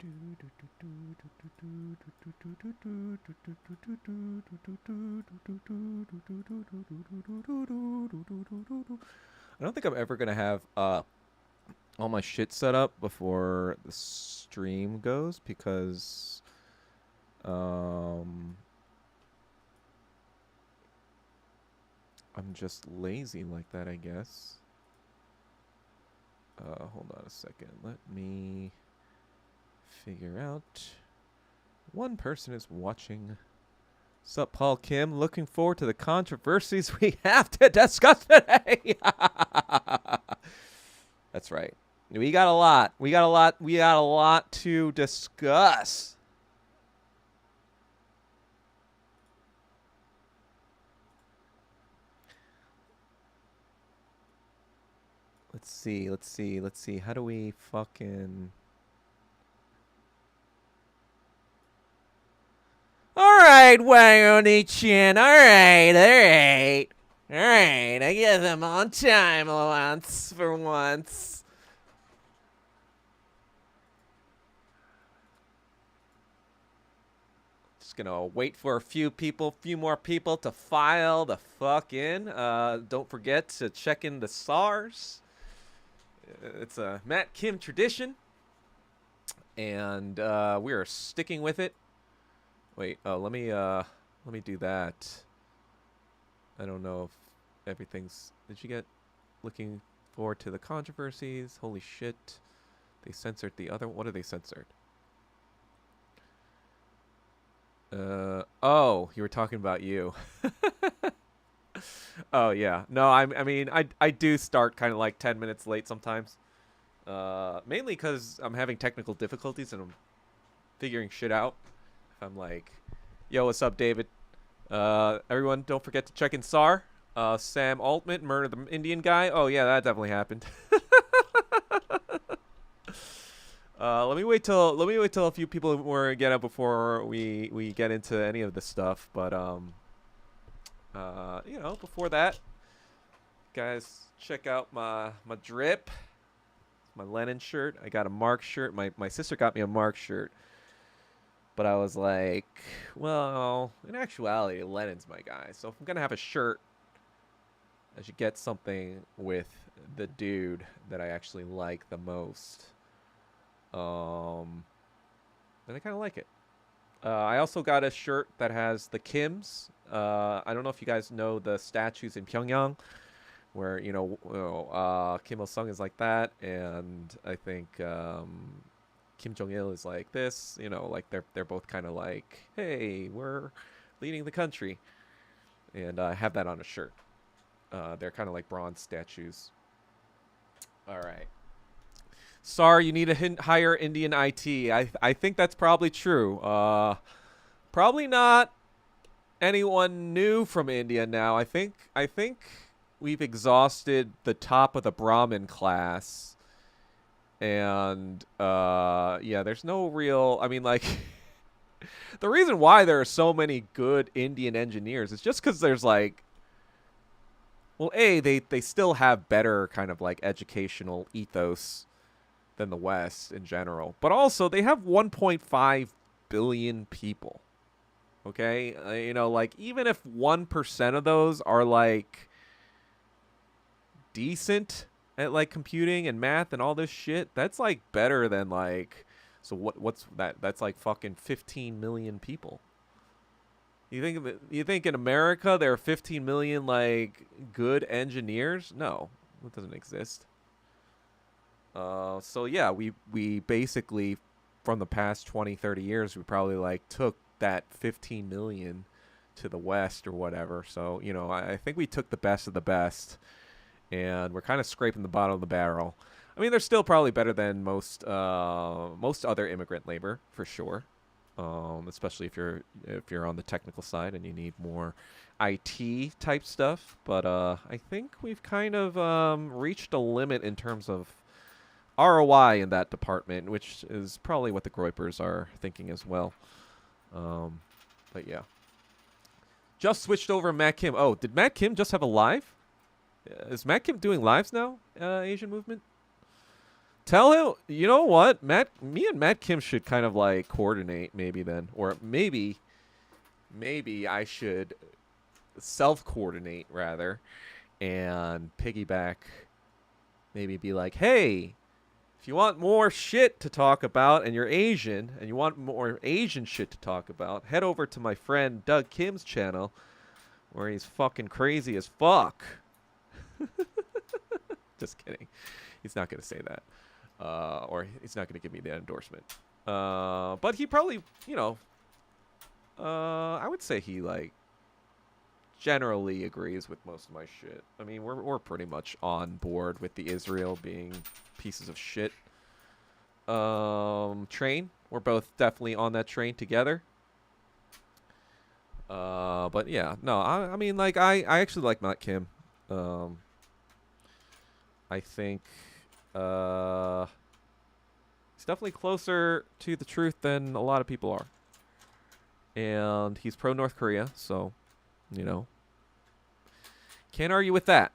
I don't think I'm ever gonna have all my shit set up before the stream goes because I'm just lazy like that, I guess. Hold on a second. Let me figure out. One person is watching. Sup, Paul Kim? Looking forward to the controversies we have to discuss today. That's right. We got a lot. We got a lot to discuss. Let's see. How do we fucking... Alright, Wyoni-chan. Alright. I guess I'm on time for once. Just gonna wait for a few more people to file the fuck in. Don't forget to check in the SARS. It's a Matt Kim tradition, and we are sticking with it. Wait, let me do that. I don't know if everything's... Did you get looking forward to the controversies? Holy shit. They censored the other... What are they censored? Oh, you were talking about you. Oh, yeah. No, I mean, I do start kind of like 10 minutes late sometimes. Mainly because I'm having technical difficulties and I'm figuring shit out. I'm like, yo, what's up, David? Everyone, don't forget to check in SAR. Sam Altman, murder the Indian guy. Oh, yeah, that definitely happened. Let me wait till a few people more get up before we get into any of this stuff. But you know, before that, guys, check out my drip. My Lennon shirt. I got a Mark shirt. My sister got me a Mark shirt. But I was like, well, in actuality, Lennon's my guy. So if I'm going to have a shirt, I should get something with the dude that I actually like the most. And I kind of like it. I also got a shirt that has the Kims. I don't know if you guys know the statues in Pyongyang where, Kim Il-sung is like that. And I think Kim Jong-il is like this. You know, like they're both kind of like, hey, we're leading the country. And I have that on a shirt. They're kind of like bronze statues. All right. Sorry, you need to hire Indian IT. I think that's probably true. Probably not anyone new from India now. I think we've exhausted the top of the Brahmin class. And yeah, there's no real... I mean, like... the reason why there are so many good Indian engineers is just because there's like... Well, A, they still have better kind of like educational ethos than the West in general. But also, they have 1.5 billion people. Okay? You know, like, even if 1% of those are, like, decent at, like, computing and math and all this shit, that's, like, better than, like... So what's that? That's, like, fucking 15 million people. You think in America there are 15 million, like, good engineers? No. That doesn't exist. So yeah, we basically, from the past 20, 30 years, we probably like took that 15 million to the West or whatever. So, you know, I think we took the best of the best, and we're kind of scraping the bottom of the barrel. I mean, they're still probably better than most other immigrant labor, for sure. Especially if you're on the technical side and you need more IT type stuff. But I think we've kind of reached a limit in terms of ROI in that department, which is probably what the Groypers are thinking as well. But yeah. Just switched over Matt Kim. Oh, did Matt Kim just have a live? Is Matt Kim doing lives now, Asian Movement? Tell him, you know what, me and Matt Kim should kind of like coordinate maybe then, or maybe I should self-coordinate rather, and piggyback. Maybe be like, hey, if you want more shit to talk about and you're Asian and you want more Asian shit to talk about, head over to my friend Doug Kim's channel where he's fucking crazy as fuck. Just kidding. He's not going to say that. Or he's not going to give me the endorsement. But he probably, I would say he, like, generally agrees with most of my shit. I mean, we're pretty much on board with the Israel being pieces of shit train. We're both definitely on that train together. But yeah, no, I mean, like, I actually like Matt Kim. I think he's definitely closer to the truth than a lot of people are. And he's pro North Korea, so, can't argue with that.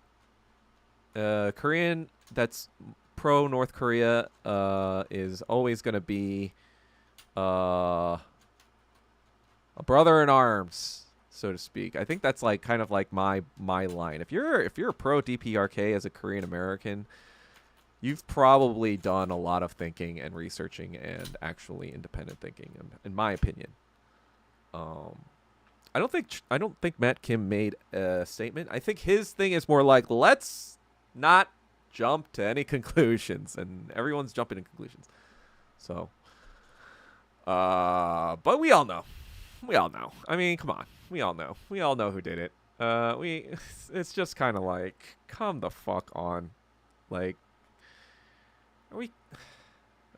Korean that's pro North Korea is always going to be a brother in arms, so to speak. I think that's like kind of like my line. If you're a pro DPRK as a Korean American, you've probably done a lot of thinking and researching and actually independent thinking, in my opinion. I don't think Matt Kim made a statement. I think his thing is more like, let's not jump to any conclusions, and everyone's jumping to conclusions. So, but we all know. I mean, come on. We all know who did it. It's just kind of like, come the fuck on. Like,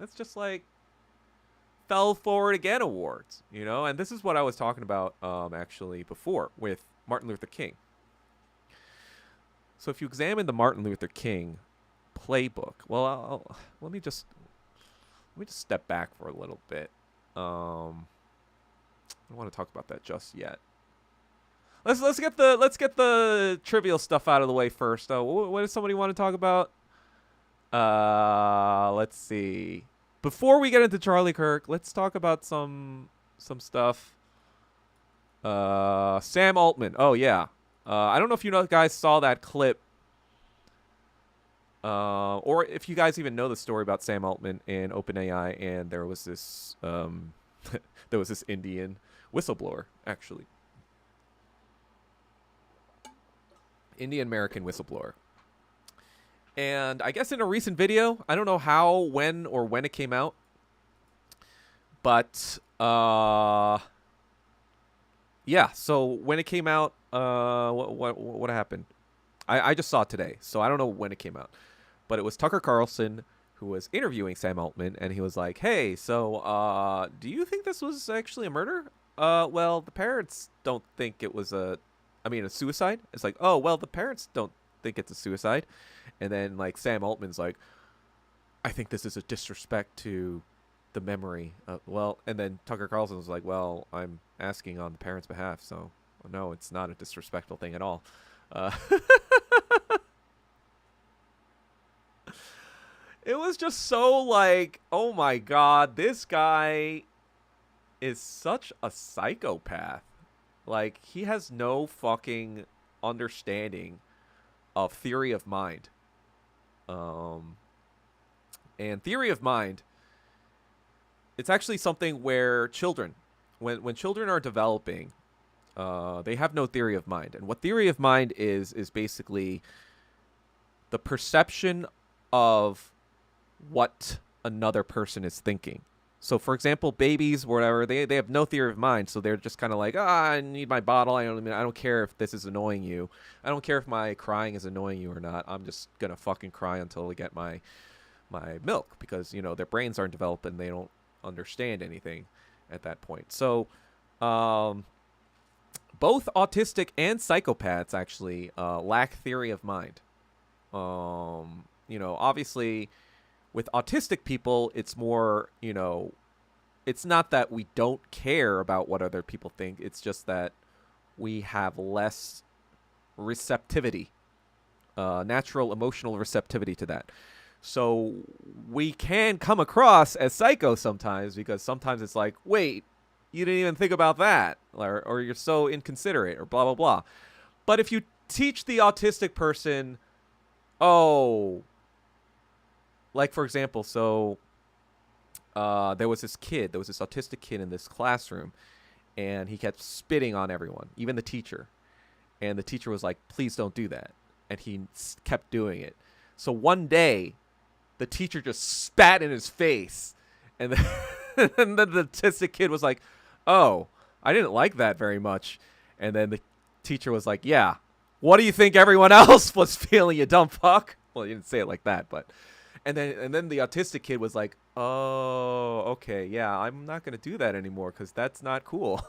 it's just like, fell forward again awards, and this is what I was talking about actually before with Martin Luther King. So if you examine the Martin Luther King playbook, well, let me just step back for a little bit. I don't want to talk about that just yet. Let's get the trivial stuff out of the way first. What does somebody want to talk about? Let's see. Before we get into Charlie Kirk, let's talk about some stuff. Sam Altman. Oh yeah. I don't know if you guys saw that clip. Or if you guys even know the story about Sam Altman and OpenAI, and there was this Indian whistleblower, actually. Indian American whistleblower. And I guess in a recent video, I don't know how, when it came out, but yeah. So when it came out, what happened? I just saw it today, so I don't know when it came out, but it was Tucker Carlson who was interviewing Sam Altman, and he was like, "Hey, so do you think this was actually a murder?" Well, the parents don't think it was a suicide. It's like, oh, well, the parents don't think it's a suicide. And then, like, Sam Altman's like, I think this is a disrespect to the memory. And then Tucker Carlson was like, well, I'm asking on the parents' behalf, so no, it's not a disrespectful thing at all. It was just so like, oh my God, this guy is such a psychopath. Like, he has no fucking understanding of theory of mind. And theory of mind, it's actually something where children, when children are developing, they have no theory of mind. And what theory of mind is basically the perception of what another person is thinking. So, for example, babies, whatever, they have no theory of mind, so they're just kind of like, I need my bottle. I don't care if this is annoying you. I don't care if my crying is annoying you or not. I'm just gonna fucking cry until I get my milk, because their brains aren't developed and they don't understand anything at that point. So, both autistic and psychopaths actually lack theory of mind. Obviously, with autistic people, it's more, it's not that we don't care about what other people think. It's just that we have less receptivity, natural emotional receptivity to that. So we can come across as psycho sometimes, because sometimes it's like, wait, you didn't even think about that, or you're so inconsiderate, or blah, blah, blah. But if you teach the autistic person, oh, like, for example, so there was this autistic kid in this classroom, and he kept spitting on everyone, even the teacher. And the teacher was like, please don't do that. And he kept doing it. So one day, the teacher just spat in his face. And then, and then the autistic kid was like, oh, I didn't like that very much. And then the teacher was like, yeah, what do you think everyone else was feeling, you dumb fuck? Well, he didn't say it like that, but... And then the autistic kid was like, oh, okay, yeah, I'm not going to do that anymore because that's not cool.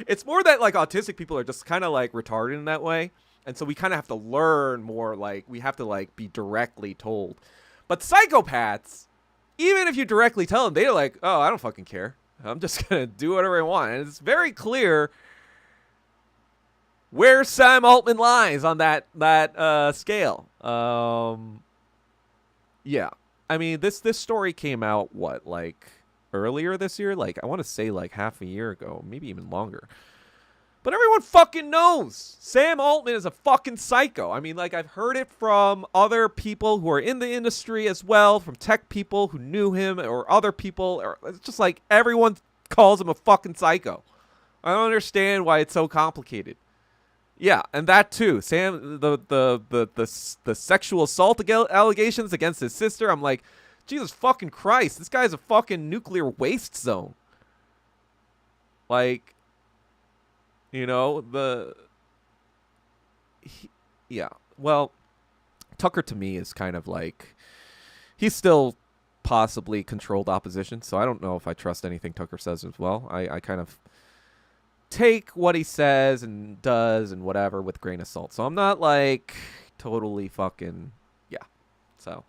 It's more that, like, autistic people are just kind of, like, retarded in that way. And so we kind of have to learn more, like, we have to, like, be directly told. But psychopaths, even if you directly tell them, they're like, oh, I don't fucking care. I'm just going to do whatever I want. And it's very clear where Sam Altman lies on that scale. Yeah. I mean, this story came out, what, like, earlier this year? Like, I want to say, like, half a year ago, maybe even longer. But everyone fucking knows Sam Altman is a fucking psycho. I mean, like, I've heard it from other people who are in the industry as well, from tech people who knew him, or other people. Or it's just like everyone calls him a fucking psycho. I don't understand why it's so complicated. Yeah, and that too. Sam, the sexual assault allegations against his sister. I'm like, Jesus fucking Christ, this guy's a fucking nuclear waste zone. Like, you know, yeah. Well, Tucker to me is kind of like, he's still possibly controlled opposition, so I don't know if I trust anything Tucker says as well. I kind of take what he says and does and whatever with grain of salt. So I'm not like totally fucking, yeah. So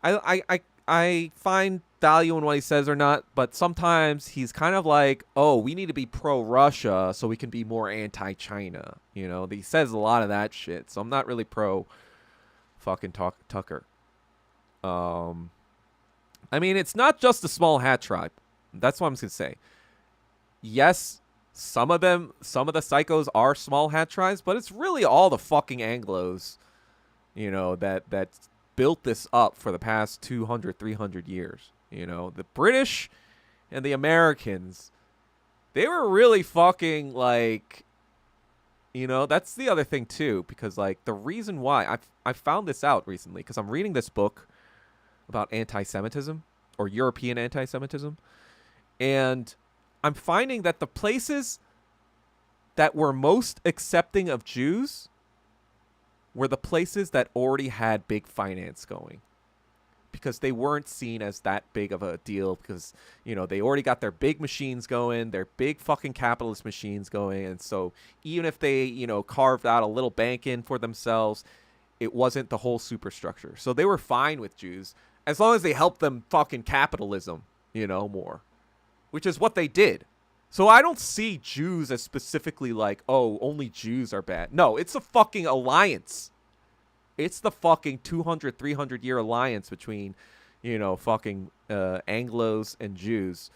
I find value in what he says or not, but sometimes he's kind of like, oh, we need to be pro-Russia so we can be more anti-China. You know, he says a lot of that shit. So I'm not really pro fucking Tucker. I mean, it's not just the small hat tribe. That's what I'm going to say. Yes, some of the psychos are small hat tribes, but it's really all the fucking Anglos, you know, that built this up for the past 200, 300 years. You know, the British and the Americans, they were really fucking, like, you know, that's the other thing too, because, like, the reason why I found this out recently, because I'm reading this book about anti-Semitism, or European anti-Semitism, and I'm finding that the places that were most accepting of Jews were the places that already had big finance going, because they weren't seen as that big of a deal, because, you know, they already got their big machines going, their big fucking capitalist machines going. And so even if they, you know, carved out a little bank in for themselves, it wasn't the whole superstructure. So they were fine with Jews as long as they helped them fucking capitalism, you know, more, which is what they did. So I don't see Jews as specifically like, oh, only Jews are bad. No, it's a fucking alliance. It's the fucking 200, 300-year alliance between, you know, fucking Anglos and Jews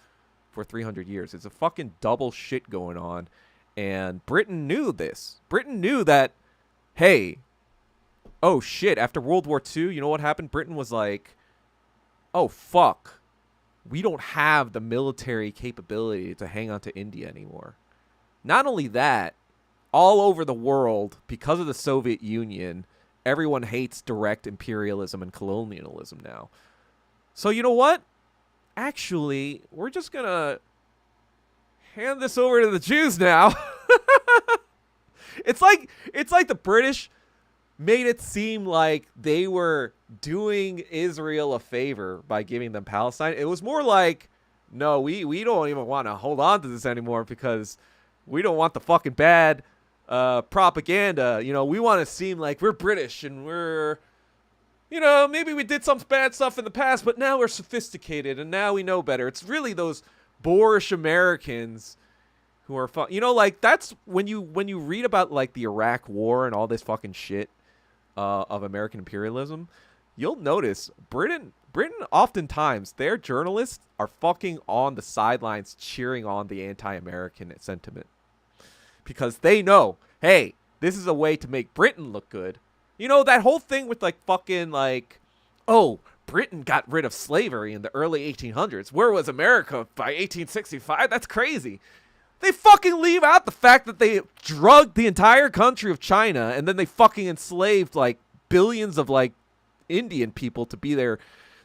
for 300 years. It's a fucking double shit going on. And Britain knew this. Britain knew that, hey, oh shit, after World War II, you know what happened? Britain was like, oh fuck, we don't have the military capability to hang on to India anymore. Not only that, all over the world, because of the Soviet Union, everyone hates direct imperialism and colonialism now. So you know what? Actually, we're just going to hand this over to the Jews now. It's like the British made it seem like they were doing Israel a favor by giving them Palestine. It was more like, no, we don't even want to hold on to this anymore because we don't want the fucking bad propaganda. You know, we want to seem like we're British and we're, you know, maybe we did some bad stuff in the past, but now we're sophisticated and now we know better. It's really those boorish Americans who are you know, like, that's when you read about, like, the Iraq War and all this fucking shit of American imperialism, you'll notice Britain oftentimes their journalists are fucking on the sidelines cheering on the anti-American sentiment because they know, hey, this is a way to make Britain look good. You know, that whole thing with like fucking like, oh, Britain got rid of slavery in the early 1800s. Where was America by 1865? That's crazy. They fucking leave out the fact that they drugged the entire country of China and then they fucking enslaved like billions of like Indian people to be their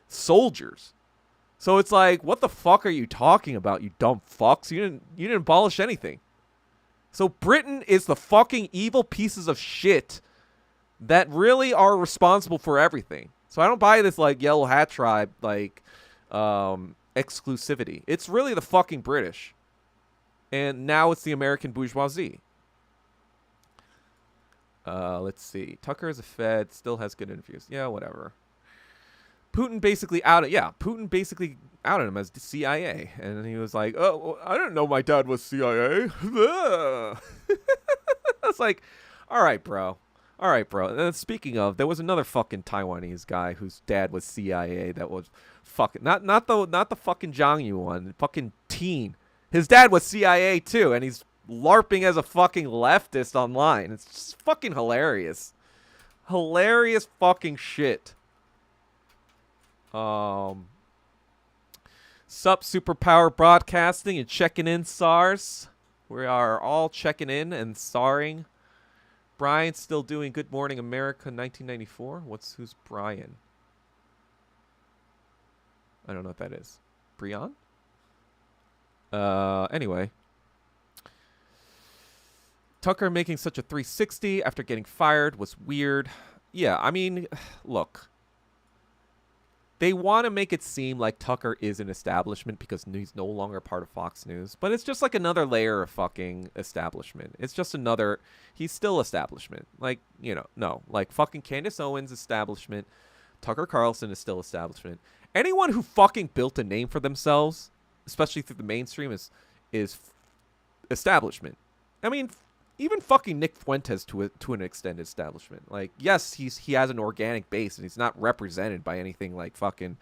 soldiers. So it's like, what the fuck are you talking about, you dumb fucks? You didn't abolish anything. So Britain is the fucking evil pieces of shit that really are responsible for everything. So I don't buy this like yellow hat tribe like exclusivity. It's really the fucking British. And now it's the American bourgeoisie. Let's see. Tucker is a Fed, still has good interviews. Yeah, whatever. Putin basically outed him as the CIA. And he was like, oh, I didn't know my dad was CIA. It's like, all right, bro. And speaking of, there was another fucking Taiwanese guy whose dad was CIA that was fucking not the fucking Zhang Yu one, fucking teen. His dad was CIA too, and he's LARPing as a fucking leftist online. It's just fucking hilarious. Hilarious fucking shit. Sup Superpower Broadcasting and checking in, SARS. We are all checking in and starring. Brian's still doing Good Morning America 1994. Who's Brian? I don't know what that is. Brian? Anyway. Tucker making such a 360 after getting fired was weird. Yeah, I mean, look. They want to make it seem like Tucker is an establishment because he's no longer part of Fox News. But it's just like another layer of fucking establishment. It's just another... He's still establishment. Like, you know, no. Like, fucking Candace Owens establishment. Tucker Carlson is still establishment. Anyone who fucking built a name for themselves, especially through the mainstream, is establishment. I mean... Even fucking Nick Fuentes to an extended establishment. Like, yes, he has an organic base and he's not represented by anything like fucking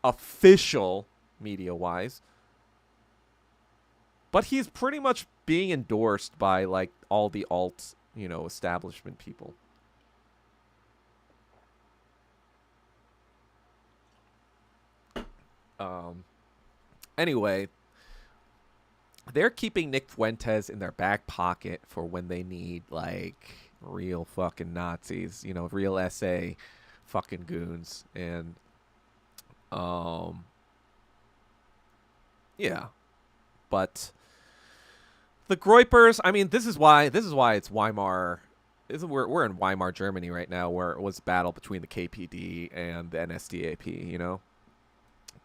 official media-wise. But he's pretty much being endorsed by like all the alt, you know, establishment people. Anyway, they're keeping Nick Fuentes in their back pocket for when they need, like, real fucking Nazis, you know, real SA fucking goons. And, yeah. But the Groypers, I mean, this is why it's Weimar. We're in Weimar, Germany right now, where it was a battle between the KPD and the NSDAP, you know?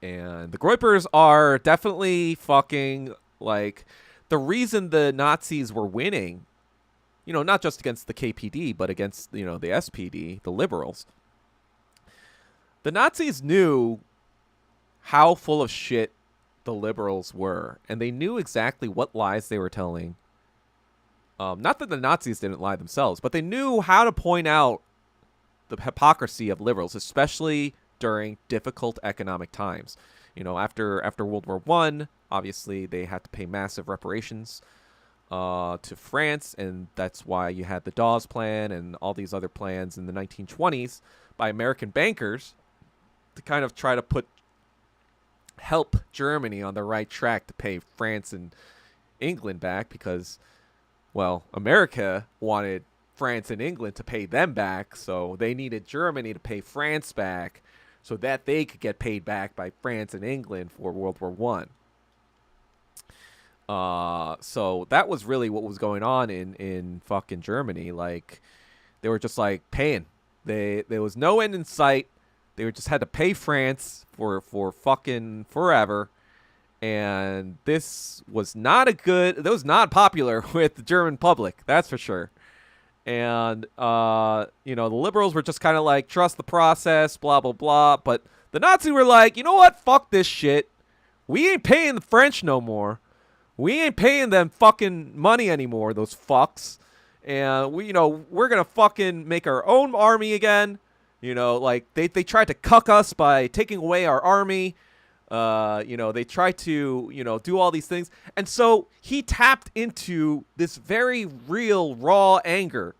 And the Groypers are definitely fucking... Like, the reason the Nazis were winning, you know, not just against the KPD, but against, you know, the SPD, the liberals. The Nazis knew how full of shit the liberals were, and they knew exactly what lies they were telling. Not that the Nazis didn't lie themselves, but they knew how to point out the hypocrisy of liberals, especially during difficult economic times. You know, after World War I, obviously they had to pay massive reparations to France, and that's why you had the Dawes Plan and all these other plans in the 1920s by American bankers to kind of try to help Germany on the right track to pay France and England back because, well, America wanted France and England to pay them back, so they needed Germany to pay France back so that they could get paid back by France and England for World War I. So that was really what was going on in fucking Germany. Like, they were just like paying. There was no end in sight. They just had to pay France for fucking forever. And this was not popular with the German public. That's for sure. And, you know, the liberals were just kind of like, trust the process, blah, blah, blah. But the Nazis were like, you know what? Fuck this shit. We ain't paying the French no more. We ain't paying them fucking money anymore, those fucks. And, we're going to fucking make our own army again. You know, like they tried to cuck us by taking away our army. You know, they tried to, you know, do all these things. And so he tapped into this very real, raw anger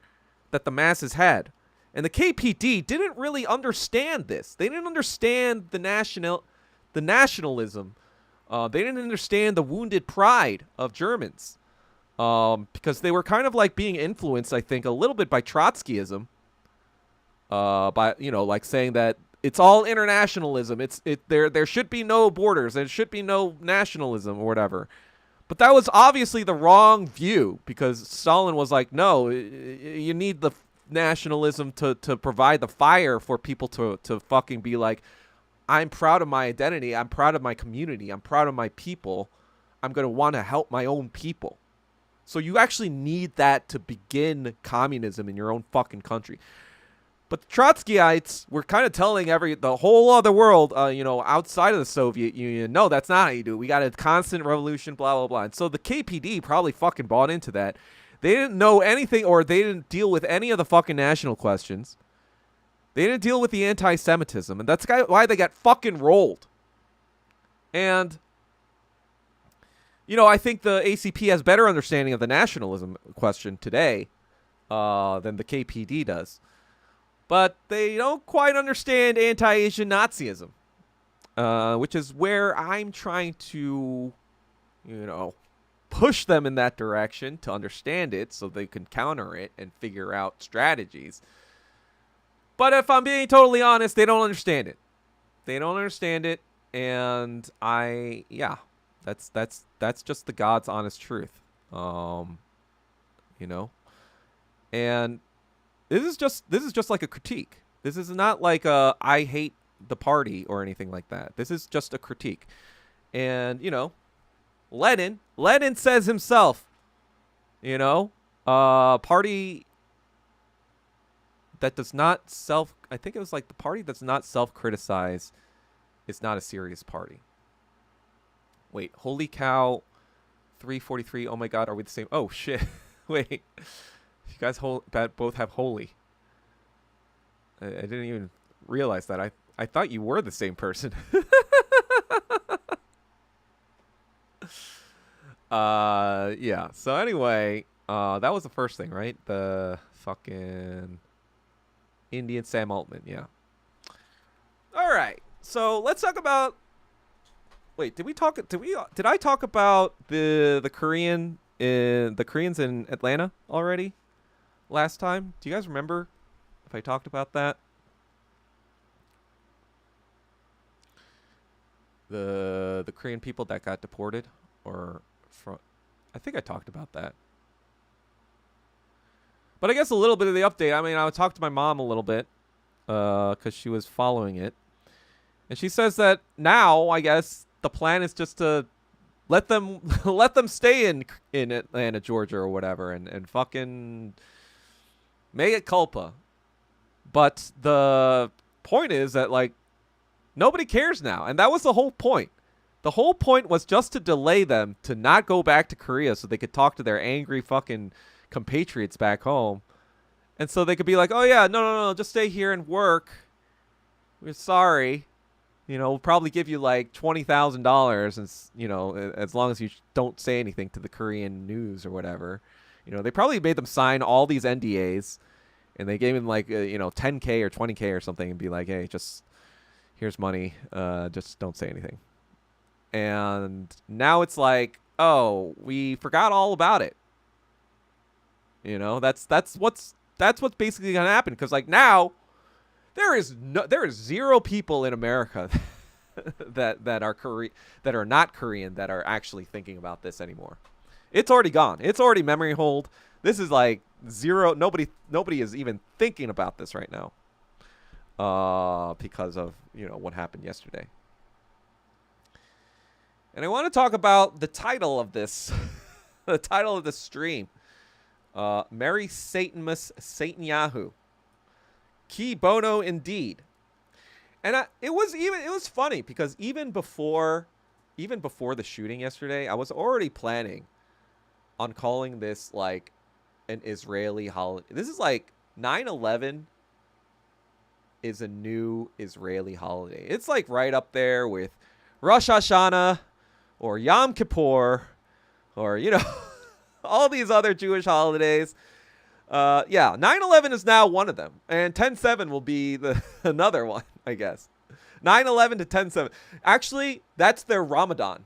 that the masses had. And the KPD didn't really understand this. They didn't understand the nationalism. They didn't understand the wounded pride of Germans. Because they were kind of like being influenced, I think, a little bit by Trotskyism. By, you know, like saying that it's all internationalism. There should be no borders. There should be no nationalism or whatever. But that was obviously the wrong view, because Stalin was like, no, you need the nationalism to provide the fire for people to fucking be like, I'm proud of my identity. I'm proud of my community. I'm proud of my people. I'm going to want to help my own people. So you actually need that to begin communism in your own fucking country. But the Trotskyites were kind of telling the whole other world, you know, outside of the Soviet Union, no, that's not how you do it. We got a constant revolution, blah, blah, blah. And so the KPD probably fucking bought into that. They didn't know anything, or they didn't deal with any of the fucking national questions. They didn't deal with the anti-Semitism. And that's why they got fucking rolled. And, you know, I think the ACP has better understanding of the nationalism question today than the KPD does. But they don't quite understand anti-Asian Nazism, which is where I'm trying to, you know, push them in that direction to understand it so they can counter it and figure out strategies. But if I'm being totally honest, they don't understand it. They don't understand it, and that's just the God's honest truth. You know, and This is just like a critique. This is not like I hate the party or anything like that. This is just a critique. And, you know, Lenin says himself, you know, party that does not I think it was like the party that's not self-criticize is not a serious party. Wait, holy cow, 343. Oh my God, are we the same? Oh shit. Wait. You guys both have holy. I didn't even realize that. I thought you were the same person. Yeah. So anyway, that was the first thing, right? The fucking Indian Sam Altman. Yeah. All right. So let's talk about. Wait, did I talk about the Koreans in Atlanta already? Last time? Do you guys remember if I talked about that? The Korean people that got deported, or I think I talked about that. But I guess a little bit of the update. I mean, I talked to my mom a little bit because she was following it, and she says that now I guess the plan is just to let them stay in Atlanta, Georgia, or whatever, and fucking mea culpa. But the point is that, like, nobody cares now. And that was the whole point. The whole point was just to delay them to not go back to Korea so they could talk to their angry fucking compatriots back home. And so they could be like, oh, yeah, no, just stay here and work. We're sorry. You know, we'll probably give you like $20,000, and, you know, as long as you don't say anything to the Korean news or whatever. You know, they probably made them sign all these NDAs, and they gave them like, you know, 10K or 20K or something, and be like, hey, just here's money. Just don't say anything. And now it's like, oh, we forgot all about it. You know, that's what's basically gonna happen, because like now there is zero people in America that are not Korean that are actually thinking about this anymore. It's already gone. It's already memory hold. This is like zero. Nobody is even thinking about this right now. Because of, you know, what happened yesterday. And I want to talk about the title of this, the title of the stream. Merry Satanmas Satanyahu. Key bono indeed. And it was funny because even before the shooting yesterday, I was already planning on calling this like an Israeli holiday. This is like 9/11 is a new Israeli holiday. It's like right up there with Rosh Hashanah or Yom Kippur or, you know, all these other Jewish holidays. Yeah, 9/11 is now one of them. And 10/7 will be another one, I guess. 9/11 to 10/7. Actually, that's their Ramadan.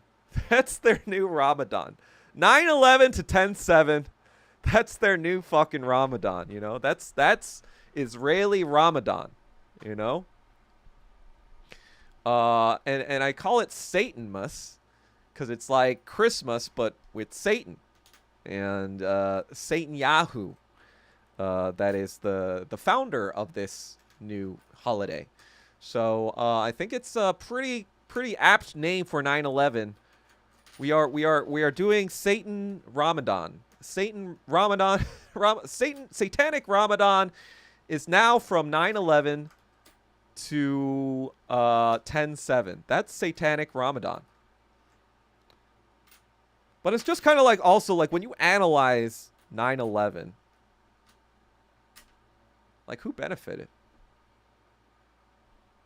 That's their new Ramadan. 9/11 to 10/7. That's their new fucking Ramadan, you know? That's Israeli Ramadan, you know? And I call it Satanmas because it's like Christmas but with Satan. And Satanyahu, that is the founder of this new holiday. So I think it's a pretty apt name for 9/11. We are doing Satan Ramadan. Satan Ramadan, Satanic Ramadan is now from 9/11 to 10/7. That's Satanic Ramadan. But it's just kind of like also like when you analyze 9/11, like who benefited?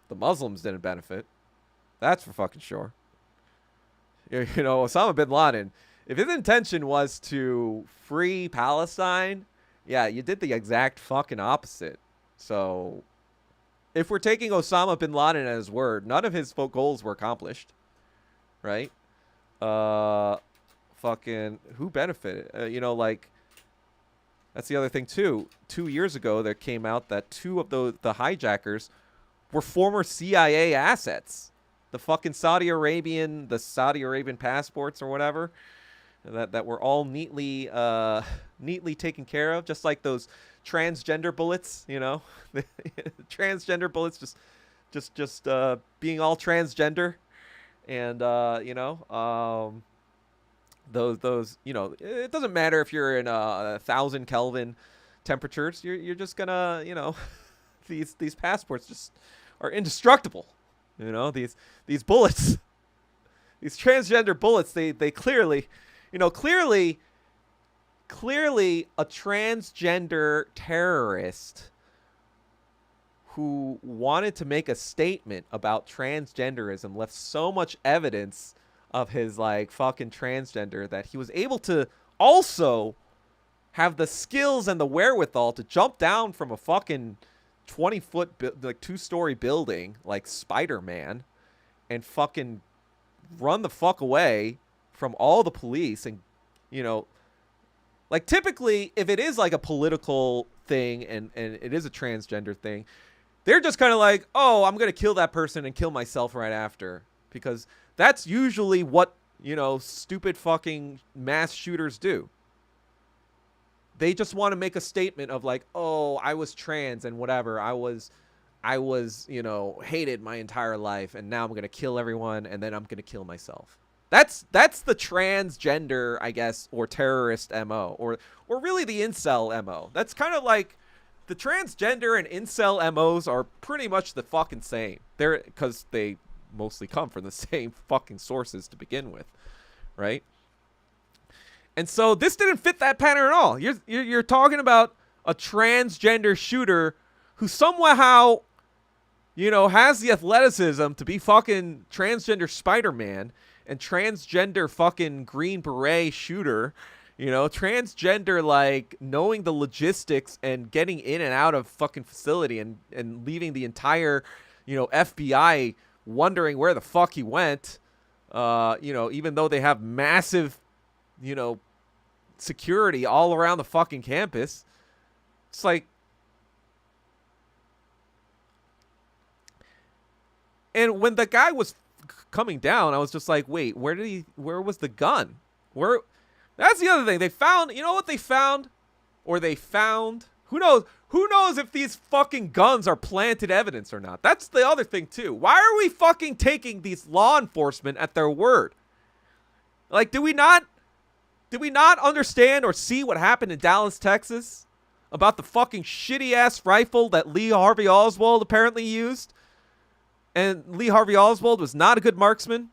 The Muslims didn't benefit. That's for fucking sure. You know, Osama bin Laden, if his intention was to free Palestine, yeah, you did the exact fucking opposite. So, if we're taking Osama bin Laden at his word, none of his goals were accomplished. Right? Fucking, who benefited? You know, like, that's the other thing, too. 2 years ago, there came out that two of the hijackers were former CIA assets. The fucking Saudi Arabian passports or whatever that were all neatly taken care of, just like those transgender bullets, you know, transgender bullets, just being all transgender, and you know, those, you know, it doesn't matter if you're in 1,000 Kelvin temperatures, you're just gonna, you know, these passports just are indestructible. You know, these bullets, these transgender bullets, they clearly, you know, clearly a transgender terrorist who wanted to make a statement about transgenderism left so much evidence of his like fucking transgender that he was able to also have the skills and the wherewithal to jump down from a fucking 20-foot, like 2-story building, like Spider-Man, and fucking run the fuck away from all the police. And, you know, like typically, if it is like a political thing and it is a transgender thing, they're just kind of like, oh, I'm going to kill that person and kill myself right after. Because that's usually what, you know, stupid fucking mass shooters do. They just want to make a statement of like, oh, I was trans and whatever. I was, you know, hated my entire life, and now I'm going to kill everyone, and then I'm going to kill myself. That's the transgender, I guess, or terrorist MO, or really the incel MO. That's kind of like the transgender and incel MOs are pretty much the fucking same. They're because they mostly come from the same fucking sources to begin with, right? And so this didn't fit that pattern at all. You're talking about a transgender shooter who somehow, you know, has the athleticism to be fucking transgender Spider-Man and transgender fucking Green Beret shooter, you know, transgender, like knowing the logistics and getting in and out of fucking facility and leaving the entire, you know, FBI wondering where the fuck he went, you know, even though they have massive, you know, security all around the fucking campus. It's like, and when the guy was coming down, I was just like, wait, where was the gun? That's the other thing. They found, you know what they found? Or they found, who knows if these fucking guns are planted evidence or not. That's the other thing too. Why are we fucking taking these law enforcement at their word? Like, did we not understand or see what happened in Dallas, Texas? About the fucking shitty-ass rifle that Lee Harvey Oswald apparently used? And Lee Harvey Oswald was not a good marksman?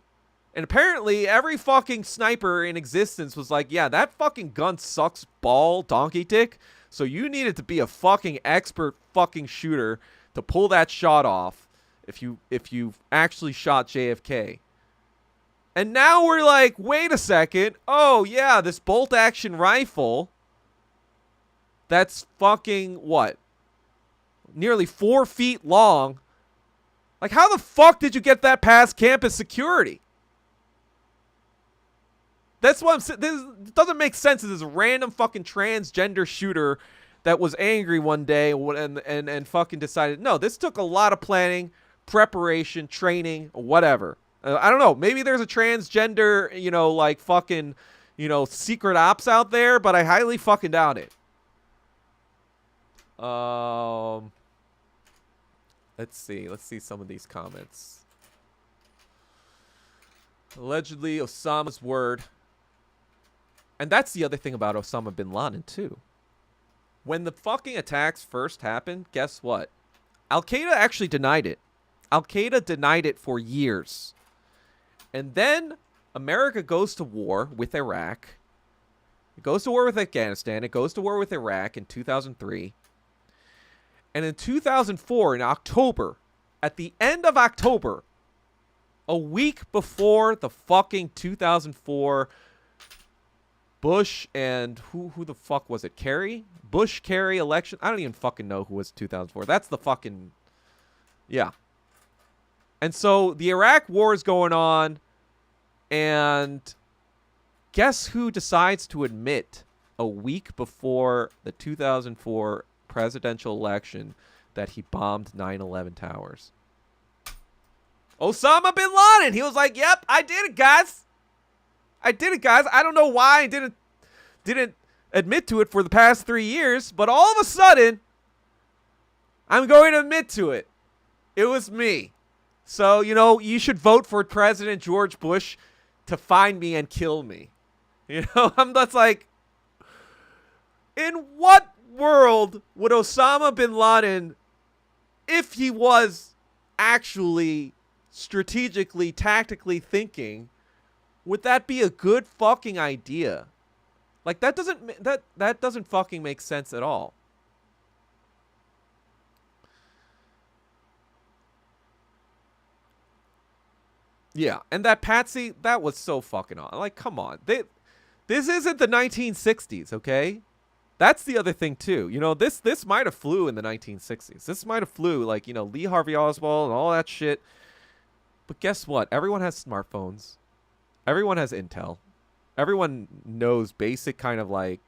And apparently every fucking sniper in existence was like, yeah, that fucking gun sucks ball, donkey dick. So you needed to be a fucking expert fucking shooter to pull that shot off if you actually shot JFK. And now we're like, wait a second. Oh, yeah, this bolt-action rifle that's fucking, what? Nearly 4 feet long. Like, how the fuck did you get that past campus security? That's what I'm saying. This doesn't make sense. This random fucking transgender shooter that was angry one day and fucking decided, no, this took a lot of planning, preparation, training, whatever. I don't know. Maybe there's a transgender, like fucking, secret ops out there, but I highly fucking doubt it. Let's see some of these comments. Allegedly, Osama's word. And that's the other thing about Osama bin Laden, too. When the fucking attacks first happened, guess what? Al-Qaeda actually denied it. Al-Qaeda denied it for years. And then America goes to war with Iraq. It goes to war with Afghanistan. It goes to war with Iraq in 2003. And in 2004, in October, at the end of October, a week before the fucking 2004 Bush and who the fuck was it? Kerry? Bush-Kerry election? I don't even fucking know who was 2004. That's the fucking... Yeah. And so the Iraq war is going on, and guess who decides to admit a week before the 2004 presidential election that he bombed 9/11 towers? Osama bin Laden. He was like, "Yep, I did it, guys. I did it, guys. I don't know why I didn't admit to it for the past 3 years, but all of a sudden, I'm going to admit to it. It was me. So, you should vote for President George Bush to find me and kill me." I'm just like, in what world would Osama bin Laden, if he was actually strategically, tactically thinking, would that be a good fucking idea? Like, that doesn't fucking make sense at all. Yeah, and that Patsy, that was so fucking on. Like, come on. This isn't the 1960s, okay? That's the other thing, too. This might have flew in the 1960s. This might have flew, like, Lee Harvey Oswald and all that shit. But guess what? Everyone has smartphones. Everyone has intel. Everyone knows basic kind of like,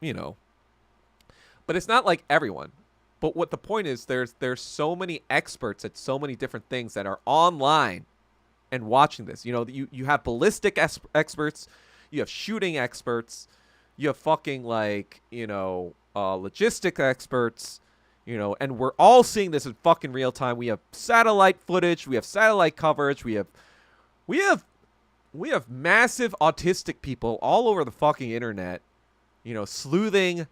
But it's not like everyone. But what the point is, there's so many experts at so many different things that are online and watching this. You have ballistic experts, you have shooting experts, you have fucking like, logistic experts, and we're all seeing this in fucking real time. We have satellite footage, we have satellite coverage, we have massive autistic people all over the fucking internet, sleuthing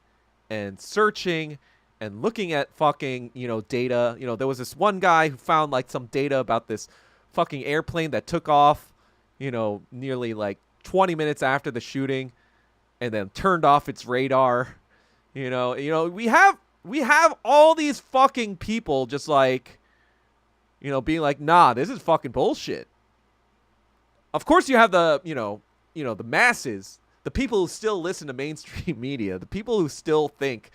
and searching and looking at fucking, data. There was this one guy who found like some data about this fucking airplane that took off, nearly like 20 minutes after the shooting and then turned off its radar. We have all these fucking people just like, being like, nah, this is fucking bullshit. Of course you have the, the masses, the people who still listen to mainstream media, the people who still think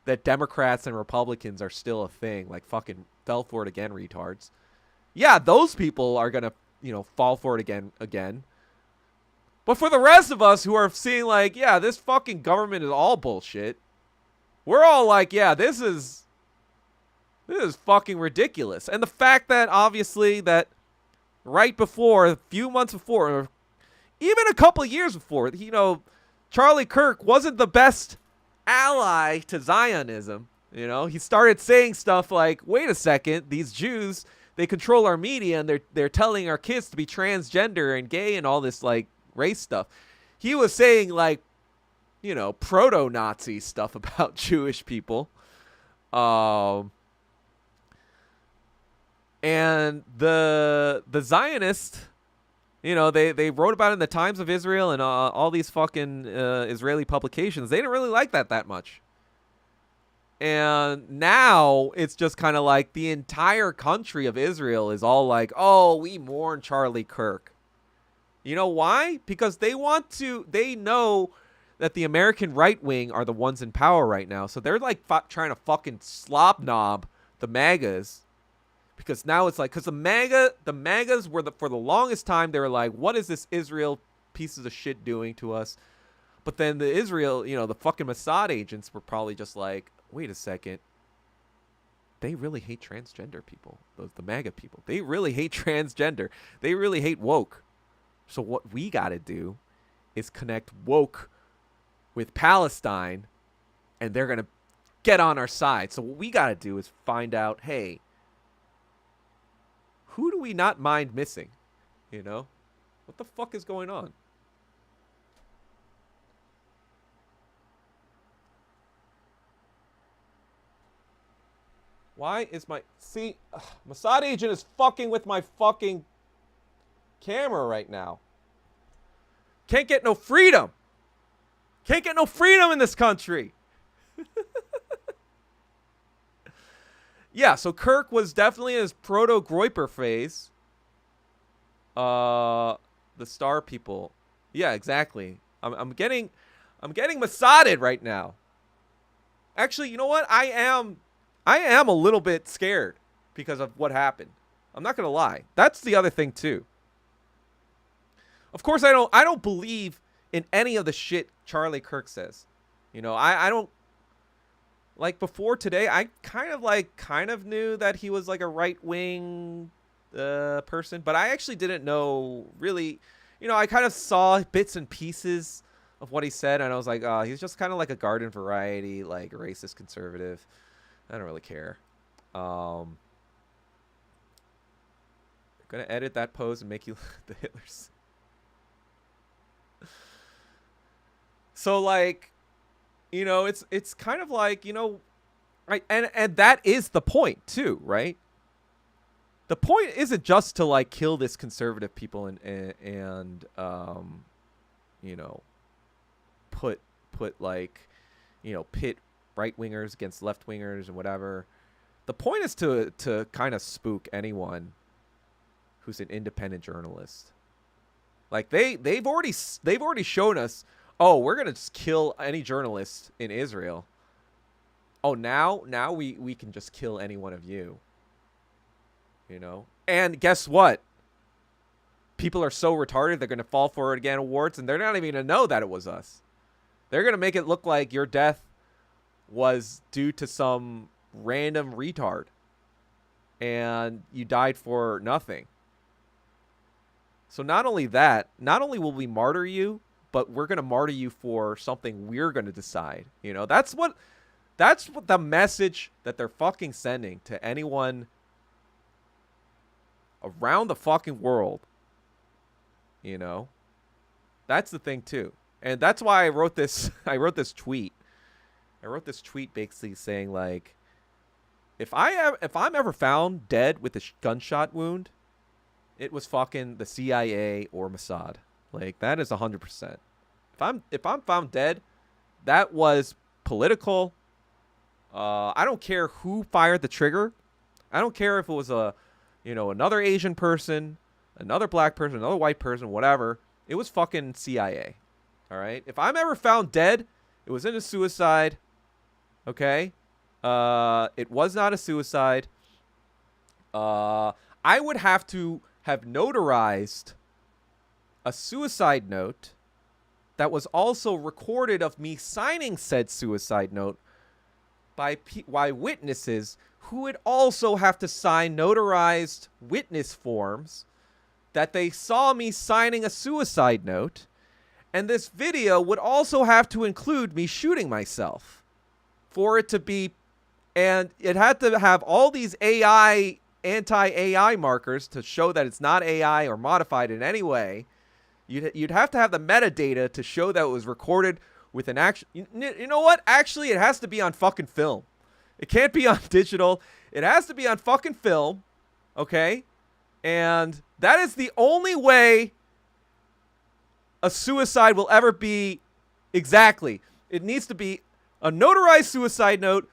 that Democrats and Republicans are still a thing, like fucking fell for it again retards. Yeah, those people are going to, fall for it again. But for the rest of us who are seeing like, yeah, this fucking government is all bullshit, we're all like, yeah, this is fucking ridiculous. And the fact that obviously that right before, a few months before, or even a couple of years before, Charlie Kirk wasn't the best ally to Zionism. He started saying stuff like, wait a second, these Jews, they control our media and they're telling our kids to be transgender and gay and all this like race stuff. He was saying like, proto-Nazi stuff about Jewish people. And the Zionists, they wrote about it in the Times of Israel and all these fucking Israeli publications. They didn't really like that much. And now it's just kind of like the entire country of Israel is all like, oh, we mourn Charlie Kirk. You know why? Because they know that the American right wing are the ones in power right now. So they're like trying to fucking slop knob the MAGAs. Because now it's like, because the MAGAs were for the longest time, they were like, what is this Israel pieces of shit doing to us? But then the Israel, the fucking Mossad agents were probably just like, wait a second. They really hate transgender people. The MAGA people. They really hate transgender. They really hate woke. So what we got to do is connect woke with Palestine, and they're going to get on our side. So what we got to do is find out, hey, who do we not mind missing? What the fuck is going on? Why is Mossad agent is fucking with my fucking camera right now. Can't get no freedom. Can't get no freedom in this country. Yeah, so Kirk was definitely in his proto-Groyper phase. The star people. Yeah, exactly. I'm getting Mossaded right now. Actually, you know what? I am a little bit scared because of what happened. I'm not gonna lie. That's the other thing too. Of course, I don't believe in any of the shit Charlie Kirk says. I don't. Like before today, I kind of knew that he was like a right-wing person, but I actually didn't know really. I kind of saw bits and pieces of what he said, and I was like, oh, he's just kind of like a garden variety, like racist conservative. I don't really care. I'm gonna edit that pose and make you the Hitlers. So like, it's kind of like, right, and that is the point too, right? The point isn't just to like kill this conservative people and put like, pit right wingers against left wingers and whatever. The point is to kind of spook anyone who's an independent journalist. Like they've already shown us, oh, we're gonna just kill any journalist in Israel. Oh, now we can just kill any one of you. And guess what? People are so retarded they're gonna fall for it again awards, and they're not even gonna know that it was us. They're gonna make it look like your death was due to some random retard, and you died for nothing. So not only will we martyr you, but we're going to martyr you for something we're going to decide. That's what the message that they're fucking sending to anyone around the fucking world. That's the thing too. And that's why I wrote this tweet. I wrote this tweet basically saying like, if I'm ever found dead with a gunshot wound, it was fucking the CIA or Mossad. Like, that is 100%. If I'm found dead, that was political. I don't care who fired the trigger. I don't care if it was another Asian person, another black person, another white person, whatever. It was fucking CIA. All right. If I'm ever found dead, it was in a suicide. Okay. It was not a suicide. I would have to have notarized a suicide note that was also recorded of me signing said suicide note by witnesses who would also have to sign notarized witness forms that they saw me signing a suicide note. And this video would also have to include me shooting myself for it to be, and it had to have all these anti-AI markers to show that it's not AI or modified in any way. You'd have to have the metadata to show that it was recorded with an actual. You know what? Actually, it has to be on fucking film. It can't be on digital. It has to be on fucking film. Okay? And that is the only way a suicide will ever be exactly. It needs to be a notarized suicide note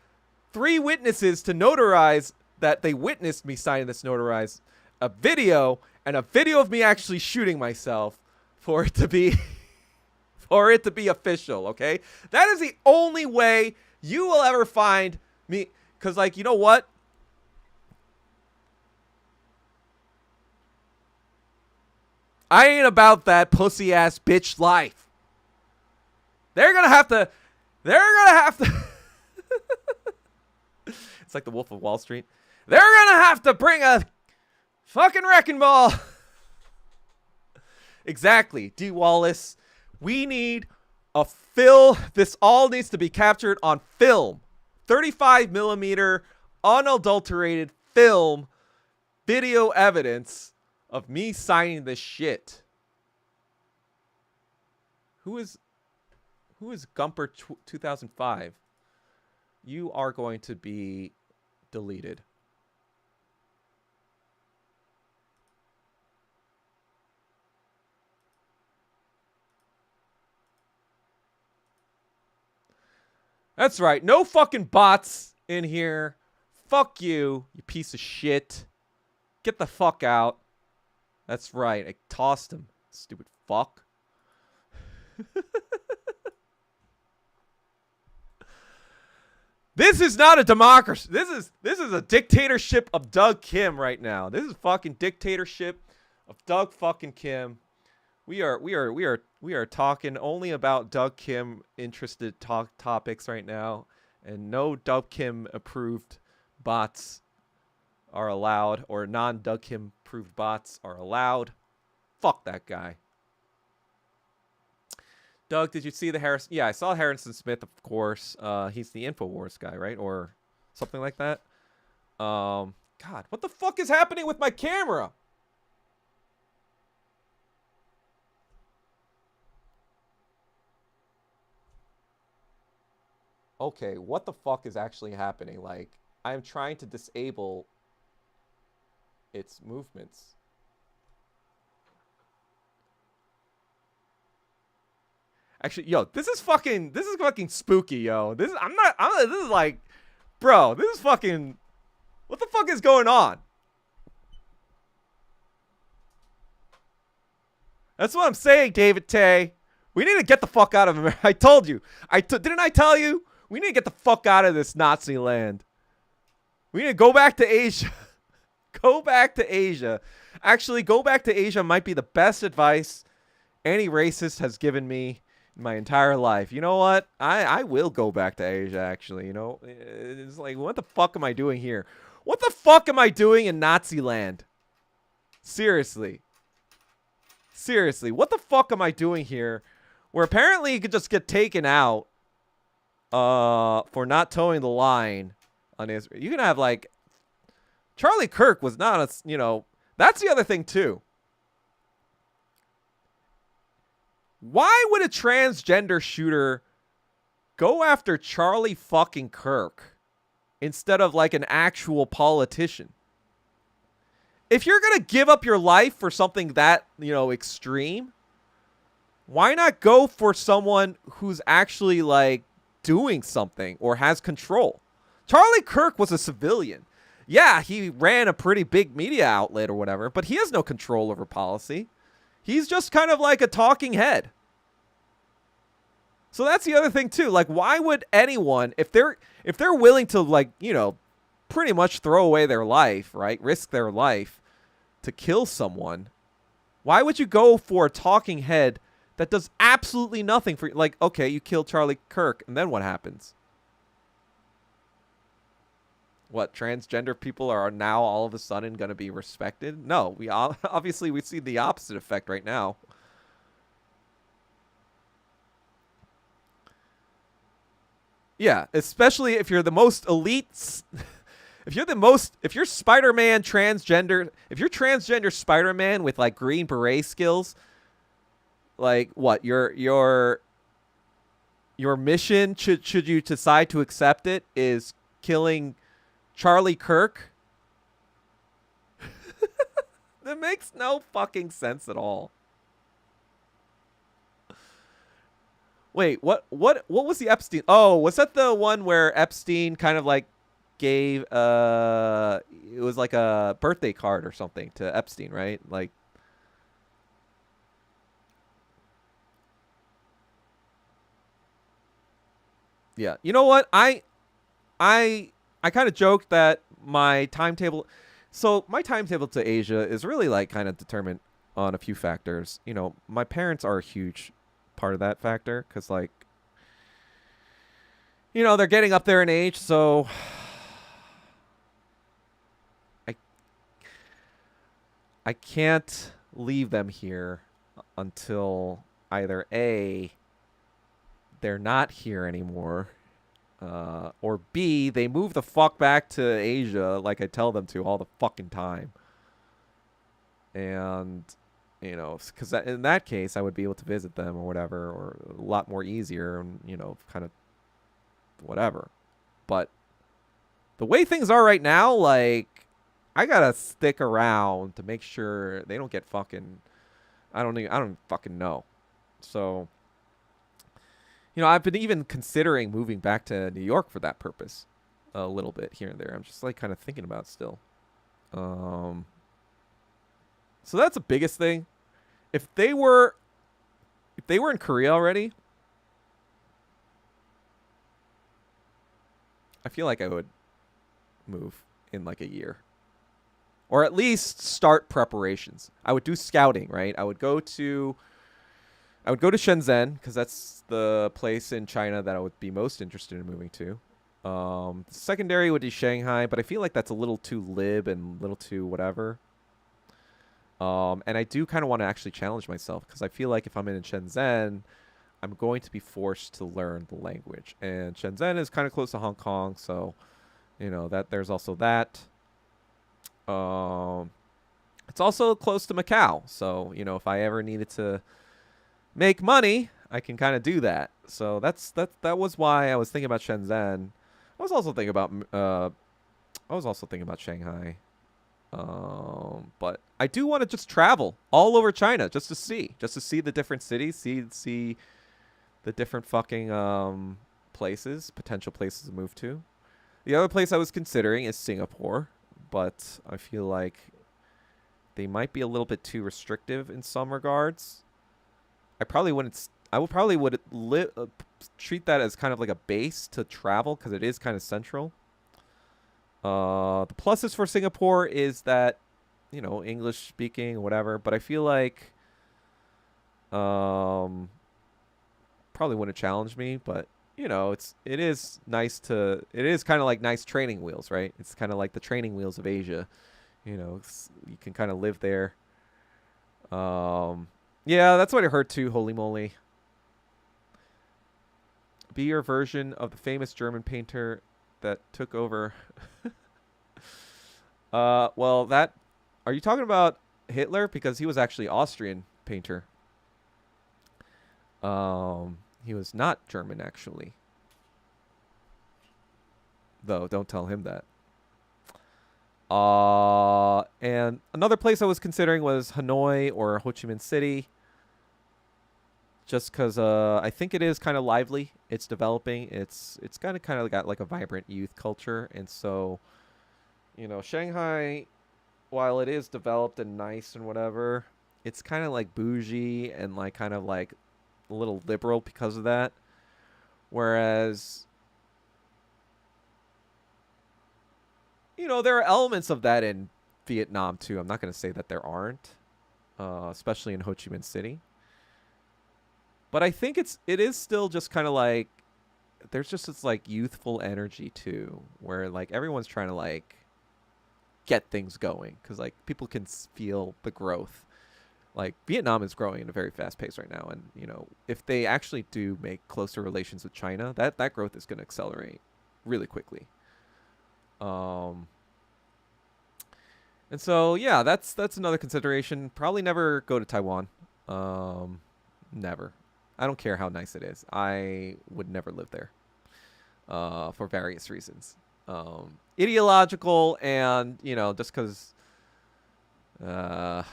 3 witnesses to notarize that they witnessed me signing this notarized a video, and a video of me actually shooting myself for it to be for it to be official, okay? That is the only way you will ever find me, cuz like, you know what? I ain't about that pussy ass bitch life. They're going to have to It's like the Wolf of Wall Street. They're going to have to bring a fucking wrecking ball. Exactly. D. Wallace. We need a this all needs to be captured on film. 35 millimeter unadulterated film video evidence of me signing this shit. Who is Gumper 2005? You are going to be deleted. That's right. No fucking bots in here. Fuck you, you piece of shit. Get the fuck out. That's right. I tossed him. Stupid fuck. This is not a democracy. This is a dictatorship of Doug Kim right now. This is fucking dictatorship of Doug fucking Kim. We are talking only about Doug Kim interested topics right now, and no Doug Kim approved bots are allowed, or non-Doug Kim approved bots are allowed. Fuck that guy. Doug, did you see the Harrison? Yeah, I saw Harrison Smith, of course. He's the InfoWars guy, right? Or something like that. God, what the fuck is happening with my camera? Okay, what the fuck is actually happening? Like, I'm trying to disable its movements. Actually, yo, this is fucking spooky, yo. This is like, bro, this is fucking, what the fuck is going on? That's what I'm saying, David Tay. We need to get the fuck out of America. I told you. Didn't I tell you? We need to get the fuck out of this Nazi land. We need to go back to Asia. Go back to Asia. Actually, go back to Asia might be the best advice any racist has given me in my entire life. You know what? I will go back to Asia, actually. You know, it's like, what the fuck am I doing here? What the fuck am I doing in Nazi land? Seriously. Seriously, what the fuck am I doing here? Where apparently you could just get taken out for not towing the line on Israel. You can have, like, Charlie Kirk was not a, you know, that's the other thing too. Why would a transgender shooter go after Charlie fucking Kirk instead of like an actual politician? If you're going to give up your life for something that, you know, extreme, why not go for someone who's actually like doing something or has control? Charlie Kirk was a civilian. Yeah, he ran a pretty big media outlet or whatever, but he has no control over policy. He's just kind of like a talking head. So that's the other thing too. Like, why would anyone, if they're willing to, like, you know, pretty much throw away their life, right? Risk their life to kill someone. Why would you go for a talking head that does absolutely nothing for you? Like, okay, you kill Charlie Kirk, and then what happens? What, transgender people are now all of a sudden going to be respected? No, we obviously we see the opposite effect right now. Yeah, especially if you're the most elite. If you're Spider-Man transgender, if you're transgender Spider-Man with like Green Beret skills, like what, your mission, should you decide to accept it, is killing Charlie Kirk? That makes no fucking sense at all. Wait, what was the Epstein? Oh, was that the one where Epstein kind of like gave it was like a birthday card or something to Epstein, right? Like, yeah. You know what? I kind of joked that my timetable. So my timetable to Asia is really like kind of determined on a few factors. You know, my parents are a huge part of that factor because like, you know, they're getting up there in age, so I I can't leave them here until either A, they're not here anymore, or B, they move the fuck back to Asia like I tell them to all the fucking time. And, you know, because in that case, I would be able to visit them or whatever, or a lot more easier and, you know, kind of whatever. But the way things are right now, like, I gotta stick around to make sure they don't get fucking. I don't fucking know. So, you know, I've been even considering moving back to New York for that purpose, a little bit here and there. I'm just like kind of thinking about it still. Um, so that's the biggest thing. If they were, if they were in Korea already, I feel like I would move in like a year, or at least start preparations. I would do scouting, right? I would go to Shenzhen because that's the place in China that I would be most interested in moving to. Secondary would be Shanghai, but I feel like that's a little too lib and a little too whatever. And I do kind of want to actually challenge myself because I feel like if I'm in Shenzhen, I'm going to be forced to learn the language. And Shenzhen is kind of close to Hong Kong, so you know that there's also that. Um, it's also close to Macau, so you know if I ever needed to make money, I can kind of do that. So that was why I was thinking about Shenzhen. I was also thinking about Shanghai. But I do want to just travel all over China just to see the different cities, see the different fucking places, potential places to move to. The other place I was considering is Singapore, but I feel like they might be a little bit too restrictive in some regards. I probably wouldn't. I would probably would treat that as kind of like a base to travel because it is kind of central. The pluses for Singapore is that, you know, English speaking or whatever, but I feel like probably wouldn't challenge me, but you know, it is kind of like nice training wheels, right? It's kind of like the training wheels of Asia. You know, you can kind of live there. Yeah, that's what I heard too, holy moly. Be your version of the famous German painter that took over. Well, that are you talking about Hitler? Because he was actually Austrian painter. He was not German actually. Though, don't tell him that. And another place I was considering was Hanoi or Ho Chi Minh City. Just because I think it is kind of lively. It's developing. It's kind of got like a vibrant youth culture, and so, you know, Shanghai, while it is developed and nice and whatever, it's kind of like bougie and like kind of like a little liberal because of that. Whereas, you know, there are elements of that in Vietnam too. I'm not going to say that there aren't, especially in Ho Chi Minh City. But I think it is still just kind of like there's just this like youthful energy too, where like everyone's trying to like get things going because like people can feel the growth. Like Vietnam is growing at a very fast pace right now, and you know if they actually do make closer relations with China, that growth is going to accelerate really quickly. Um, and so yeah, that's another consideration. Probably never go to Taiwan. Never. I don't care how nice it is. I would never live there. For various reasons. Ideological and, you know, just because, yeah.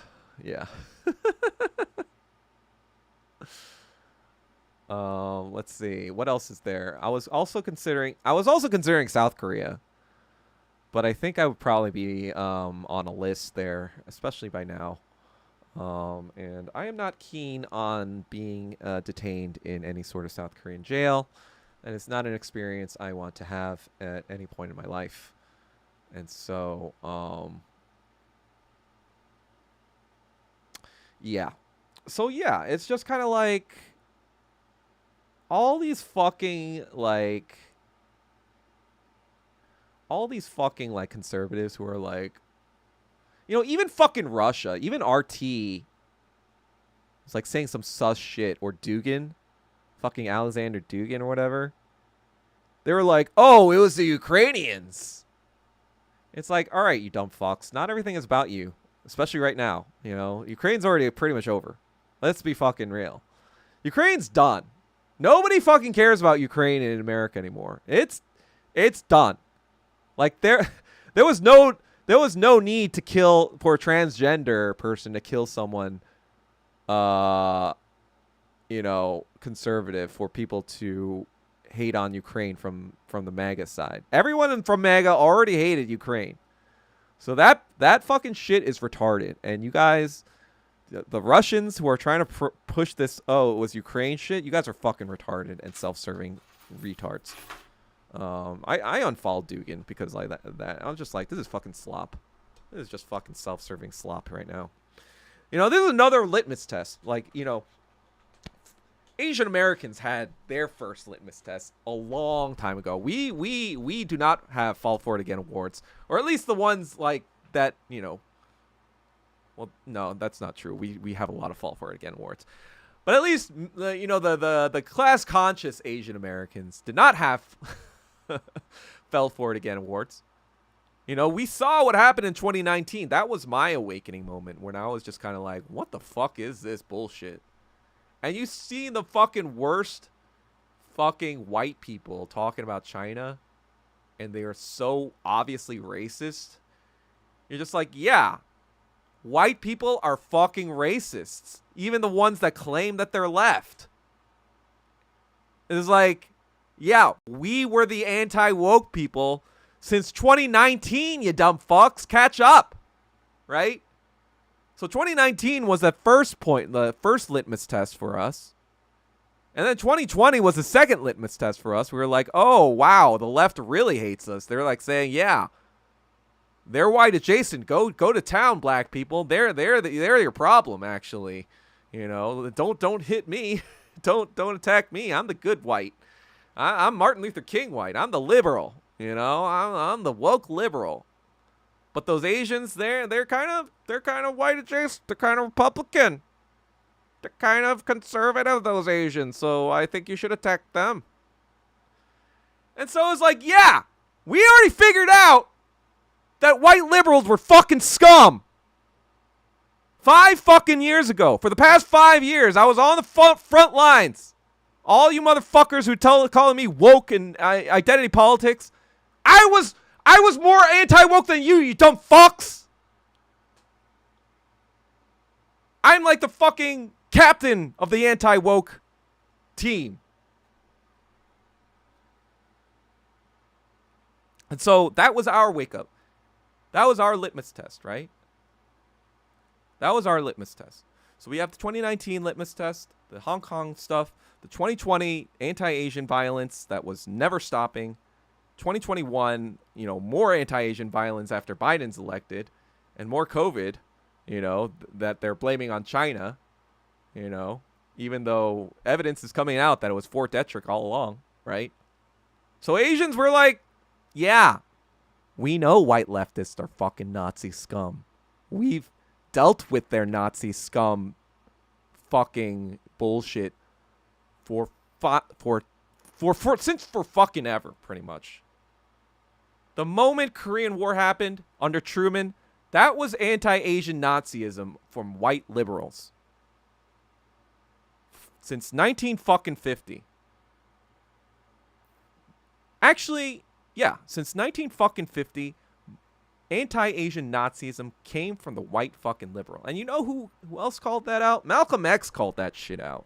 Let's see. What else is there? I was also considering South Korea. But I think I would probably be on a list there, especially by now. And I am not keen on being detained in any sort of South Korean jail. And it's not an experience I want to have at any point in my life. And so, yeah. So, yeah, it's just kind of like all these fucking, like, conservatives who are like, even fucking Russia, even RT was like saying some sus shit, or Dugin, fucking Alexander Dugin or whatever. They were like, oh, it was the Ukrainians. It's like, all right, you dumb fucks. Not everything is about you, especially right now. Ukraine's already pretty much over. Let's be fucking real. Ukraine's done. Nobody fucking cares about Ukraine in America anymore. It's done. Like there was no need to kill for a transgender person to kill someone conservative, for people to hate on Ukraine from the MAGA side. Everyone from MAGA already hated Ukraine. So that fucking shit is retarded. And you guys, the Russians who are trying to push this, oh, it was Ukraine shit, you guys are fucking retarded and self-serving retards. I unfollowed Dugin because like that. I was just like, this is fucking slop. This is just fucking self-serving slop right now. This is another litmus test. Like, Asian Americans had their first litmus test a long time ago. We do not have Fall For It Again awards, or at least the ones like that. Well, no, that's not true. We have a lot of Fall For It Again awards, but at least the class conscious Asian Americans did not have Fell For It Again awards. We saw what happened in 2019. That was my awakening moment when I was just kind of like, what the fuck is this bullshit? And you see the fucking worst fucking white people talking about China, and they are so obviously racist. You're just like, yeah, white people are fucking racists. Even the ones that claim that they're left. It's like, yeah, we were the anti-woke people since 2019, you dumb fucks. Catch up, right? So 2019 was the first point, the first litmus test for us. And then 2020 was the second litmus test for us. We were like, oh, wow, the left really hates us. They're like saying, yeah, they're white adjacent. Go to town, black people. They're your problem, actually. Don't hit me. don't attack me. I'm the good white. I'm Martin Luther King white. I'm the liberal. I'm the woke liberal. But those Asians, they're kind of white adjacent. They're kind of Republican. They're kind of conservative, those Asians. So I think you should attack them. And so it's like, yeah, we already figured out that white liberals were fucking scum. 5 fucking years ago. For the past 5 years, I was on the front lines. All you motherfuckers who calling me woke and identity politics, I was more anti-woke than you dumb fucks. I'm like the fucking captain of the anti-woke team. And so that was our wake up. That was our litmus test, right? That was our litmus test. So we have the 2019 litmus test, the Hong Kong stuff, the 2020 anti-Asian violence that was never stopping. 2021, more anti-Asian violence after Biden's elected, and more COVID, that they're blaming on China, even though evidence is coming out that it was Fort Detrick all along, right? So Asians were like, yeah, we know white leftists are fucking Nazi scum. We've dealt with their Nazi scum fucking bullshit for fucking ever, pretty much. The moment Korean War happened under Truman, that was anti-Asian Nazism from white liberals. Since 1950. Actually, yeah, since 1950, anti-Asian Nazism came from the white fucking liberal. And you know who else called that out? Malcolm X called that shit out.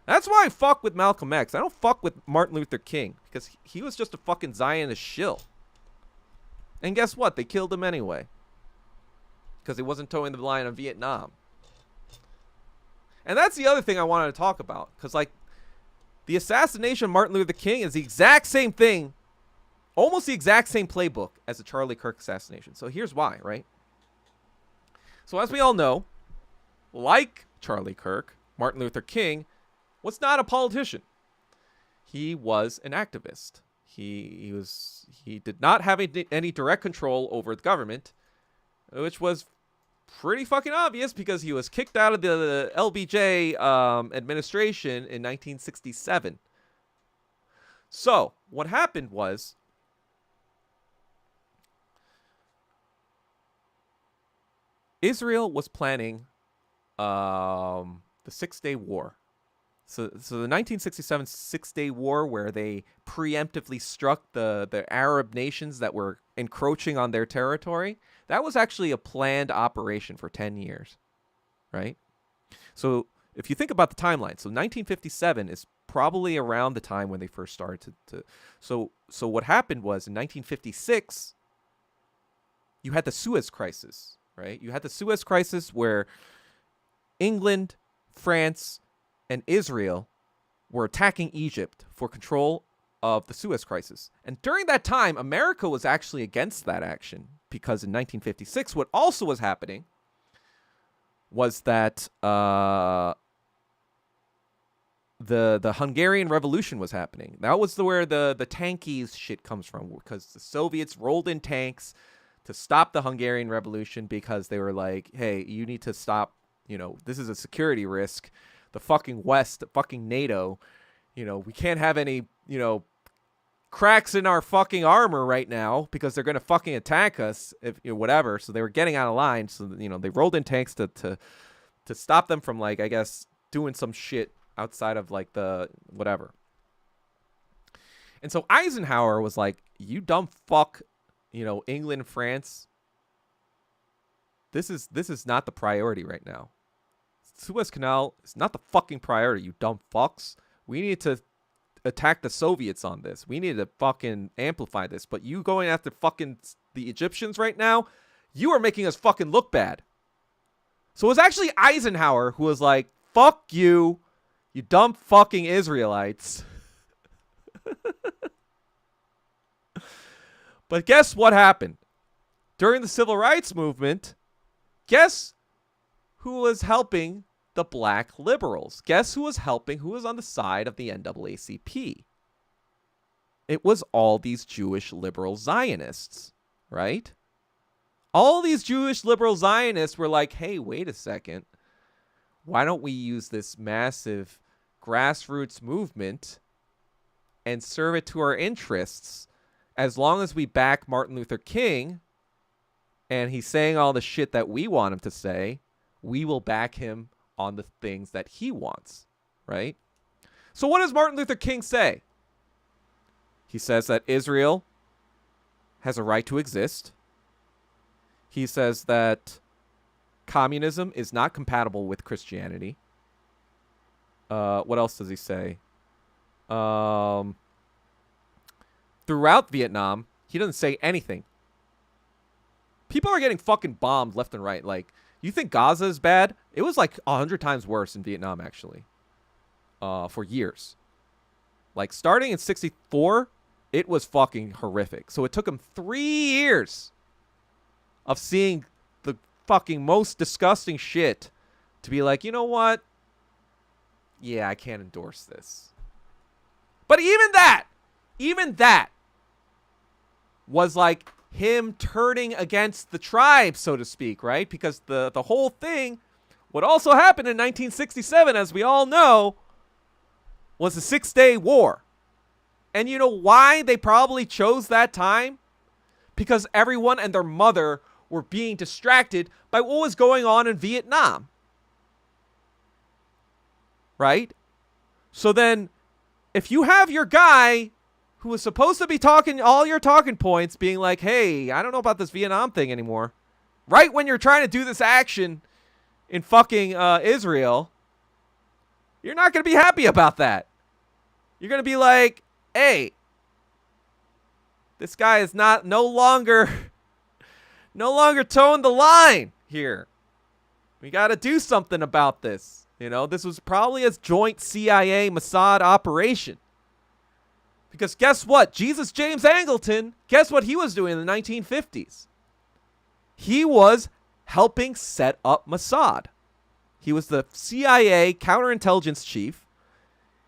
That's why I fuck with Malcolm X. I don't fuck with Martin Luther King, because he was just a fucking Zionist shill. And guess what? They killed him anyway. Because he wasn't towing the line of Vietnam. And that's the other thing I wanted to talk about. Because, like, the assassination of Martin Luther King is the exact same thing, almost the exact same playbook as the Charlie Kirk assassination. So here's why, right? So as we all know, like Charlie Kirk, Martin Luther King was not a politician. He was an activist. He did not have any direct control over the government, which was pretty fucking obvious because he was kicked out of the LBJ administration in 1967. So what happened was Israel was planning the 6-Day War. So the 1967 Six-Day War, where they preemptively struck the Arab nations that were encroaching on their territory, that was actually a planned operation for 10 years, right? So if you think about the timeline, so 1957 is probably around the time when they first started to so what happened was in 1956, you had the Suez Crisis, right? You had the Suez Crisis where England, France, and Israel were attacking Egypt for control of the Suez Crisis. And during that time, America was actually against that action because in 1956, what also was happening was that the Hungarian Revolution was happening. That was where the tankies shit comes from, because the Soviets rolled in tanks to stop the Hungarian Revolution because they were like, hey, you need to stop, this is a security risk. The fucking West, the fucking NATO, we can't have any, cracks in our fucking armor right now because they're going to fucking attack us, if whatever. So they were getting out of line. So, they rolled in tanks to stop them from, like, I guess, doing some shit outside of, like, the whatever. And so Eisenhower was like, you dumb fuck, England, France. This is not the priority right now. Suez Canal is not the fucking priority, you dumb fucks. We need to attack the Soviets on this. We need to fucking amplify this. But you going after fucking the Egyptians right now, you are making us fucking look bad. So it was actually Eisenhower who was like, fuck you, you dumb fucking Israelites. But guess what happened? During the Civil Rights Movement, guess who was helping the black liberals? Guess who was helping? Who was on the side of the NAACP? It was all these Jewish liberal Zionists, right? All these Jewish liberal Zionists were like, hey, wait a second. Why don't we use this massive grassroots movement and serve it to our interests? As long as we back Martin Luther King and he's saying all the shit that we want him to say, we will back him on the things that he wants, right? So what does Martin Luther King say? He says that Israel has a right to exist. He says that communism is not compatible with Christianity. What else does he say? Throughout Vietnam, he doesn't say anything. People are getting fucking bombed left and right. Like, you think Gaza is bad? It was like 100 times worse in Vietnam, actually, for years. Like, starting in 64, it was fucking horrific. So it took him 3 years of seeing the fucking most disgusting shit to be like, you know what? Yeah, I can't endorse this. But even that was like him turning against the tribe, so to speak, right? Because the whole thing, what also happened in 1967, as we all know, was the 6-Day War. And you know why they probably chose that time? Because everyone and their mother were being distracted by what was going on in Vietnam. Right? So then, if you have your guy who was supposed to be talking all your talking points, being like, hey, I don't know about this Vietnam thing anymore, right when you're trying to do this action in fucking Israel, you're not going to be happy about that. You're going to be like, hey, this guy is no longer no longer towing the line here. We got to do something about this. You know, this was probably a joint CIA Mossad operation. Because guess what? Jesus James Angleton, guess what he was doing in the 1950s? He was helping set up Mossad. He was the CIA counterintelligence chief.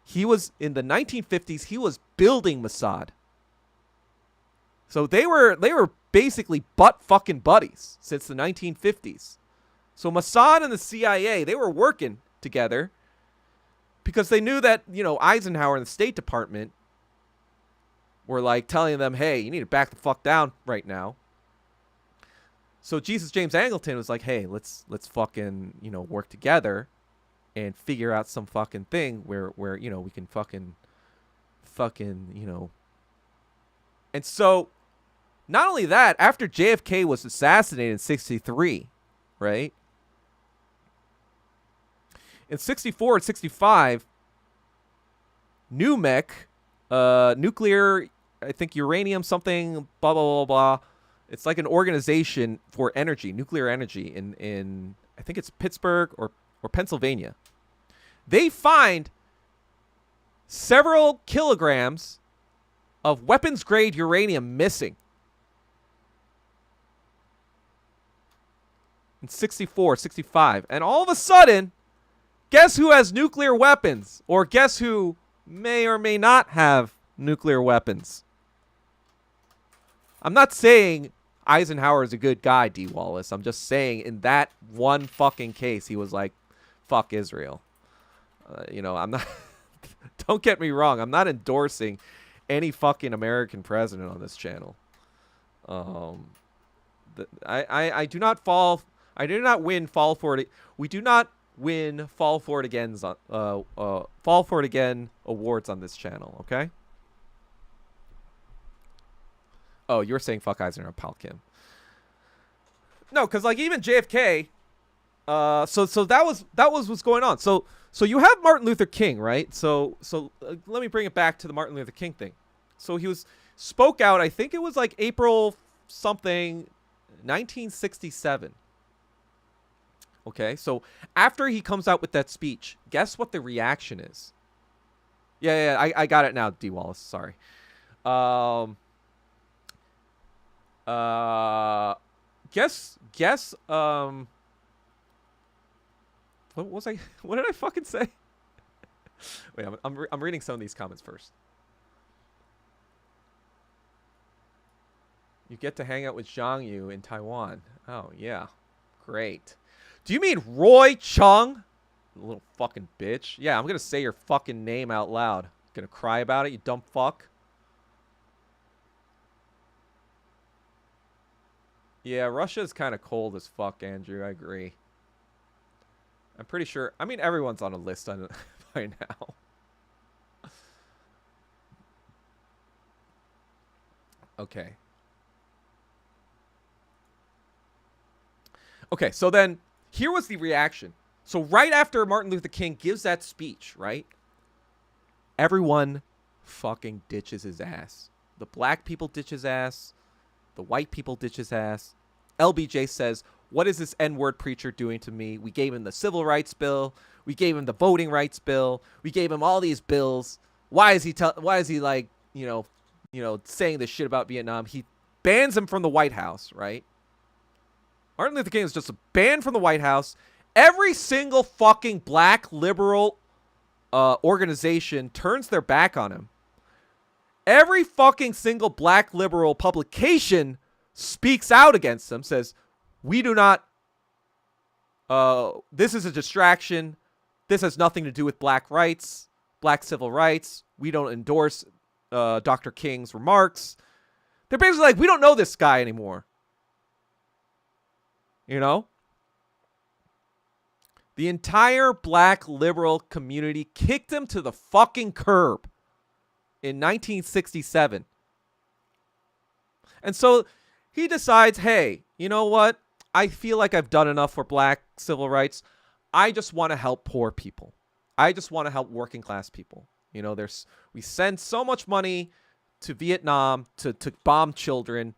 He was, in the 1950s, he was building Mossad. So they were basically butt fucking buddies since the 1950s. So Mossad and the CIA, they were working together because they knew that, you know, Eisenhower and the State Department were like telling them, hey, you need to back the fuck down right now. So Jesus James Angleton was like, hey, let's fucking, you know, work together and figure out some fucking thing where you know, we can fucking, you know. And so not only that, after JFK was assassinated in 63, right? In 64 and 65, NUMEC, nuclear, I think uranium something, blah, blah, blah, blah. It's like an organization for energy, nuclear energy in I think it's Pittsburgh or Pennsylvania. They find several kilograms of weapons-grade uranium missing. In 64, 65. And all of a sudden, guess who has nuclear weapons? Or guess who may or may not have nuclear weapons? I'm not saying Eisenhower is a good guy, D. Wallace. I'm just saying in that one fucking case, he was like, fuck Israel. You know, I'm not... Don't get me wrong. I'm not endorsing any fucking American president on this channel. I do not fall... I do not win fall for it. We do not win fall for it again fall for it again awards on this channel, okay? Oh, you're saying fuck Eisenhower, Pal Kim. No, because like even JFK, so that was what's going on. So you have Martin Luther King, right? So let me bring it back to the Martin Luther King thing. So he spoke out. I think it was like April something, 1967. Okay, so after he comes out with that speech, guess what the reaction is? Yeah, I got it now, D. Wallace. Sorry. Guess what was I? What did I fucking say? Wait, I'm reading some of these comments first. You get to hang out with Zhang Yu in Taiwan. Oh yeah, great. Do you mean Roy Chung? Little fucking bitch. Yeah, I'm gonna say your fucking name out loud. Gonna cry about it, you dumb fuck. Yeah, Russia is kind of cold as fuck, Andrew. I agree. I'm pretty sure. I mean, everyone's on a list on by now. Okay. Okay, so then here was the reaction. So right after Martin Luther King gives that speech, right? Everyone fucking ditches his ass. The black people ditch his ass. The white people ditch his ass. LBJ says, what is this N-word preacher doing to me? We gave him the civil rights bill. We gave him the voting rights bill. We gave him all these bills. Why is he like, you know, saying this shit about Vietnam? He bans him from the White House, right? Martin Luther King is just banned from the White House. Every single fucking black liberal organization turns their back on him. Every fucking single black liberal publication speaks out against him, says, we do not, this is a distraction. This has nothing to do with black rights, black civil rights. We don't endorse Dr. King's remarks. They're basically like, we don't know this guy anymore. You know? The entire black liberal community kicked him to the fucking curb in 1967. And so he decides, hey, you know what? I feel like I've done enough for black civil rights. I just want to help poor people. I just want to help working class people. You know, we send so much money to Vietnam to bomb children.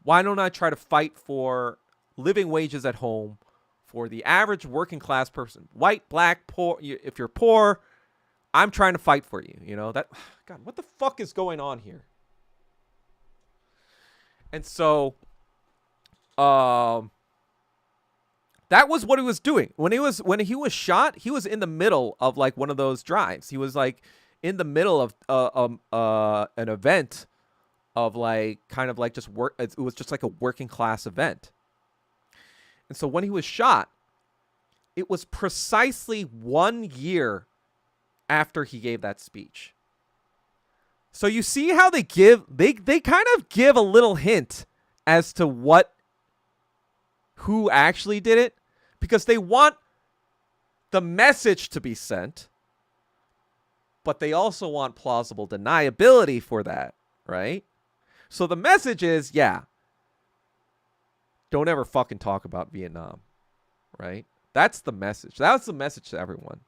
Why don't I try to fight for living wages at home for the average working class person? White, black, poor. If you're poor, I'm trying to fight for you. You know that. God, what the fuck is going on here? And so, that was what he was doing when he was shot. He was in the middle of like one of those drives. He was like in the middle of an event of like kind of like just work. It was just like a working class event. And so when he was shot, it was precisely 1 year after he gave that speech. So you see how they kind of give a little hint as to who actually did it, because they want the message to be sent, but they also want plausible deniability for that, right? So the message is, yeah, don't ever fucking talk about Vietnam, right? That's the message. That's the message to everyone.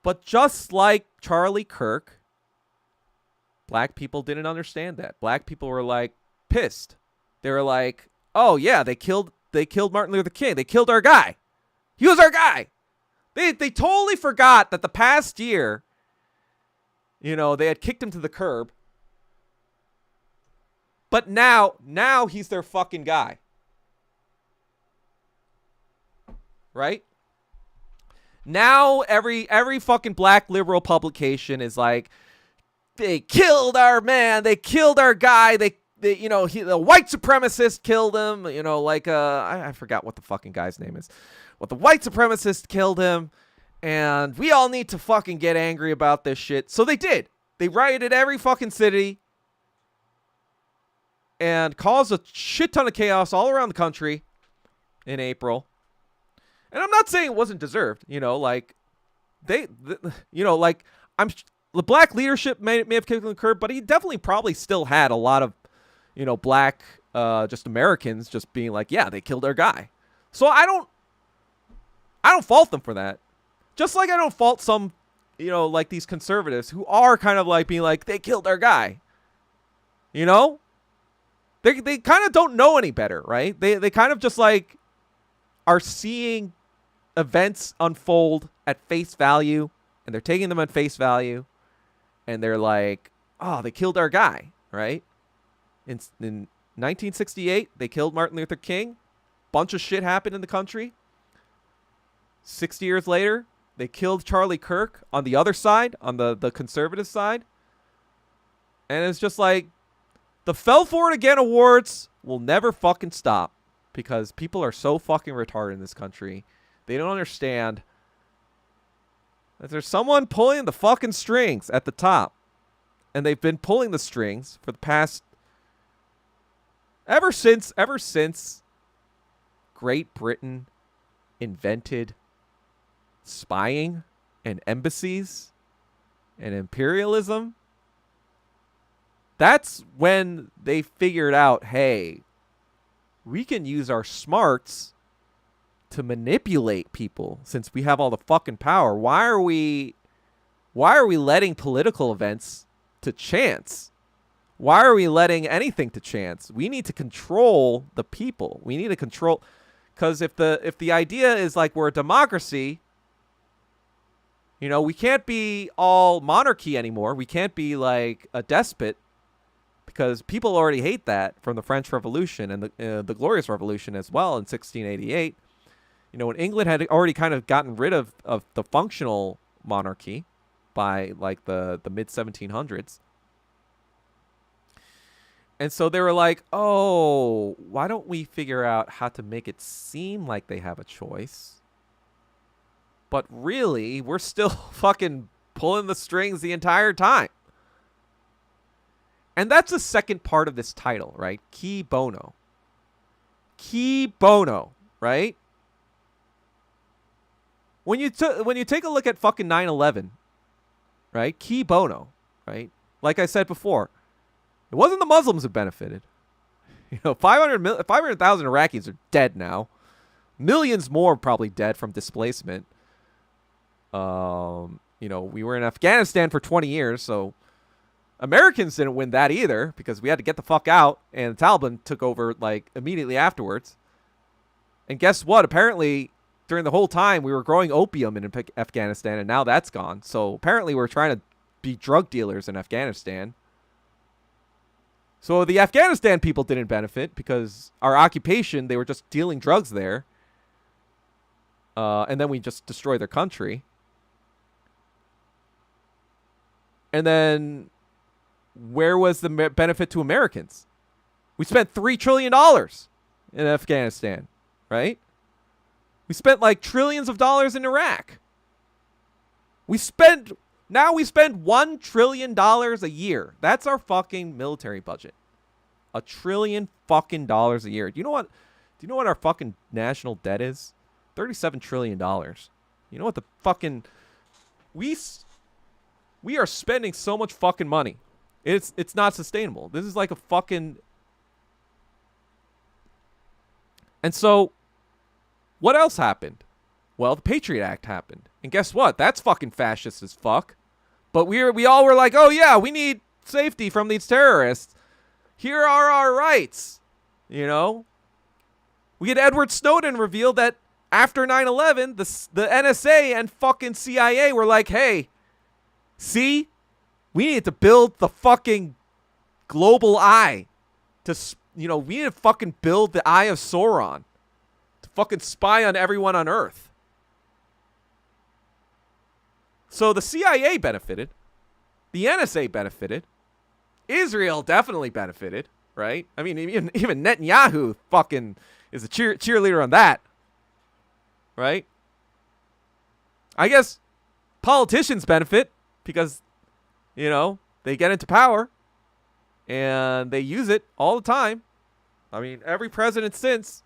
But just like Charlie Kirk, black people didn't understand that. Black people were like pissed. They were like, "Oh yeah, they killed Martin Luther King. They killed our guy. He was our guy." They totally forgot that the past year, you know, they had kicked him to the curb. But now he's their fucking guy. Right? Now every fucking black liberal publication is like, they killed our man, they killed our guy, they you know, the white supremacist killed him, you know, like I forgot what the fucking guy's name is. Well, the white supremacist killed him, and we all need to fucking get angry about this shit. So they did. They rioted every fucking city and caused a shit ton of chaos all around the country in April. And I'm not saying it wasn't deserved, you know, like you know, like the black leadership may have kicked him the curb, but he definitely probably still had a lot of, you know, black just Americans just being like, yeah, they killed our guy. So I don't fault them for that. Just like I don't fault some, you know, like these conservatives who are kind of like being like, they killed our guy. You know? They kind of don't know any better, right? They kind of just like are seeing events unfold at face value, and they're taking them at face value, and they're like, oh, they killed our guy, right? In 1968, they killed Martin Luther King. Bunch of shit happened in the country. 60 years later, they killed Charlie Kirk on the other side, on the conservative side. And it's just like, the Fell For It Again awards will never fucking stop, because people are so fucking retarded in this country. They don't understand that there's someone pulling the fucking strings at the top. And they've been pulling the strings for the past, ever since Great Britain invented spying and embassies and imperialism. That's when they figured out, hey, we can use our smarts to manipulate people since we have all the fucking power. Why are we letting political events to chance? Why are we letting anything to chance? We need to control the people. We need to control, because if the idea is like we're a democracy, you know, we can't be all monarchy anymore. We can't be like a despot, because people already hate that from the French Revolution and the Glorious Revolution as well in 1688. You know, when England had already kind of gotten rid of the functional monarchy by like the mid 1700s. And so they were like, oh, why don't we figure out how to make it seem like they have a choice? But really, we're still fucking pulling the strings the entire time. And that's the second part of this title, right? Key bono. Key bono, right? When you take a look at fucking 9/11, right? Key bono, right? Like I said before, it wasn't the Muslims who benefited. You know, 500,000 Iraqis are dead now. Millions more probably dead from displacement. You know, we were in Afghanistan for 20 years, so Americans didn't win that either because we had to get the fuck out, and the Taliban took over like immediately afterwards. And guess what? Apparently, during the whole time, we were growing opium in Afghanistan, and now that's gone. So apparently, we're trying to be drug dealers in Afghanistan. So the Afghanistan people didn't benefit because our occupation, they were just dealing drugs there. And then we just destroyed their country. And then where was the benefit to Americans? We spent $3 trillion in Afghanistan, right? We spent like trillions of dollars in Iraq. Now we spend $1 trillion a year. That's our fucking military budget. $1 trillion fucking dollars a year. Do you know what our fucking national debt is? $37 trillion. You know what the fucking we are spending so much fucking money. It's not sustainable. This is like a fucking. And so what else happened? Well, the Patriot Act happened. And guess what? That's fucking fascist as fuck. But we all were like, "Oh yeah, we need safety from these terrorists. Here are our rights." You know? We had Edward Snowden reveal that after 9/11, the NSA and fucking CIA were like, "Hey, see? We need to build the fucking global eye we need to fucking build the Eye of Sauron to fucking spy on everyone on Earth." So the CIA benefited. The NSA benefited. Israel definitely benefited, right? I mean, even Netanyahu fucking is a cheerleader on that, right? I guess politicians benefit because, they get into power and they use it all the time. I mean, every president since.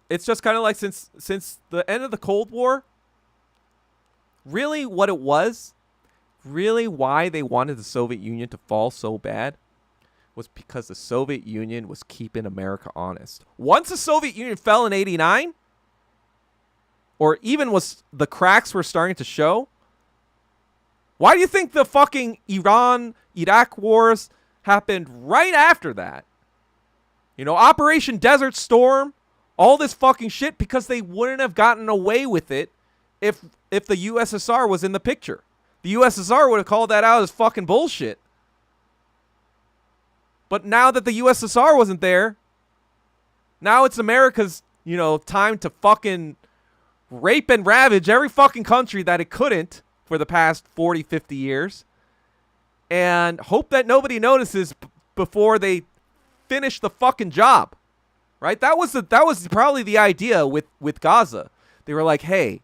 It's just kind of like since the end of the Cold War, really what it was, really why they wanted the Soviet Union to fall so bad was because the Soviet Union was keeping America honest. Once the Soviet Union fell in 89, or even the cracks were starting to show, why do you think the fucking Iran-Iraq wars happened right after that? Operation Desert Storm, all this fucking shit, because they wouldn't have gotten away with it if the USSR was in the picture. The USSR would have called that out as fucking bullshit. But now that the USSR wasn't there, now it's America's, time to fucking rape and ravage every fucking country that it couldn't for the past 40, 50 years. And hope that nobody notices before they finish the fucking job. Right? That was probably the idea with Gaza. They were like, "Hey,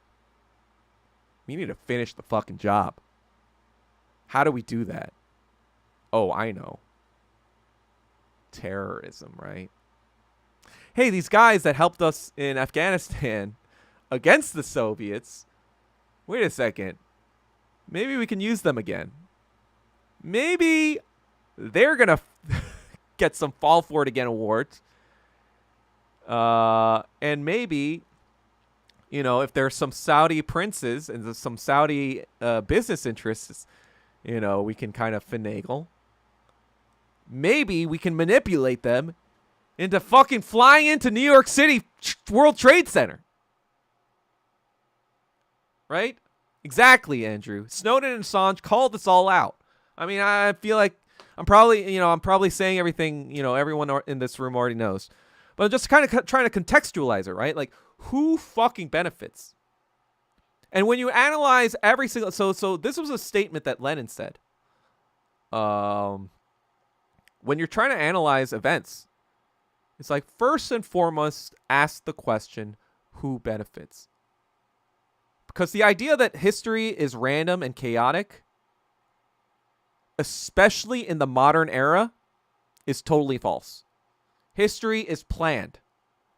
we need to finish the fucking job. How do we do that?" Oh, I know. Terrorism, right? Hey, these guys that helped us in Afghanistan against the Soviets, wait a second. Maybe we can use them again. Maybe they're going to get some Fall For It Again awards. And maybe, if there's some Saudi princes and some Saudi business interests, we can kind of finagle. Maybe we can manipulate them into fucking flying into New York City World Trade Center. Right? Exactly, Andrew. Snowden and Assange called this all out. I mean, I feel like I'm probably saying everything, everyone in this room already knows. But I'm just kind of trying to contextualize it, right? Like, who fucking benefits? And when you analyze every single... So this was a statement that Lenin said. When you're trying to analyze events, it's like, first and foremost, ask the question, who benefits? Because the idea that history is random and chaotic, especially in the modern era, is totally false. History is planned.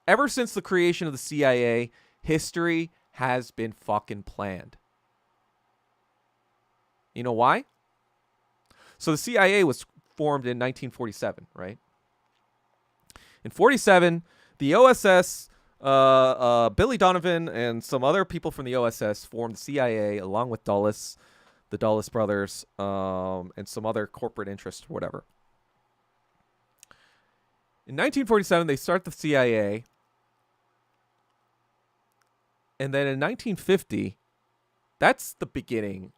Ever since the creation of the CIA, history has been fucking planned. You know why? So the CIA was formed in 1947, right? In 47, the OSS, Billy Donovan and some other people from the OSS formed the CIA along with Dulles. the Dulles brothers, and some other corporate interests, whatever. In 1947, they start the CIA. And then in 1950, that's the beginning.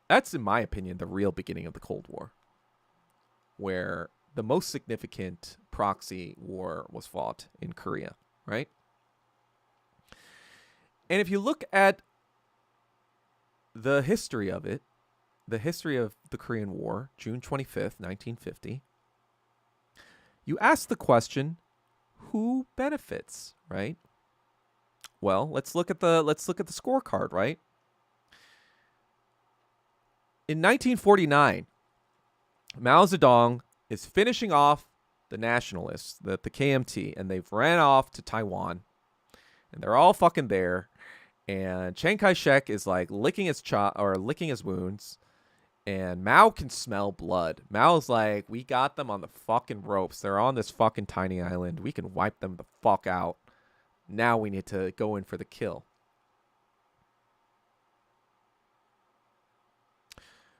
That's, in my opinion, the real beginning of the Cold War, where the most significant proxy war was fought in Korea, right? And if you look at the history of it, the history of the Korean War, June 25th, 1950, you ask the question, who benefits, right? Well, let's look at the scorecard, right? In 1949, Mao Zedong is finishing off the nationalists, the KMT, and they've ran off to Taiwan, and they're all fucking there. And Chiang Kai-shek is like licking his wounds, and Mao can smell blood. Mao's like, we got them on the fucking ropes. They're on this fucking tiny island. We can wipe them the fuck out. Now we need to go in for the kill.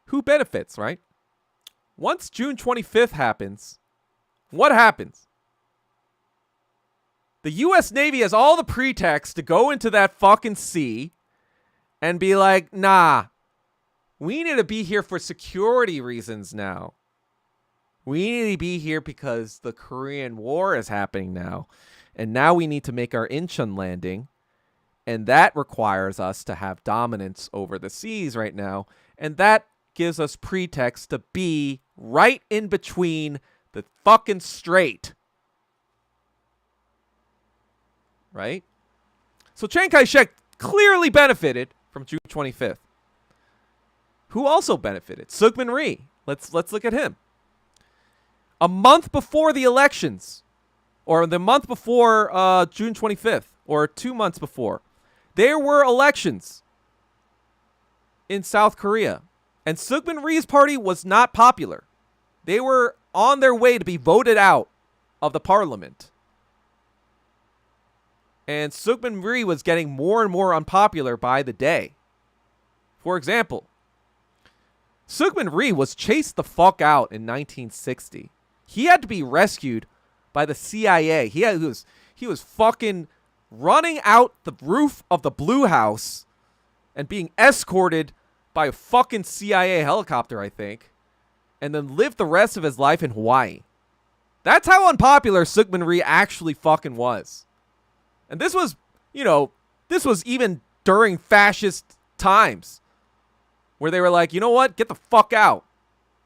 Who benefits, right? Once June 25th happens, what happens? The U.S. Navy has all the pretext to go into that fucking sea and be like, nah, we need to be here for security reasons now. We need to be here because the Korean War is happening now. And now we need to make our Incheon landing. And that requires us to have dominance over the seas right now. And that gives us pretext to be right in between the fucking strait. Right? So Chiang Kai-shek clearly benefited from June 25th. Who also benefited? Seugmin Rhee. Let's look at him. A month before the elections, or the month before June 25th, or 2 months before, there were elections in South Korea. And Seugmin Rhee's party was not popular. They were on their way to be voted out of the parliament. And Seugmin Rhee was getting more and more unpopular by the day. For example, Seugmin Rhee was chased the fuck out in 1960. He had to be rescued by the CIA. He was fucking running out the roof of the Blue House and being escorted by a fucking CIA helicopter, I think, and then lived the rest of his life in Hawaii. That's how unpopular Seugmin Rhee actually fucking was. And this was, this was even during fascist times where they were like, you know what? Get the fuck out,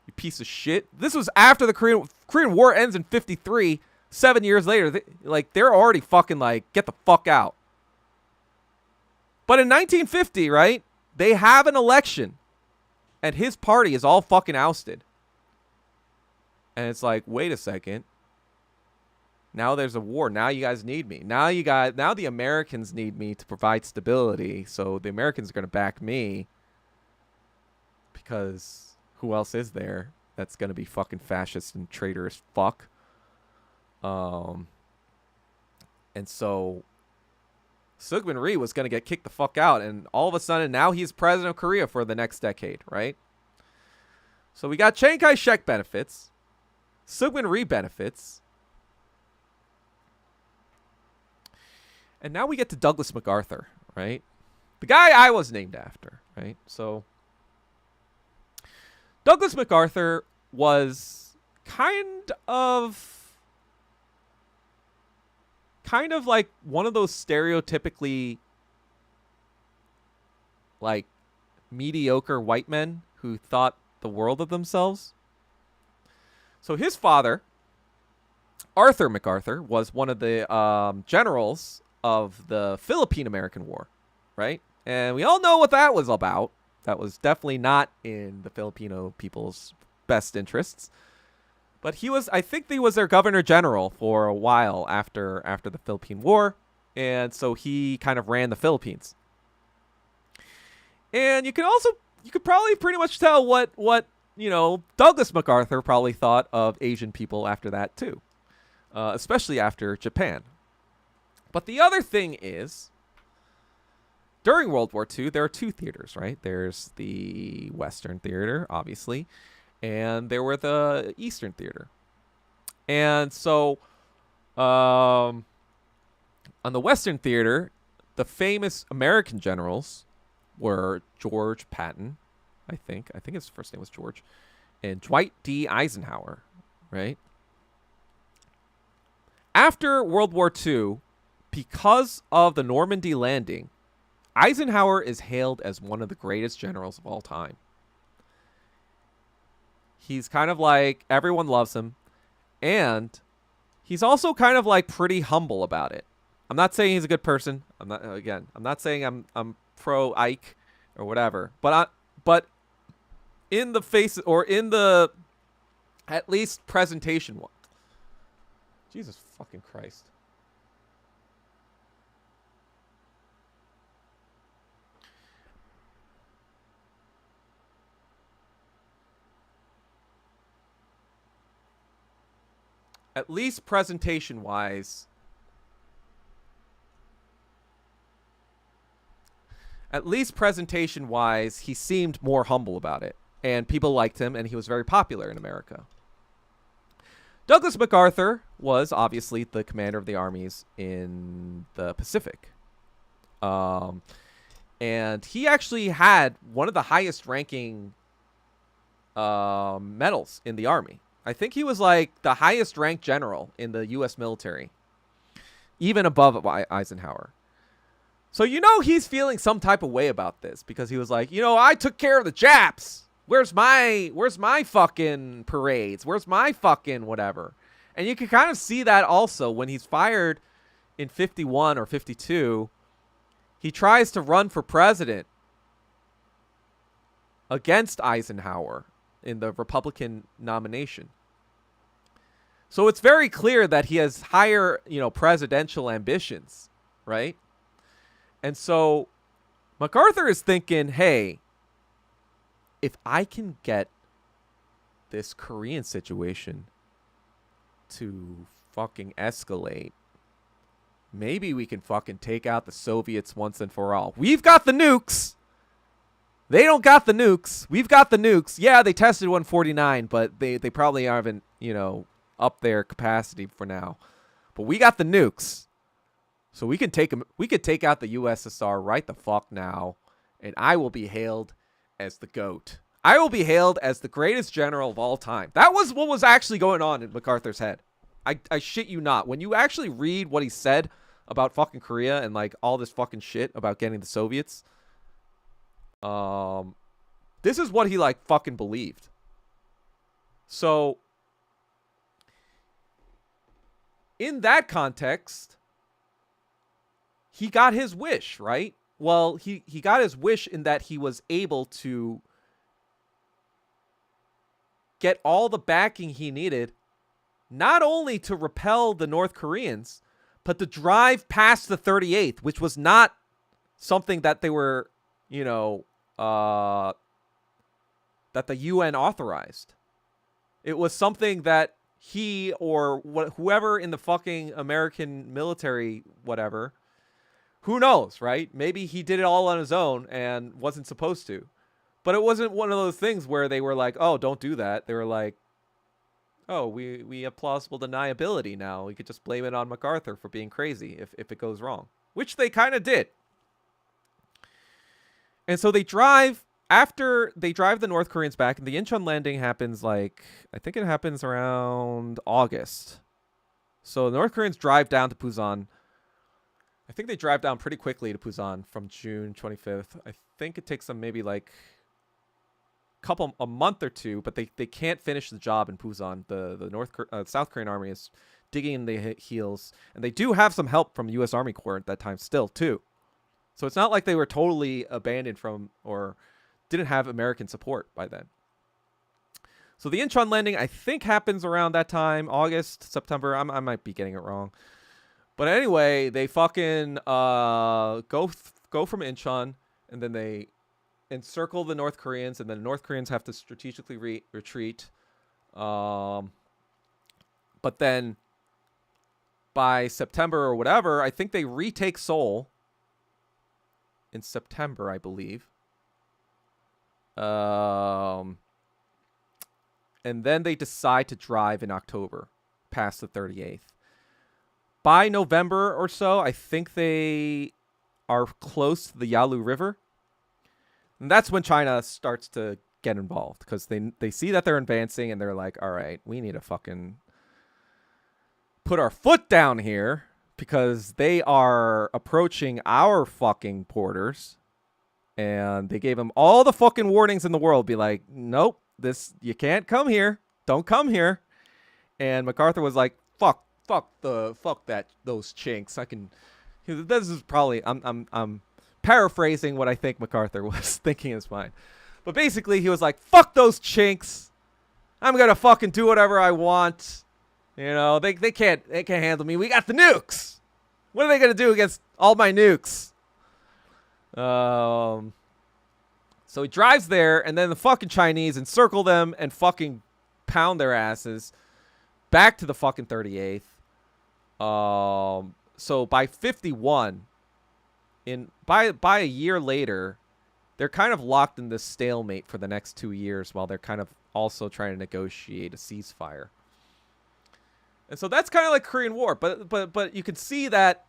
you piece of shit. This was after the Korean War ends in 1953. 7 years later, they're already fucking like, get the fuck out. But in 1950, right, they have an election and his party is all fucking ousted. And it's like, wait a second. Now there's a war. Now you guys need me. Now the Americans need me to provide stability. So the Americans are going to back me. Because who else is there that's going to be fucking fascist and traitorous fuck? And so Seugmin Rhee was going to get kicked the fuck out. And all of a sudden now he's president of Korea for the next decade, right? So we got Chiang Kai-shek benefits. Seugmin Rhee benefits. And now we get to Douglas MacArthur, right? The guy I was named after, right? So Douglas MacArthur was kind of like one of those stereotypically like mediocre white men who thought the world of themselves. So his father, Arthur MacArthur, was one of the generals of the Philippine-American War, right? And we all know what that was about. That was definitely not in the Filipino people's best interests. But I think he was their governor general for a while after the Philippine War. And so he kind of ran the Philippines. And you could probably pretty much tell what Douglas MacArthur probably thought of Asian people after that too. Especially after Japan. But the other thing is, during World War II, there are two theaters, right? There's the Western Theater, obviously, and there were the Eastern Theater. And so, on the Western Theater, the famous American generals were George Patton, I think his first name was George, and Dwight D. Eisenhower, right? After World War II, because of the Normandy landing, Eisenhower is hailed as one of the greatest generals of all time. He's kind of like, everyone loves him, and he's also kind of like pretty humble about it. I'm not saying he's a good person. I'm not saying I'm pro Ike or whatever, but in the face, or in the, at least presentation one. Jesus fucking Christ. At least presentation wise, he seemed more humble about it, and people liked him, and he was very popular in America. Douglas MacArthur was obviously the commander of the armies in the Pacific. And he actually had one of the highest ranking medals in the army. I think he was like the highest ranked general in the U.S. military, even above Eisenhower. So he's feeling some type of way about this, because he was like, I took care of the Japs. Where's my fucking parades? Where's my fucking whatever? And you can kind of see that also when he's fired in 51 or 52. He tries to run for president against Eisenhower in the Republican nomination. So it's very clear that he has higher, presidential ambitions, right? And so MacArthur is thinking, hey, if I can get this Korean situation to fucking escalate, maybe we can fucking take out the Soviets once and for all. We've got the nukes. They don't got the nukes. We've got the nukes. Yeah, they tested 149, but they probably haven't, up their capacity for now. But we got the nukes. So we can take them. We could take out the USSR right the fuck now, and I will be hailed as the GOAT. I will be hailed as the greatest general of all time. That was what was actually going on in MacArthur's head. I shit you not. When you actually read what he said about fucking Korea and like all this fucking shit about getting the Soviets, this is what he like fucking believed. So in that context, he got his wish, right? Well, he got his wish in that he was able to get all the backing he needed, not only to repel the North Koreans, but to drive past the 38th, which was not something that they were, that the UN authorized. It was something that he or whoever in the fucking American military, whatever, who knows, right? Maybe he did it all on his own and wasn't supposed to. But it wasn't one of those things where they were like, oh, don't do that. They were like, oh, we have plausible deniability now. We could just blame it on MacArthur for being crazy if it goes wrong. Which they kind of did. And so after they drive the North Koreans back, and the Incheon landing happens I think it happens around August. So the North Koreans drive down to Pusan. I think they drive down pretty quickly to Pusan from June 25th. I think it takes them maybe a month or two, but they can't finish the job in Pusan. The South Korean army is digging in the heels, and they do have some help from U.S. Army Corps at that time still too. So it's not like they were totally abandoned from or didn't have American support by then. So the Incheon landing, I think, happens around that time, August, September. I might be getting it wrong. But anyway, they fucking go from Incheon, and then they encircle the North Koreans, and then the North Koreans have to strategically retreat. But then by September or whatever, I think they retake Seoul. in September, I believe. And then they decide to drive in October past the 38th. By November or so, I think they are close to the Yalu River. And that's when China starts to get involved, because they see that they're advancing and they're like, all right, we need to fucking put our foot down here, because they are approaching our fucking borders. And they gave him all the fucking warnings in the world. Be like, nope, you can't come here. Don't come here. And MacArthur was like, fuck that, those chinks. This is probably, I'm paraphrasing what I think MacArthur was thinking in his mind. But basically, he was like, fuck those chinks. I'm going to fucking do whatever I want. You know, they can't handle me. We got the nukes. What are they going to do against all my nukes? So he drives there, and then the fucking Chinese encircle them and fucking pound their asses back to the fucking 38th. So by 51, by a year later, they're kind of locked in this stalemate for the next 2 years, while they're kind of also trying to negotiate a ceasefire. And so that's kind of like Korean War, but you can see that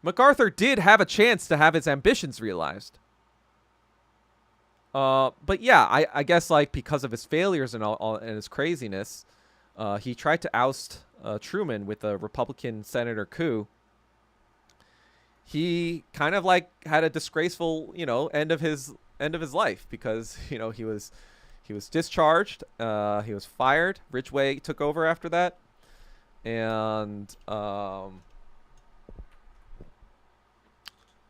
MacArthur did have a chance to have his ambitions realized. But yeah, I guess, like, because of his failures and all and his craziness, he tried to oust Truman with a Republican senator coup. He kind of like had a disgraceful, end of his life, because he was discharged. He was fired. Ridgway took over after that, and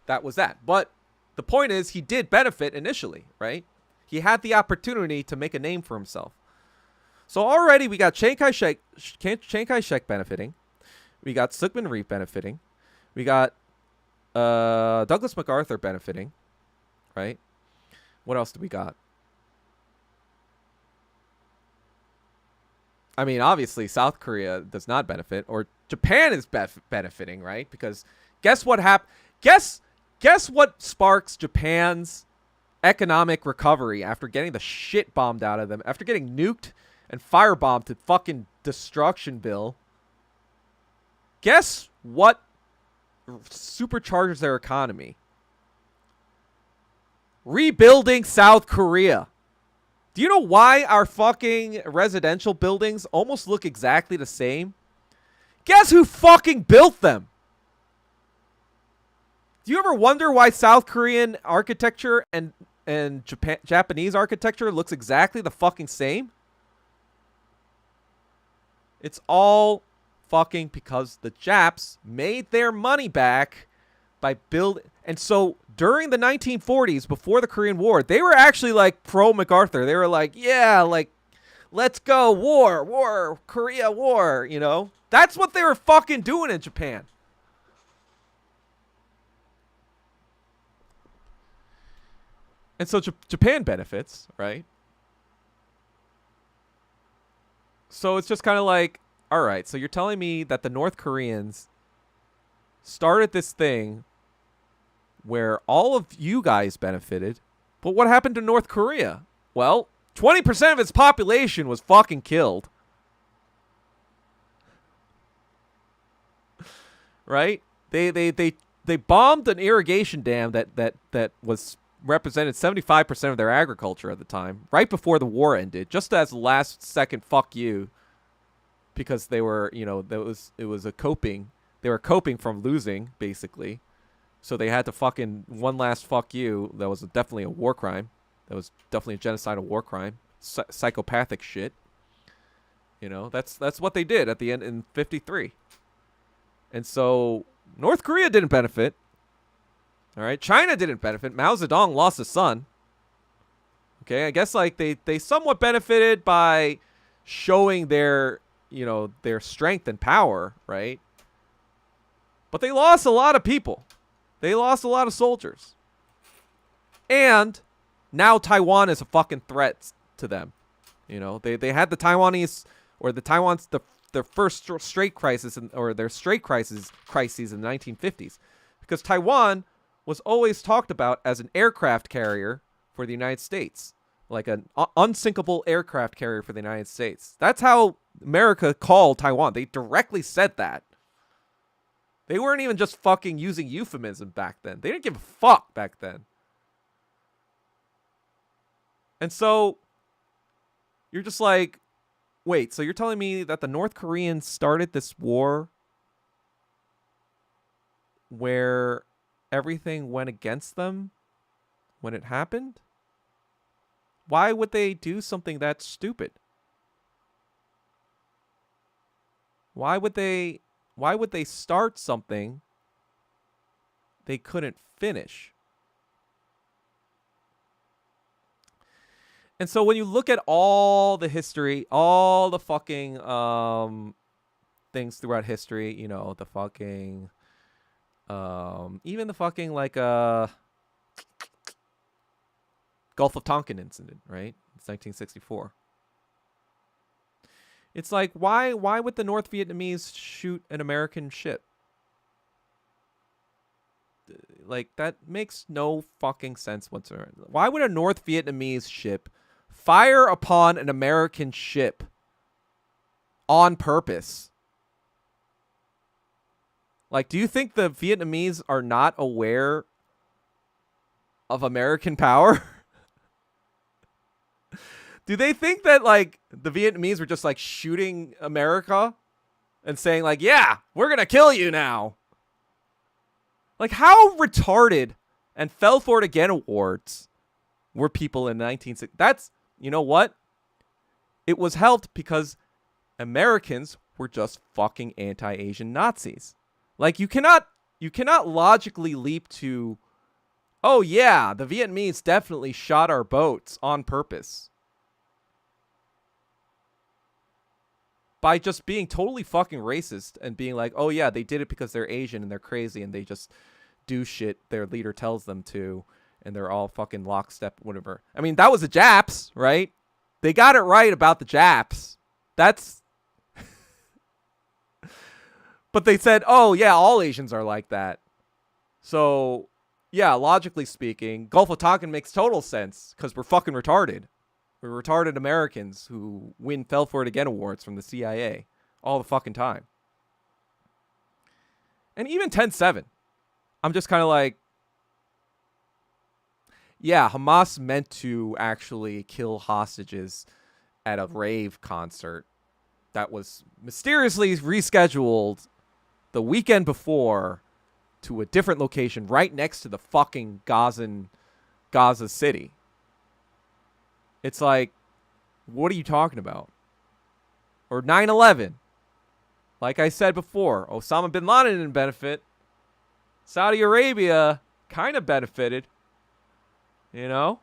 that was that. But the point is, he did benefit initially, right? He had the opportunity to make a name for himself. So already we got Chiang Kai-shek benefiting. We got Syngman Rhee benefiting. We got Douglas MacArthur benefiting, right? What else do we got? I mean, obviously, South Korea does not benefit, or Japan is benefiting, right? Because guess what happened? Guess what sparks Japan's economic recovery after getting the shit bombed out of them, after getting nuked and firebombed to fucking destructionville? Guess what supercharges their economy? Rebuilding South Korea. Do you know why our fucking residential buildings almost look exactly the same? Guess who fucking built them? Do you ever wonder why South Korean architecture and Japanese architecture looks exactly the fucking same? It's all fucking because the Japs made their money back by building. And so during the 1940s, before the Korean War, they were actually like pro MacArthur. They were like, yeah, like, let's go, war, Korea war, That's what they were fucking doing in Japan. And so Japan benefits, right? So it's just kind of like, all right, so you're telling me that the North Koreans started this thing where all of you guys benefited, but what happened to North Korea? Well, 20% of its population was fucking killed. Right? They bombed an irrigation dam that was represented 75% of their agriculture at the time, right before the war ended, just as a last second fuck you, because they were, it was a coping. They were coping from losing, basically. So they had to fucking one last fuck you. That was definitely a war crime. That was definitely a genocidal war crime. Psychopathic shit. That's what they did at the end in 53. And so North Korea didn't benefit. All right, China didn't benefit. Mao Zedong lost his son. Okay, I guess like they somewhat benefited by showing their strength and power, right? But they lost a lot of people. They lost a lot of soldiers. And now Taiwan is a fucking threat to them. They had the Taiwanese, or the Taiwan's their first strait crisis, or their strait crises in the 1950s, because Taiwan was always talked about as an aircraft carrier for the United States, like an unsinkable aircraft carrier for the United States. That's how America called Taiwan. They directly said that. They weren't even just fucking using euphemism back then. They didn't give a fuck back then. And so you're just like, wait, so you're telling me that the North Koreans started this war where everything went against them when it happened? Why would they do something that stupid? Why would they start something they couldn't finish? And so when you look at all the history, all the fucking things throughout history, you know, the fucking even the fucking like Gulf of Tonkin incident, right? It's 1964. It's like, why would the North Vietnamese shoot an American ship? Like, that makes no fucking sense whatsoever. Why would a North Vietnamese ship fire upon an American ship on purpose? Like, do you think the Vietnamese are not aware of American power? Do they think that, like, the Vietnamese were just, like, shooting America and saying, like, yeah, we're going to kill you now? Like, how retarded and fell for it again awards were people in 1960? That's, you know what? It was helped because Americans were just fucking anti-Asian Nazis. Like, you cannot logically leap to, oh, yeah, the Vietnamese definitely shot our boats on purpose. By just being totally fucking racist and being like, oh yeah, they did it because they're Asian and they're crazy and they just do shit their leader tells them to and they're all fucking lockstep, whatever. I mean, that was the Japs, right? They got it right about the Japs. That's... But they said, oh yeah, all Asians are like that. So, yeah, logically speaking, Gulf of Tonkin makes total sense because we're fucking retarded. We're retarded Americans who win Fell For It Again awards from the CIA all the fucking time. And even 10-7, I'm just kind of like, yeah, Hamas meant to actually kill hostages at a rave concert that was mysteriously rescheduled the weekend before to a different location right next to the fucking Gaza City. It's like, what are you talking about? Or 9/11. Like I said before, Osama bin Laden didn't benefit. Saudi Arabia kind of benefited. You know?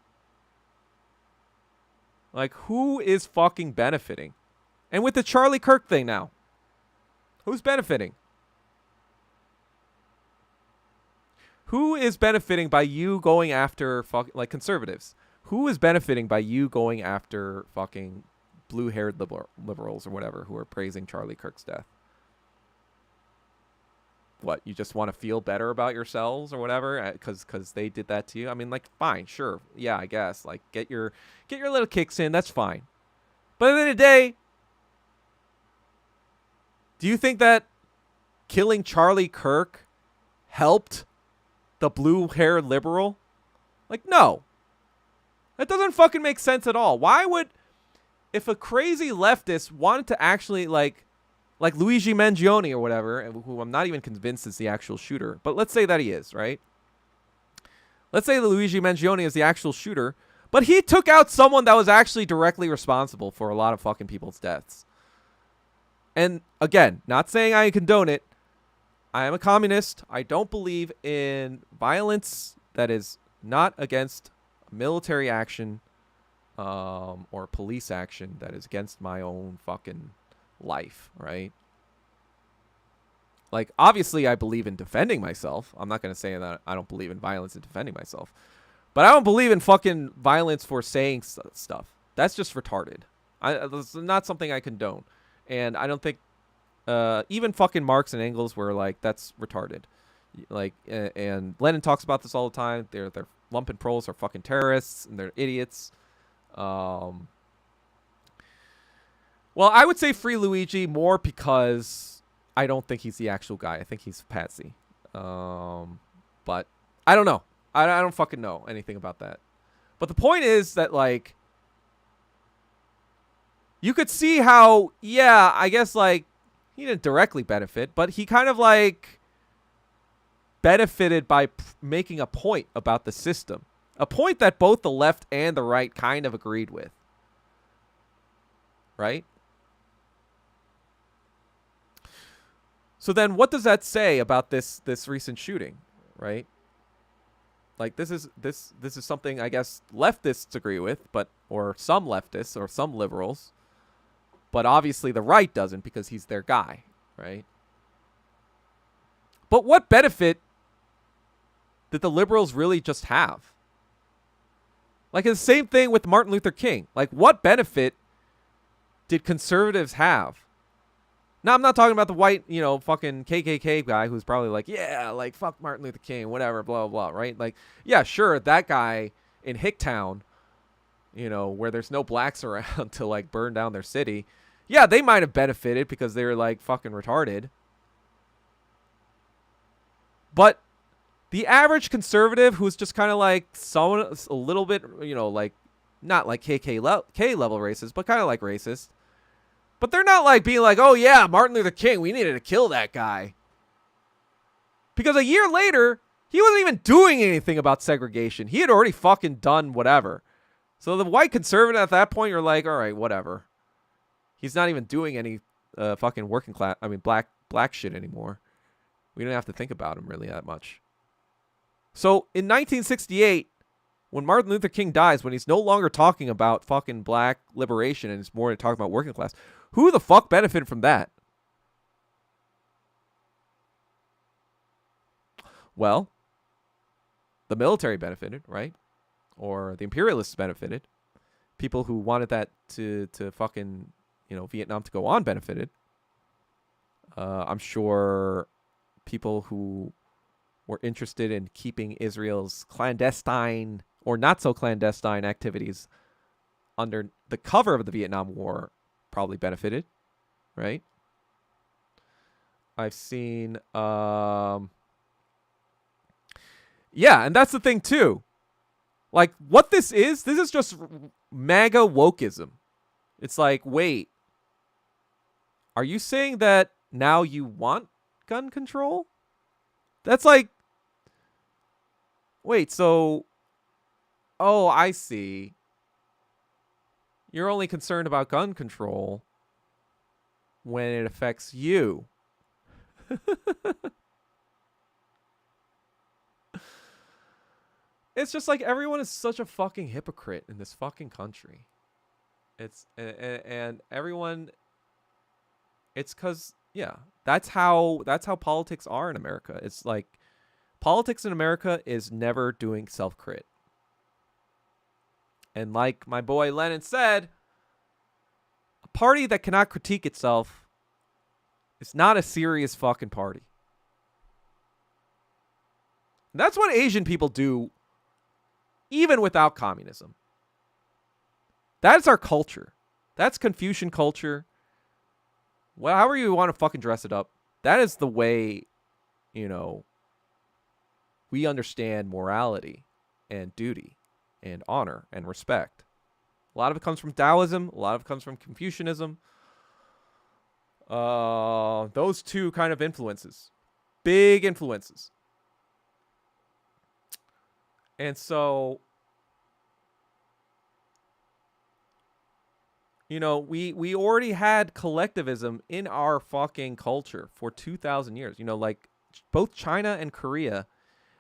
Like, who is fucking benefiting? And with the Charlie Kirk thing now, who's benefiting? Who is benefiting by you going after like conservatives? Who is benefiting by you going after fucking blue-haired liberals or whatever who are praising Charlie Kirk's death? What, you just want to feel better about yourselves or whatever because they did that to you? I mean, like, fine, sure, yeah, I guess. Like, get your little kicks in, that's fine. But at the end of the day, do you think that killing Charlie Kirk helped the blue-haired liberal? Like, no. That doesn't fucking make sense at all. Why would, if a crazy leftist wanted to actually, like Luigi Mangione or whatever, who I'm not even convinced is the actual shooter, but let's say that he is, right? Let's say Luigi Mangione is the actual shooter, but he took out someone that was actually directly responsible for a lot of fucking people's deaths. And again, not saying I condone it. I am a communist. I don't believe in violence that is not against military action or police action that is against my own fucking life, right? Like, obviously I believe in defending myself. I'm not going to say that I don't believe in violence and defending myself. But I don't believe in fucking violence for saying stuff. That's just retarded. That's not something I condone. And I don't think even fucking Marx and Engels were like, that's retarded. Like, and Lenin talks about this all the time. They're lumpen proles are fucking terrorists and they're idiots. Well, I would say free Luigi more because I don't think he's the actual guy. I think he's patsy. But I don't know. I don't fucking know anything about that. But the point is that, like, you could see how, yeah, I guess, like, he didn't directly benefit, but he kind of, like, benefited by making a point about the system. A point that both the left and the right kind of agreed with. Right? So then what does that say about this recent shooting, right? Like, this is something I guess leftists agree with, or some leftists or some liberals, but obviously the right doesn't because he's their guy, right? But what benefit did the liberals really just have? Like, it's the same thing with Martin Luther King. Like, what benefit did conservatives have? Now, I'm not talking about the white, fucking KKK guy who's probably like, yeah, like, fuck Martin Luther King, whatever, blah, blah, blah, right? Like, yeah, sure, that guy in Hicktown, where there's no blacks around to, like, burn down their city, yeah, they might have benefited because they were, like, fucking retarded. But the average conservative who's just kind of, like, a little bit, like, not like KK level racist, but kind of like racist. But they're not like being like, oh yeah, Martin Luther King, we needed to kill that guy. Because a year later, he wasn't even doing anything about segregation. He had already fucking done whatever. So the white conservative at that point, you're like, all right, whatever. He's not even doing any fucking working class, black shit anymore. We don't have to think about him really that much. So in 1968, when Martin Luther King dies, when he's no longer talking about fucking black liberation and it's more talking about working class, who the fuck benefited from that? Well, the military benefited, right? Or the imperialists benefited. People who wanted that to fucking, Vietnam to go on benefited. I'm sure people who were interested in keeping Israel's clandestine or not so clandestine activities under the cover of the Vietnam War probably benefited, right? I've seen, yeah, and that's the thing too. Like, what this is just MAGA wokeism. It's like, wait, are you saying that now you want gun control? That's like, wait, so, oh, I see. You're only concerned about gun control when it affects you. It's just like everyone is such a fucking hypocrite in this fucking country. And everyone, it's because, yeah, that's how politics are in America. It's like politics in America is never doing self-crit. And like my boy Lenin said, a party that cannot critique itself is not a serious fucking party. And that's what Asian people do even without communism. That's our culture. That's Confucian culture. Well, however you want to fucking dress it up, that is the way, we understand morality and duty and honor and respect. A lot of it comes from Taoism. A lot of it comes from Confucianism. Those two kind of influences. Big influences. And so, we already had collectivism in our fucking culture for 2,000 years. Like both China and Korea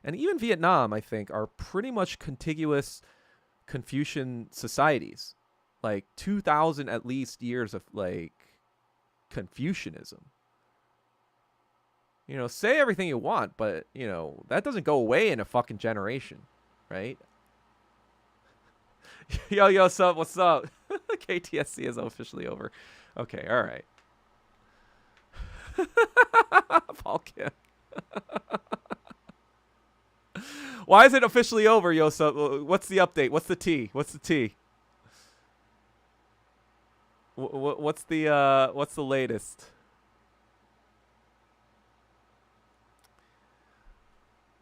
and even Vietnam, I think, are pretty much contiguous Confucian societies. Like 2,000 at least years of like Confucianism. Say everything you want, but, that doesn't go away in a fucking generation, right? Yo, what's up? KTSC is officially over. Okay, all right. Paul Kim. Why is it officially over, Yosa? What's the update? What's the tea? What's the tea? What's the latest?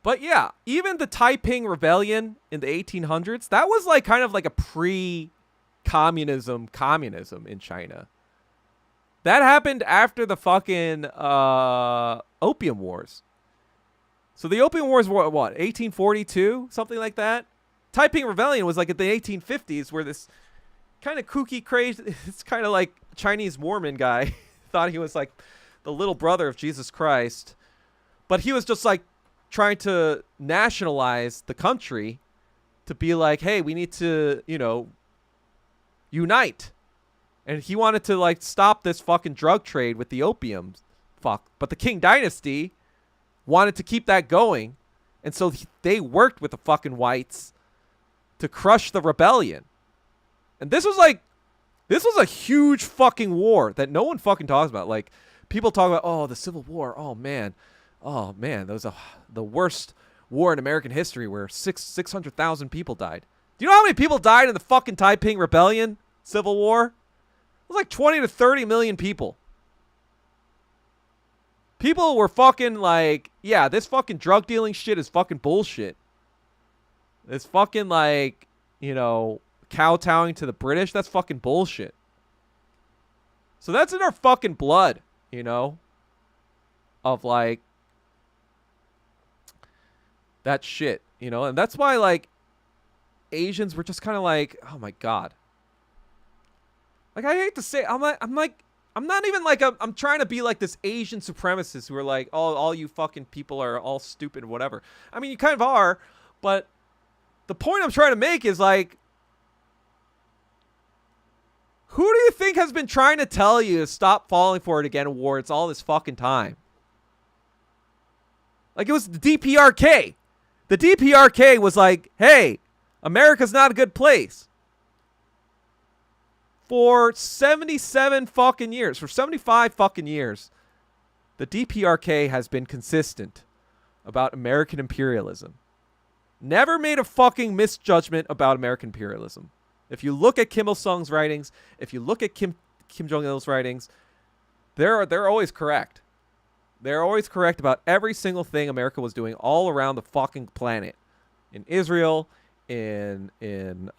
But yeah, even the Taiping Rebellion in the 1800s, that was like kind of like a communism in China. That happened after the fucking Opium Wars. So the Opium Wars were what, 1842? Something like that? Taiping Rebellion was like in the 1850s where this kind of kooky, crazy, it's kind of like Chinese Mormon guy thought he was like the little brother of Jesus Christ. But he was just like trying to nationalize the country to be like, hey, we need to, unite. And he wanted to like stop this fucking drug trade with the opium. Fuck. But the Qing dynasty wanted to keep that going. And so they worked with the fucking whites to crush the rebellion. And this was a huge fucking war that no one fucking talks about. Like, people talk about, oh, the Civil War. Oh man, that was the worst war in American history where 600,000 people died. Do you know how many people died in the fucking Taiping Rebellion Civil War? It was like 20 to 30 million people. People were fucking like, yeah, this fucking drug dealing shit is fucking bullshit. This fucking like, kowtowing to the British, that's fucking bullshit. So that's in our fucking blood, of like that shit, and that's why like Asians were just kind of like, oh my god. Like, I hate to say, I'm not even like I'm trying to be like this Asian supremacist who are like, all you fucking people are all stupid, whatever. I mean, you kind of are, but the point I'm trying to make is like, who do you think has been trying to tell you to stop falling for it again awards all this fucking time? Like, it was the DPRK. The DPRK was like, hey, America's not a good place. For 77 fucking years, for 75 fucking years, the DPRK has been consistent about American imperialism. Never made a fucking misjudgment about American imperialism. If you look at Kim Il-sung's writings, if you look at Kim Jong-il's writings, they're always correct. They're always correct about every single thing America was doing all around the fucking planet. In Israel, in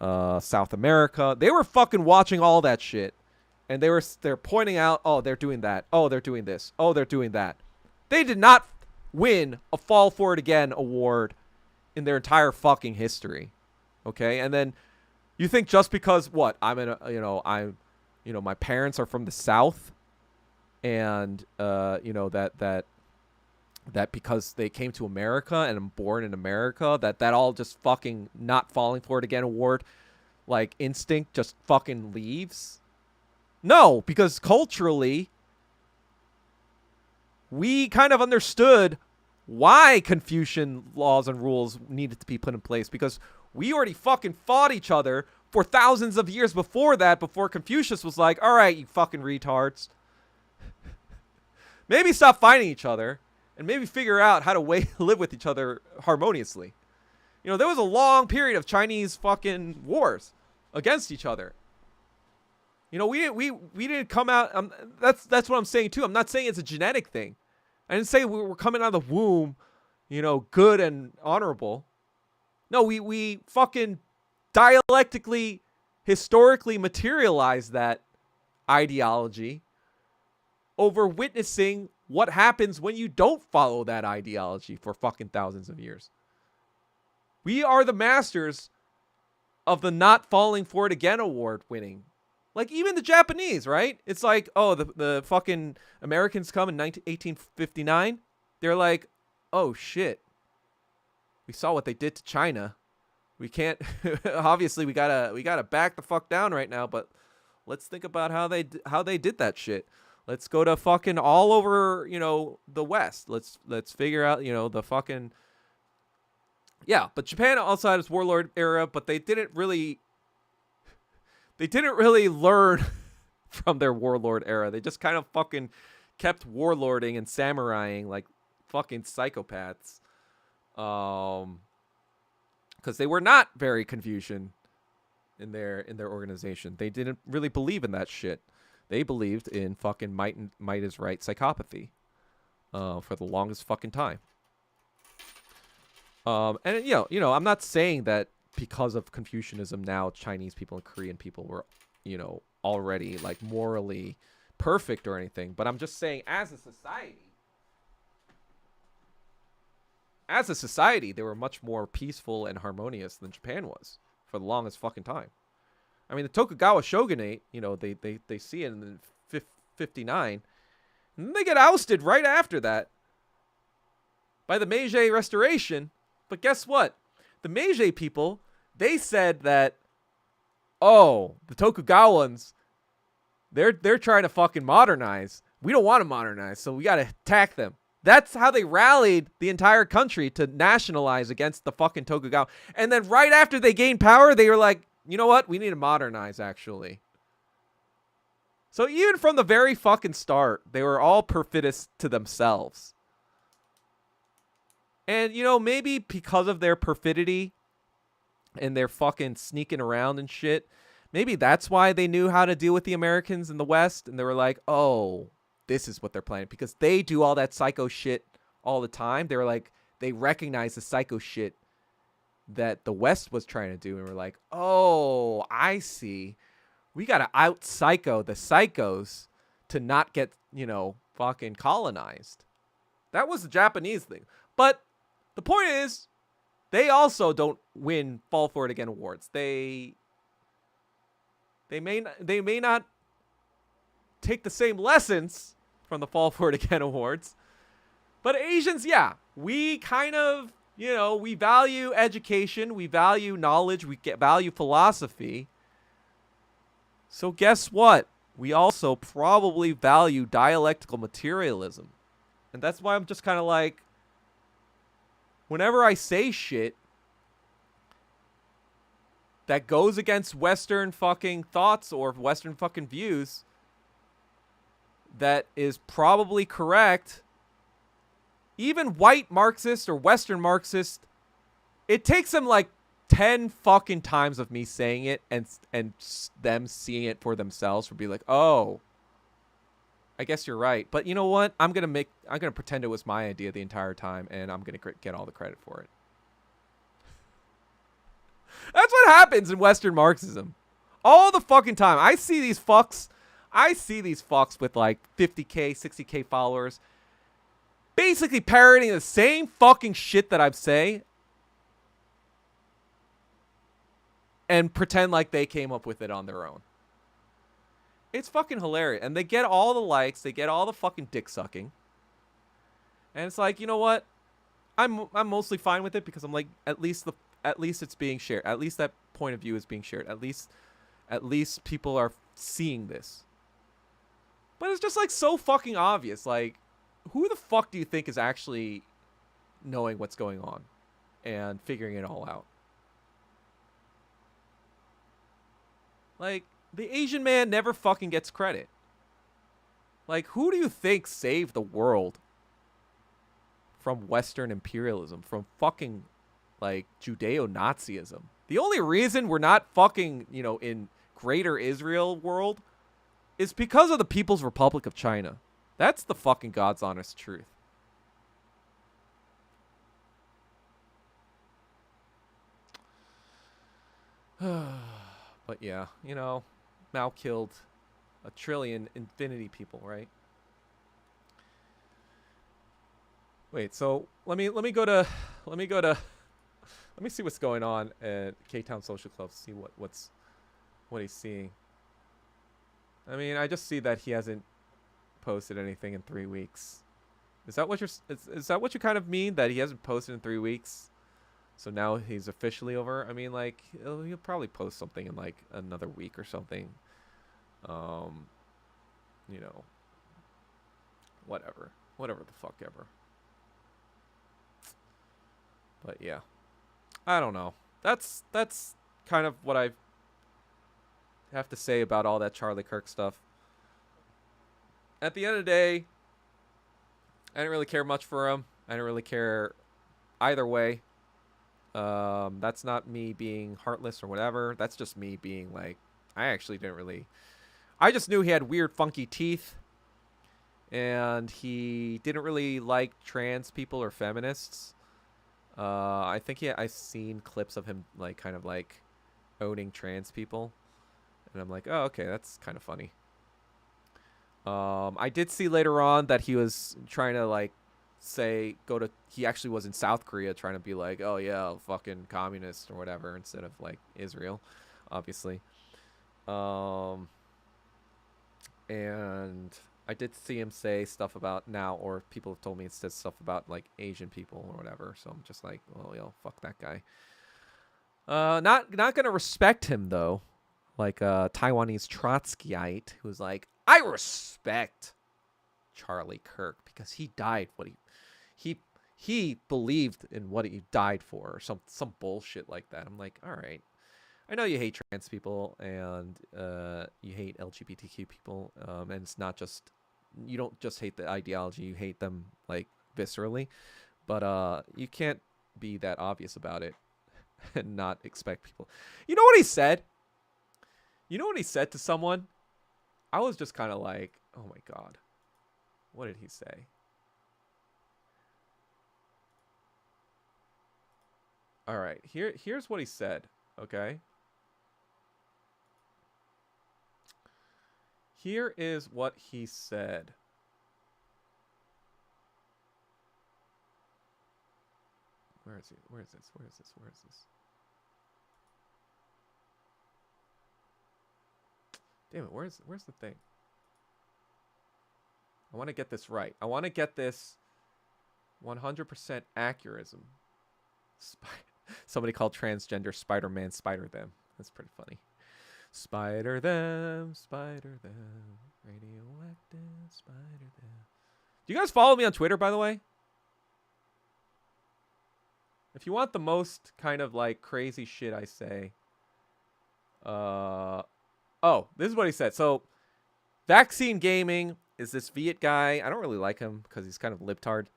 South America. They were fucking watching all that shit. And they're pointing out, oh, they're doing that. Oh, they're doing this. Oh, they're doing that. They did not win a Fall For It Again award in their entire fucking history. Okay? And then you think just because what? My parents are from the South, and that because they came to America and I'm born in America, that all just fucking not falling for it again award, like instinct just fucking leaves? No, because culturally, we kind of understood why Confucian laws and rules needed to be put in place, because we already fucking fought each other for thousands of years before that, before Confucius was like, all right, you fucking retards. Maybe stop fighting each other and maybe figure out how to live with each other harmoniously. There was a long period of Chinese fucking wars against each other. We didn't come out. That's what I'm saying too. I'm not saying it's a genetic thing. I didn't say we were coming out of the womb, good and honorable. No, we fucking dialectically, historically materialized that ideology over witnessing what happens when you don't follow that ideology for fucking thousands of years. We are the masters of the not falling for it again award winning. Like, even the Japanese, right? It's like, oh, the fucking Americans come in 1859. They're like, oh shit, we saw what they did to China. We can't obviously we gotta back the fuck down right now, but let's think about how they did that shit. Let's go to fucking all over, the West. Let's figure out, the fucking... Yeah, but Japan also had its warlord era, but they didn't really learn from their warlord era. They just kind of fucking kept warlording and samuraiing like fucking psychopaths. because they were not very Confucian in their organization. They didn't really believe in that shit. They believed in fucking might is right psychopathy for the longest fucking time. And I'm not saying that because of Confucianism now Chinese people and Korean people were, already like morally perfect or anything, but I'm just saying as a society, they were much more peaceful and harmonious than Japan was for the longest fucking time. I mean, the Tokugawa shogunate, they see it in 59, and then they get ousted right after that by the Meiji Restoration. But guess what? The Meiji people, they said that, oh, the Tokugawans, they're trying to fucking modernize. We don't want to modernize, so we got to attack them. That's how they rallied the entire country to nationalize against the fucking Tokugawa. And then right after they gained power, they were like, you know what? We need to modernize, actually. So even from the very fucking start, they were all perfidious to themselves. And, maybe because of their perfidy and their fucking sneaking around and shit, maybe that's why they knew how to deal with the Americans in the West. And they were like, oh, this is what they're planning. Because they do all that psycho shit all the time. They were like, they recognize the psycho shit that the West was trying to do. And we're like, oh, I see. We got to out-psycho the psychos to not get, fucking colonized. That was the Japanese thing. But the point is, they also don't win Fall For It Again awards. They may not take the same lessons from the Fall For It Again awards. But Asians, yeah, we kind of, we value education, we value knowledge, we value philosophy. So guess what? We also probably value dialectical materialism. And that's why I'm just kind of like, whenever I say shit that goes against Western fucking thoughts or Western fucking views that is probably correct, even white Marxists or Western Marxists, it takes them like 10 fucking times of me saying it and them seeing it for themselves for be like, oh, I guess you're right. But you know what? I'm going to pretend it was my idea the entire time, and I'm going to get all the credit for it. That's what happens in Western Marxism. All the fucking time. I see these fucks with like 50K, 60K followers basically parroting the same fucking shit that I say and pretend like they came up with it on their own. It's fucking hilarious. And they get all the likes. They get all the fucking dick sucking. And it's like, you know what? I'm mostly fine with it because I'm like, at least it's being shared. At least that point of view is being shared. At least people are seeing this. But it's just like so fucking obvious. Like, who the fuck do you think is actually knowing what's going on and figuring it all out? Like, the Asian man never fucking gets credit. Like, who do you think saved the world from Western imperialism, from fucking, like, Judeo-Nazism? The only reason we're not fucking, in greater Israel world is because of the People's Republic of China. That's the fucking God's honest truth. But yeah, Mao killed 1 trillion infinity people, right? Wait, so let me see what's going on at K-Town Social Club. See what he's seeing. I mean, I just see that he hasn't posted anything in 3 weeks. Is that what you kind of mean, that he hasn't posted in 3 weeks? So now he's officially over? I mean, like, he'll probably post something in like another week or something. Whatever the fuck ever. But yeah, I don't know. That's kind of what I have to say about all that Charlie Kirk stuff. At the end of the day, I didn't really care much for him. I didn't really care either way. That's not me being heartless or whatever. That's just me being like, I actually didn't really. I just knew he had weird, funky teeth, and he didn't really like trans people or feminists. I think I've seen clips of him like kind of like owning trans people, and I'm like, oh, okay, that's kind of funny. I did see later on that he was trying to like he actually was in South Korea trying to be like, oh yeah, fucking communist or whatever, instead of like Israel, obviously. And I did see him say stuff about now, or people have told me it says stuff about like Asian people or whatever. So I'm just like, well, yo, fuck that guy. Not gonna respect him though, like Taiwanese Trotskyite who's like, I respect Charlie Kirk because he died he believed in what he died for, or some bullshit like that. I'm like, all right, I know you hate trans people and you hate LGBTQ people, and it's not just, you don't just hate the ideology, you hate them like viscerally, but you can't be that obvious about it and not expect people. You know what he said? You know what he said to someone? I was just kind of like, oh my God, what did he say? All right, here's what he said, okay? Here is what he said. Where is he? Where is this? Where is this? Where is this? Damn it, where's the thing? I want to get this right. I want to get this 100% accurism. Somebody called transgender Spider-Man Spider Them. That's pretty funny. Spider them, radioactive spider them. Do you guys follow me on Twitter, by the way? If you want the most kind of like crazy shit I say, oh, this is what he said. So, Vaccine Gaming is this Viet guy. I don't really like him because he's kind of libtard,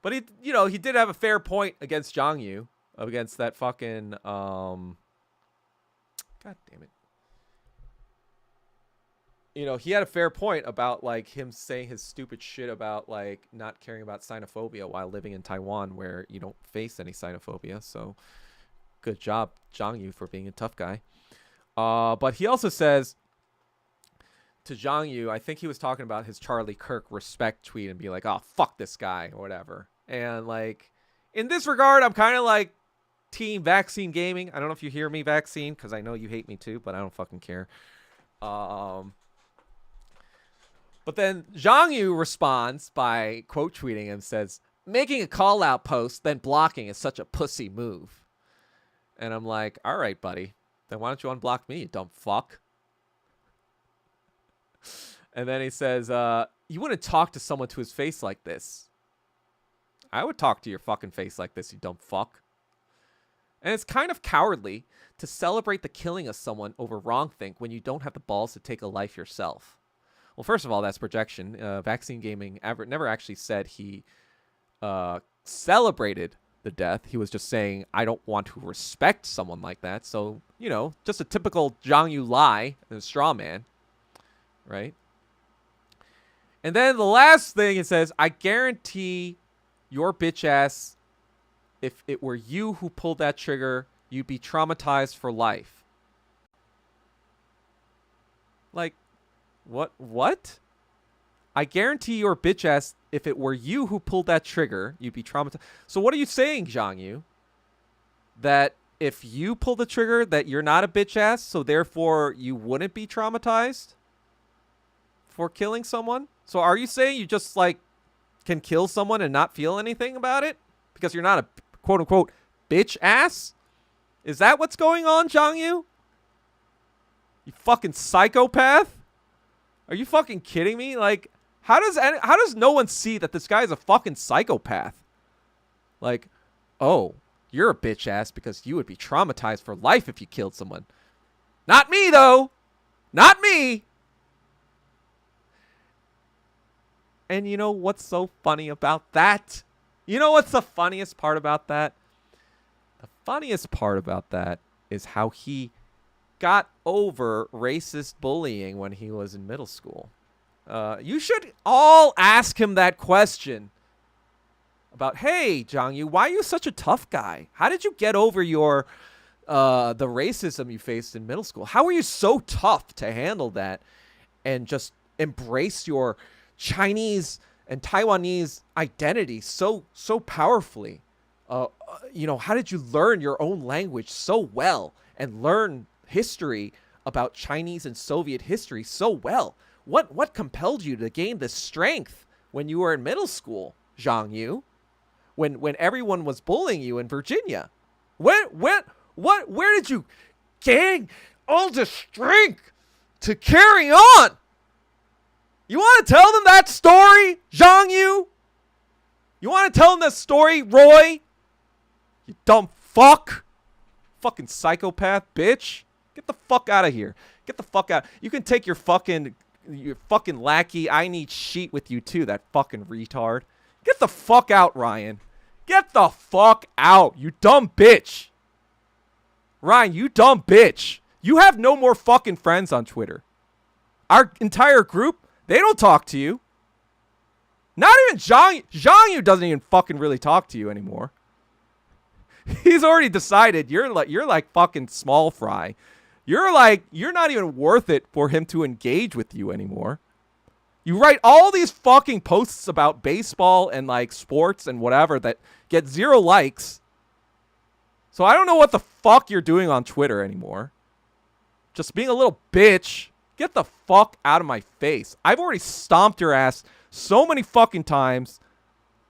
but he did have a fair point against Zhang against that fucking God damn it. He had a fair point about like him saying his stupid shit about like not caring about xenophobia while living in Taiwan, where you don't face any xenophobia. So good job, Zhang Yu, for being a tough guy. But he also says to Zhang Yu, I think he was talking about his Charlie Kirk respect tweet and be like, oh, fuck this guy or whatever. And like, in this regard, I'm kind of like team Vaccine Gaming. I don't know if you hear me, Vaccine, because I know you hate me too, but I don't fucking care. But then Zhang Yu responds by quote tweeting him, says, making a call out post, then blocking is such a pussy move. And I'm like, all right, buddy. Then why don't you unblock me, you dumb fuck? And then he says, you wouldn't talk to someone to his face like this. I would talk to your fucking face like this, you dumb fuck. And it's kind of cowardly to celebrate the killing of someone over wrongthink when you don't have the balls to take a life yourself. Well, first of all, that's projection. Vaccine Gaming never actually said he celebrated the death. He was just saying, I don't want to respect someone like that. So, just a typical Zhang Yu lie and a straw man. Right? And then the last thing it says, I guarantee your bitch ass, if it were you who pulled that trigger, you'd be traumatized for life. Like, what? I guarantee your bitch ass, if it were you who pulled that trigger, you'd be traumatized. So what are you saying, Zhang Yu? That if you pull the trigger, that you're not a bitch ass, so therefore you wouldn't be traumatized for killing someone? So are you saying you just like can kill someone and not feel anything about it because you're not a quote unquote bitch ass? Is that what's going on, Zhang Yu? You fucking psychopath? Are you fucking kidding me? Like, how does no one see that this guy is a fucking psychopath? Like, oh, you're a bitch ass because you would be traumatized for life if you killed someone. Not me, though. Not me. And you know what's so funny about that? You know what's the funniest part about that? The funniest part about that is how he got over racist bullying when he was in middle school. You should all ask him that question about, hey, Jiangyu, why are you such a tough guy? How did you get over your the racism you faced in middle school? How were you so tough to handle that and just embrace your Chinese and Taiwanese identity so powerfully? How did you learn your own language so well and learn history about Chinese and Soviet history so well? What compelled you to gain this strength when you were in middle school, Zhang Yu? When everyone was bullying you in Virginia? Where did you gain all the strength to carry on? You want to tell them that story, Zhang Yu? You want to tell them that story, Roy? You dumb fuck. Fucking psychopath, bitch. Get the fuck out of here. Get the fuck out. You can take your fucking lackey I need sheet with you too, that fucking retard. Get the fuck out, Ryan. Get the fuck out, you dumb bitch. Ryan, you dumb bitch. You have no more fucking friends on Twitter. Our entire group, they don't talk to you. Not even Zhang Yu doesn't even fucking really talk to you anymore. He's already decided you're like fucking small fry. You're not even worth it for him to engage with you anymore. You write all these fucking posts about baseball and like sports and whatever that get 0 likes. So I don't know what the fuck you're doing on Twitter anymore. Just being a little bitch. Get the fuck out of my face. I've already stomped your ass so many fucking times.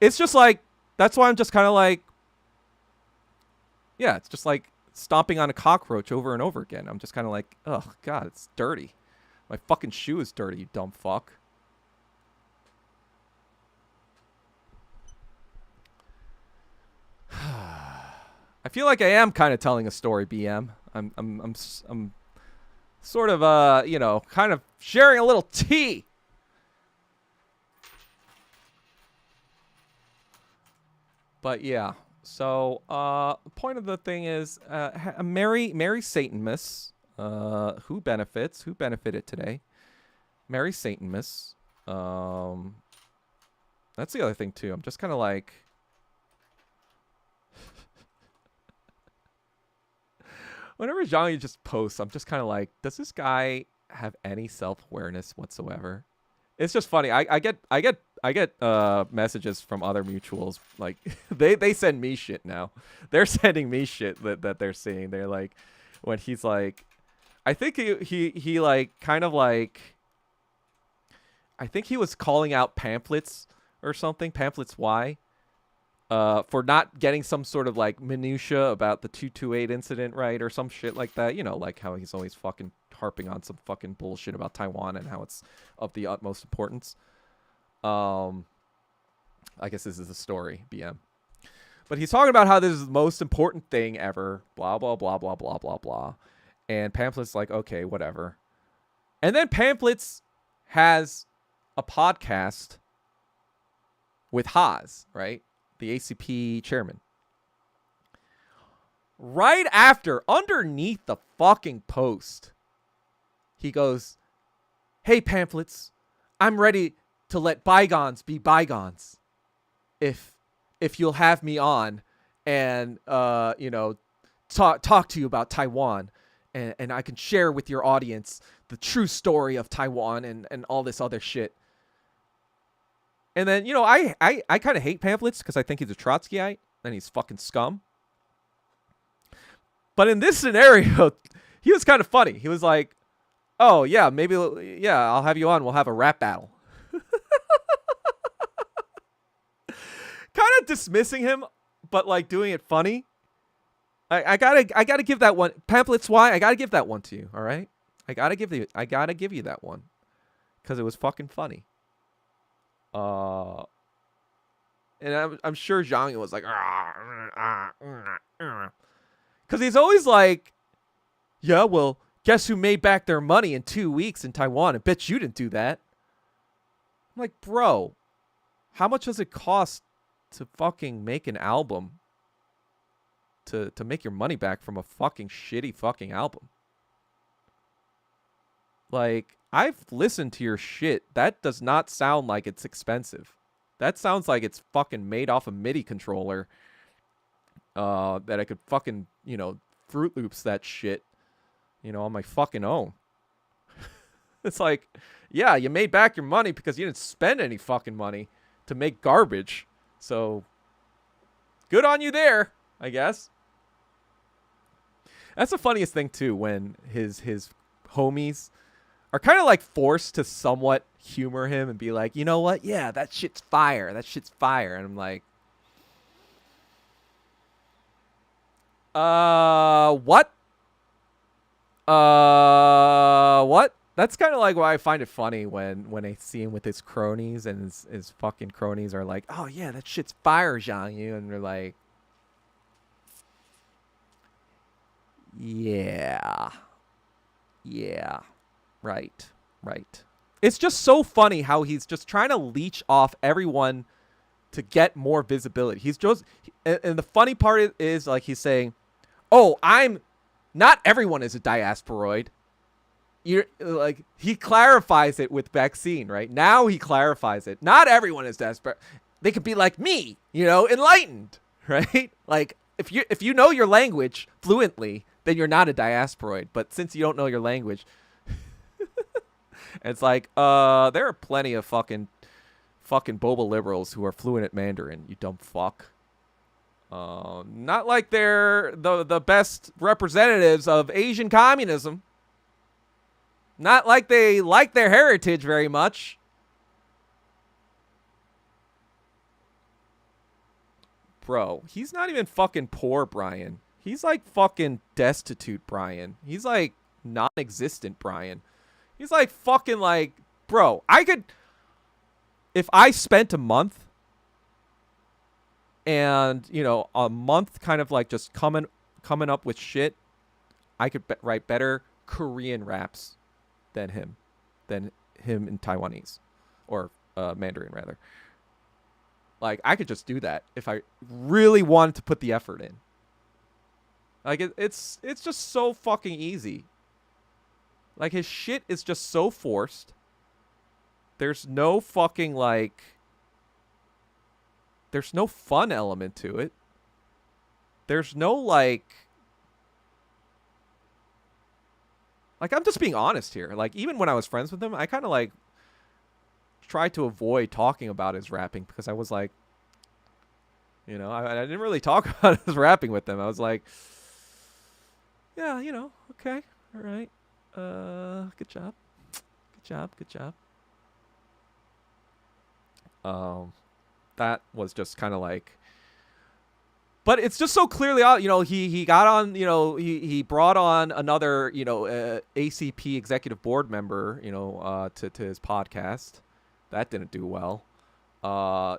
It's just like, that's why I'm just kind of like, yeah, it's just like stomping on a cockroach over and over again. I'm just kind of like, oh, God, it's dirty. My fucking shoe is dirty, you dumb fuck. I feel like I am kind of telling a story, BM. I'm sort of, kind of sharing a little tea. But yeah, so the point of the thing is, Mary Satanmas, who benefited today? Mary Satanmas. That's the other thing too. I'm just kind of like, whenever Zhang Yu just posts, I'm just kind of like, does this guy have any self-awareness whatsoever? It's just funny. I get messages from other mutuals, like they send me shit now. They're sending me shit that they're seeing. They're like, when he's like, I think he like kind of like, I think he was calling out pamphlets or something, pamphlets Y, for not getting some sort of like minutia about the 228 incident, right, or some shit like that. You know, like how he's always fucking harping on some fucking bullshit about Taiwan and how it's of the utmost importance. I guess this is the story, BM. But he's talking about how this is the most important thing ever, blah, blah, blah, blah, blah, blah, blah. And Pamphlets like, okay, whatever. And then Pamphlets has a podcast with Haas, right? The ACP chairman. Right after, underneath the fucking post, he goes, hey, Pamphlets, I'm ready to let bygones be bygones. If you'll have me on and, talk to you about Taiwan and I can share with your audience the true story of Taiwan and all this other shit. And then, I kind of hate Pamphlets because I think he's a Trotskyite and he's fucking scum. But in this scenario, he was kind of funny. He was like, oh, yeah, maybe, yeah, I'll have you on. We'll have a rap battle. Kind of dismissing him, but like doing it funny. I gotta give that one. Pamphlets Y, I gotta give that one to you, all right? I gotta give you that one. Because it was fucking funny. And I'm sure Zhang was like, because he's always like, yeah, well, guess who made back their money in 2 weeks in Taiwan? I bet you didn't do that. I'm like, bro, how much does it cost to fucking make an album to make your money back from a fucking shitty fucking album. Like, I've listened to your shit. That does not sound like it's expensive. That sounds like it's fucking made off a MIDI controller. That I could fucking, Fruit Loops that shit, on my fucking own. It's like, yeah, you made back your money because you didn't spend any fucking money to make garbage. So, good on you there, I guess. That's the funniest thing, too, when his homies are kind of like forced to somewhat humor him and be like, you know what? Yeah, that shit's fire. That shit's fire. And I'm like, what? What? That's kind of like why I find it funny when I see him with his cronies and his fucking cronies are like, oh yeah, that shit's fire, Satanyahu. And they're like, yeah, right. It's just so funny how he's just trying to leech off everyone to get more visibility. He's just, and the funny part is like he's saying, oh, not everyone is a diasporoid. You're like, he clarifies it with vaccine, right? Now he clarifies it. Not everyone is desperate. They could be like me, enlightened, right? Like if you know your language fluently, then you're not a diasporoid. But since you don't know your language, it's like, there are plenty of fucking boba liberals who are fluent at Mandarin, you dumb fuck. Not like they're the best representatives of Asian communism. Not like they like their heritage very much. Bro, he's not even fucking poor, Brian. He's like fucking destitute, Brian. He's like non-existent, Brian. He's like fucking like, bro, if I spent a month and, a month kind of like just coming up with shit, I could write better Korean raps than him in Taiwanese or Mandarin rather. Like, I could just do that if I really wanted to put the effort in. Like, it's just so fucking easy. Like, his shit is just so forced. There's no fucking, like, there's no fun element to it. There's no, like, I'm just being honest here. Like, even when I was friends with him, I kind of, like, tried to avoid talking about his rapping because I was like, I didn't really talk about his rapping with him. I was like, yeah, okay, all right. Good job. That was just kind of like, but it's just so clearly out, he got on, he brought on another, ACP executive board member, to his podcast. That didn't do well.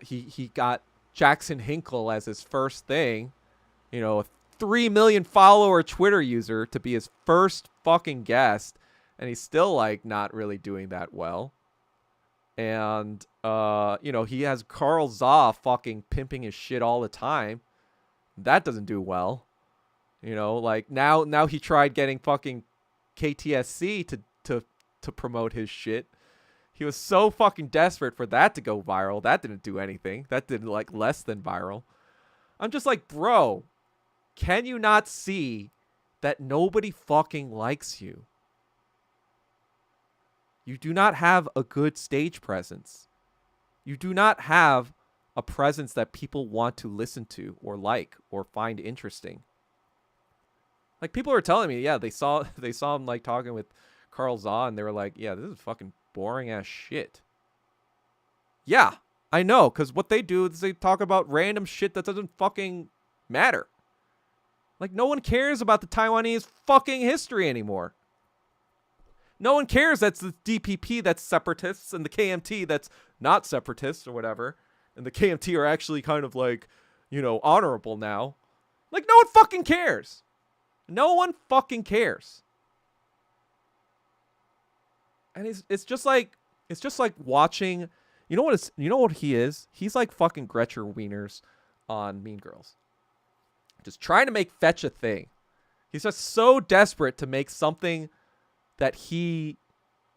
He got Jackson Hinkle as his first thing, a 3 million follower Twitter user to be his first fucking guest. And he's still like not really doing that well. And, he has Carl Zaw fucking pimping his shit all the time. That doesn't do well. Like now he tried getting fucking KTSC to promote his shit. He was so fucking desperate for that to go viral. That didn't do anything. That did like less than viral. I'm just like, bro, can you not see that nobody fucking likes you? You do not have a good stage presence. You do not have a presence that people want to listen to or like or find interesting. Like, people are telling me, yeah, they saw him like talking with Carl Zaw and they were like, yeah, this is fucking boring ass shit. Yeah, I know, because what they do is they talk about random shit that doesn't fucking matter. Like, no one cares about the Taiwanese fucking history anymore. No one cares that's the DPP that's separatists and the KMT that's not separatists or whatever. And the KMT are actually kind of like, honorable now. Like, no one fucking cares. No one fucking cares. And it's just like watching, you know what he is? He's like fucking Gretchen Wieners on Mean Girls. Just trying to make fetch a thing. He's just so desperate to make something that he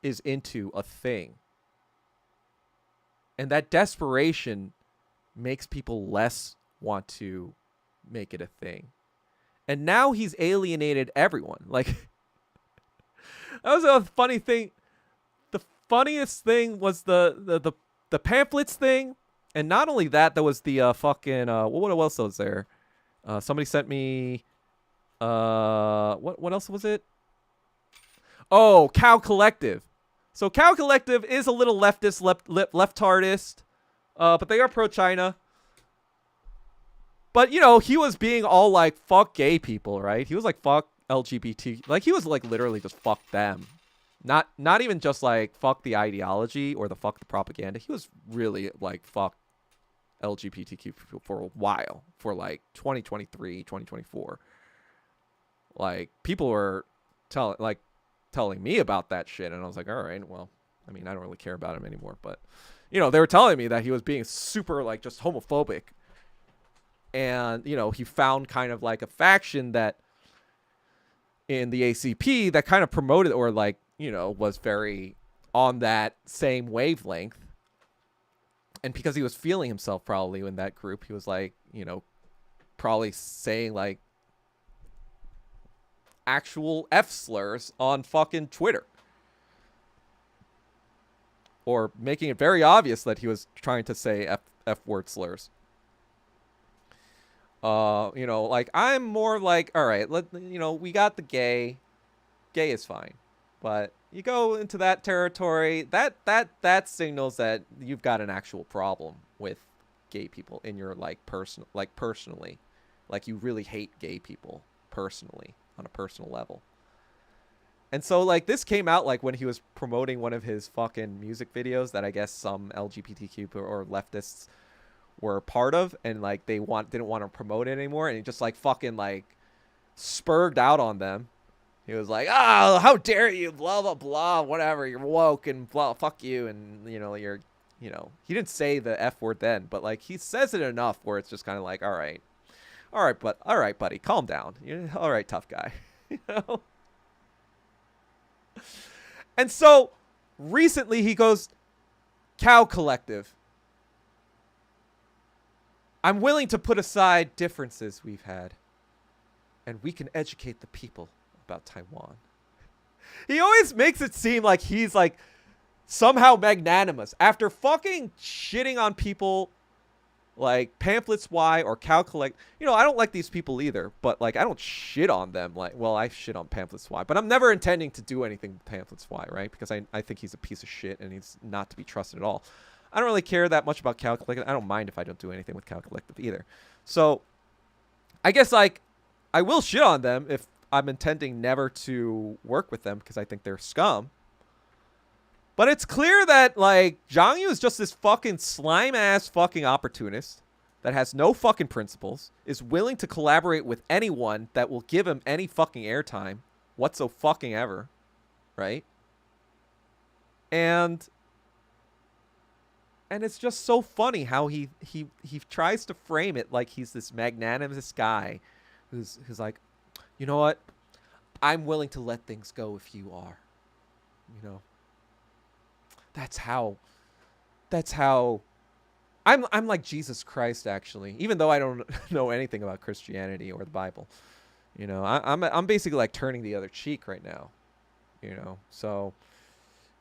is into a thing. And that desperation makes people less want to make it a thing. And now he's alienated everyone. Like, that was a funny thing. The funniest thing was the pamphlets thing. And not only that, there was the fucking, what else was there? Somebody sent me, what else was it? Oh, Cow Collective. So Cow Collective is a little leftist, leftardist, but they are pro-China. But, you know, he was being all like, fuck gay people, right? He was like, fuck LGBT. Like, he was like literally just fuck them. Not even just like fuck the ideology or the fuck the propaganda. He was really like fuck LGBTQ people for a while, for like 2023, 2024. Like, people were telling me about that shit, and I was like, all right, well, I mean, I don't really care about him anymore, but, you know, they were telling me that he was being super, like, just homophobic, and, you know, he found kind of like a faction that in the ACP that kind of promoted, or like, you know, was very on that same wavelength, and because he was feeling himself probably in that group, he was like, you know, probably saying like actual F slurs on fucking Twitter. Or making it very obvious that he was trying to say F word slurs. You know, like, I'm more like, all right, you know, we got the gay. Gay is fine. But you go into that territory, that signals that you've got an actual problem with gay people in your personally. Like, you really hate gay people personally, on a personal level. And so, like, this came out, like, when he was promoting one of his fucking music videos that I guess some LGBTQ or leftists were part of, and, like, they didn't want to promote it anymore, and he just, like, fucking, like, spurred out on them. He was like, oh, how dare you, blah, blah, blah, whatever, you're woke, and blah, fuck you, and, you know, he didn't say the F word then, but, like, he says it enough where it's just kind of like, all right, buddy, calm down. All right, tough guy. You know? And so recently he goes, Cow Collective. I'm willing to put aside differences we've had, and we can educate the people about Taiwan. He always makes it seem like he's like somehow magnanimous after fucking shitting on people like Pamphlets Y or Cow Collect. You know, I don't like these people either, but like, I don't shit on them. Like, well, I shit on Pamphlets Y, but I'm never intending to do anything with Pamphlets Y, right? Because I think he's a piece of shit and he's not to be trusted at all. I don't really care that much about Cow Collective. I don't mind if I don't do anything with Cow Collective either. So I guess, like, I will shit on them if I'm intending never to work with them because I think they're scum. But it's clear that, like, Zhang Yu is just this fucking slime-ass fucking opportunist that has no fucking principles, is willing to collaborate with anyone that will give him any fucking airtime whatsoever, right? And it's just so funny how he tries to frame it like he's this magnanimous guy who's like, you know what? I'm willing to let things go if you are. You know? That's how I'm like Jesus Christ, actually, even though I don't know anything about Christianity or the Bible. You know, I'm basically like turning the other cheek right now. You know, so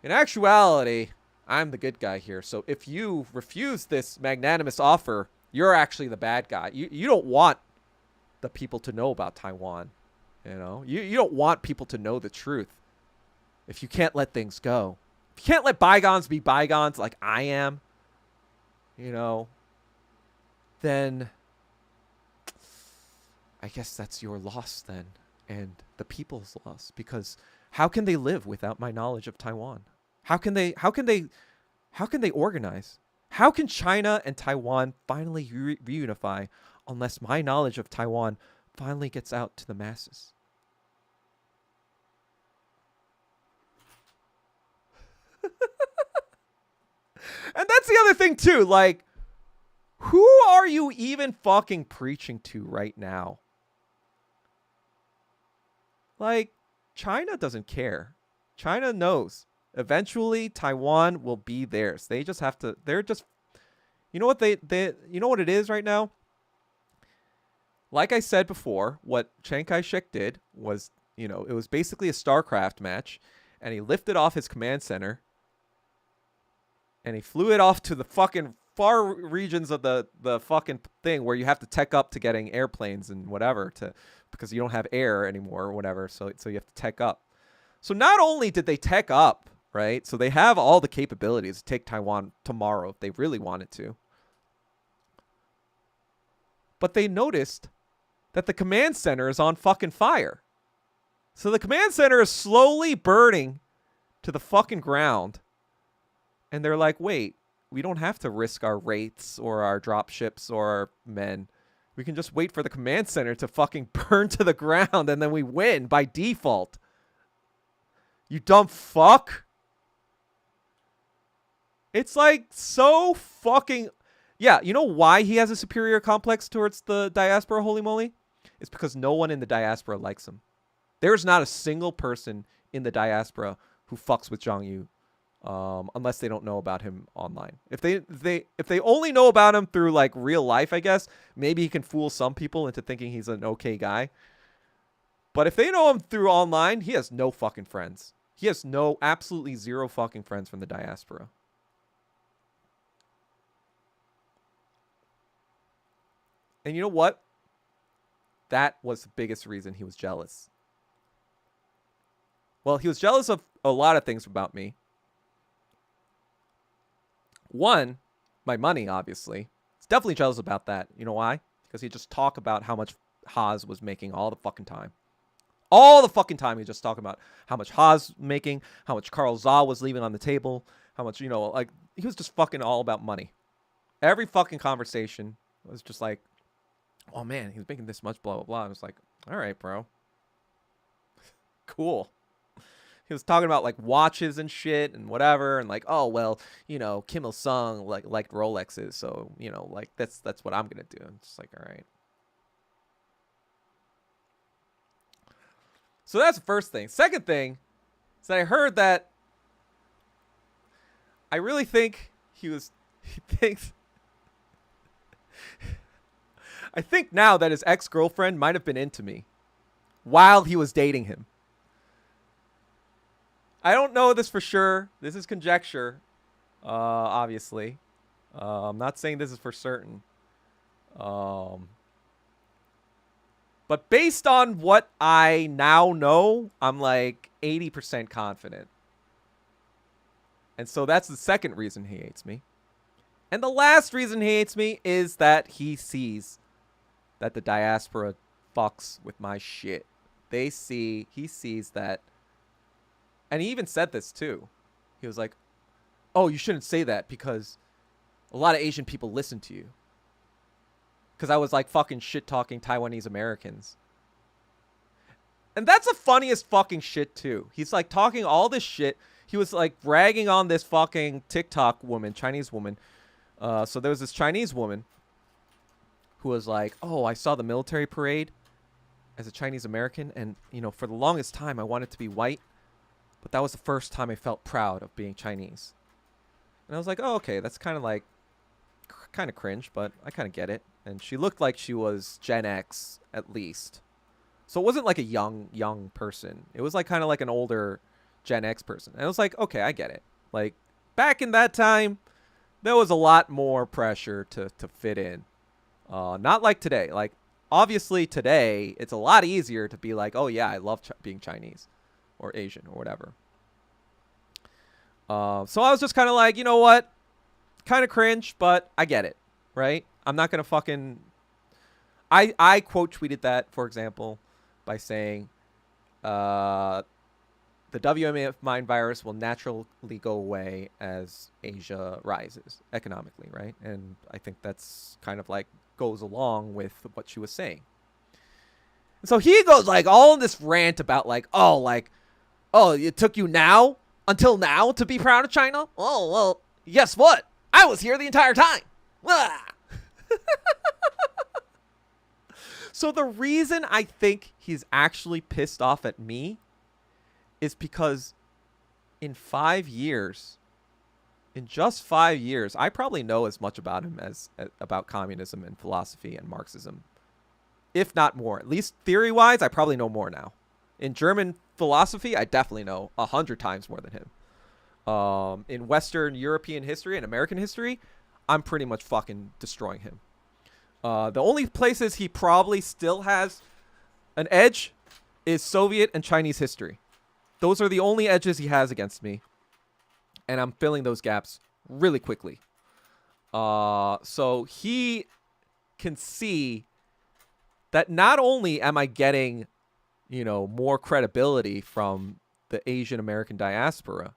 in actuality, I'm the good guy here. So if you refuse this magnanimous offer, you're actually the bad guy. You don't want the people to know about Taiwan. You know, you don't want people to know the truth. If you can't let things go. If you can't let bygones be bygones like I am, you know, then I guess that's your loss then, and the people's loss, because how can they live without my knowledge of Taiwan? How can they organize? How can China and Taiwan finally reunify unless my knowledge of Taiwan finally gets out to the masses? And that's the other thing, too. Like, who are you even fucking preaching to right now? Like, China doesn't care. China knows eventually Taiwan will be theirs. They just have to. They're just. You know what you know what it is right now? Like I said before, what Chiang Kai-shek did was, it was basically a StarCraft match, and he lifted off his command center, and he flew it off to the fucking far regions of the fucking thing where you have to tech up to getting airplanes and whatever because you don't have air anymore or whatever, so you have to tech up. So not only did they tech up, right? So they have all the capabilities to take Taiwan tomorrow if they really wanted to. But they noticed that the command center is on fucking fire. So the command center is slowly burning to the fucking ground. And they're like, wait, we don't have to risk our wraiths or our dropships or our men. We can just wait for the command center to fucking burn to the ground and then we win by default. You dumb fuck. It's like so fucking... Yeah, you know why he has a superior complex towards the diaspora, holy moly? It's because no one in the diaspora likes him. There's not a single person in the diaspora who fucks with Zhang Yu, unless they don't know about him online. If they only know about him through like real life, I guess maybe he can fool some people into thinking he's an okay guy. But if they know him through online, he has no fucking friends. He has absolutely zero fucking friends from the diaspora. And you know what? That was the biggest reason he was jealous. Well, he was jealous of a lot of things about me. One, my money, obviously. He's definitely jealous about that. You know why? Because he just talk about how much Haas was making all the fucking time. All the fucking time he just talking about how much Haas was making, how much Carl Zaw was leaving on the table, how much, like, he was just fucking all about money. Every fucking conversation was just like, oh man, he's making this much, blah, blah, blah. I was like, all right, bro. Cool. He was talking about like watches and shit and whatever. And like, oh, well, Kim Il-sung liked Rolexes. So, like that's what I'm going to do. I'm just like, all right. So that's the first thing. Second thing is that I heard that I really think he thinks... I think now that his ex-girlfriend might have been into me while he was dating him. I don't know this for sure. This is conjecture, obviously. I'm not saying this is for certain. But based on what I now know, I'm like 80% confident. And so that's the second reason he hates me. And the last reason he hates me is that he sees that the diaspora fucks with my shit. He sees that. And he even said this too. He was like, oh, you shouldn't say that because a lot of Asian people listen to you. Because I was like fucking shit talking Taiwanese Americans. And that's the funniest fucking shit too. He's like talking all this shit. He was like bragging on this fucking TikTok woman, Chinese woman. So there was this Chinese woman who was like, oh, I saw the military parade as a Chinese American. And, for the longest time, I wanted to be white. But that was the first time I felt proud of being Chinese. And I was like, oh, okay, that's kind of like, kind of cringe, but I kind of get it. And she looked like she was Gen X, at least. So it wasn't like a young person. It was like kind of like an older Gen X person. And I was like, okay, I get it. Like, back in that time, there was a lot more pressure to fit in. Not like today. Like, obviously today, it's a lot easier to be like, oh yeah, I love being Chinese or Asian or whatever. So I was just kind of like, you know what? Kind of cringe, but I get it, right? I'm not going to fucking... I quote tweeted that, for example, by saying, the WMF mind virus will naturally go away as Asia rises economically, right? And I think that's kind of like goes along with what she was saying. And so he goes like all in this rant about like, oh, it took you until now to be proud of China? Oh, well, guess what? I was here the entire time. So the reason I think he's actually pissed off at me is because in 5 years, in just 5 years, I probably know as much about him as about communism and philosophy and Marxism, if not more. At least theory-wise, I probably know more now. In German philosophy, I definitely know 100 times more than him. In Western European history and American history, I'm pretty much fucking destroying him. The only places he probably still has an edge is Soviet and Chinese history. Those are the only edges he has against me. And I'm filling those gaps really quickly. So he can see that not only am I getting, more credibility from the Asian American diaspora,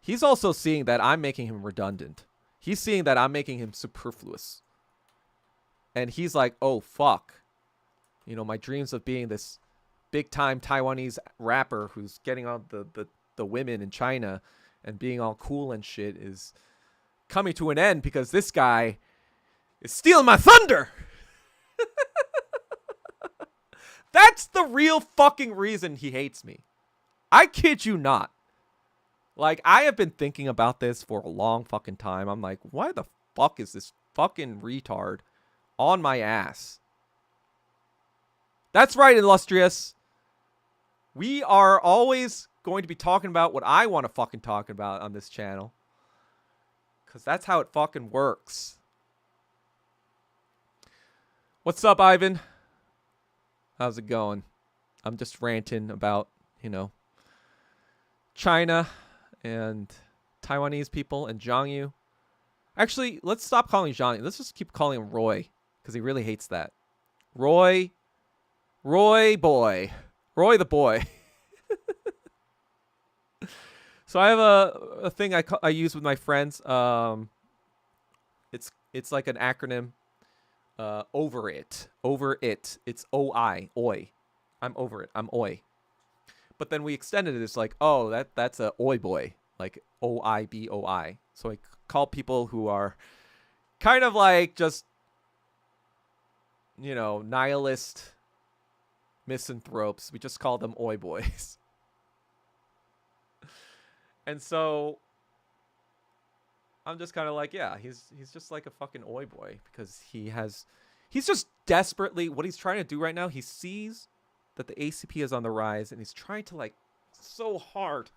he's also seeing that I'm making him redundant. He's seeing that I'm making him superfluous. And he's like, oh, fuck. My dreams of being this big-time Taiwanese rapper who's getting on the women in China and being all cool and shit is coming to an end because this guy is stealing my thunder. That's the real fucking reason he hates me. I kid you not. Like, I have been thinking about this for a long fucking time. I'm like, why the fuck is this fucking retard on my ass? That's right, illustrious. We are always going to be talking about what I want to fucking talk about on this channel. Because that's how it fucking works. What's up, Ivan? How's it going? I'm just ranting about, China and Taiwanese people and Zhang. Actually, let's stop calling Zhang. Let's just keep calling him Roy. Because he really hates that. Roy boy. Roy the boy. So I have a thing I use with my friends. It's like an acronym. Over it. It's OI. Oi. I'm over it. I'm oi. But then we extended it. It's like, oh, that's a oi boy. Like OIBOI. So I call people who are kind of like just, nihilist misanthropes. We just call them oi boys. And so I'm just kind of like, yeah, he's just like a fucking oi boy because he's just desperately, what he's trying to do right now, he sees that the ACP is on the rise and he's trying to like so hard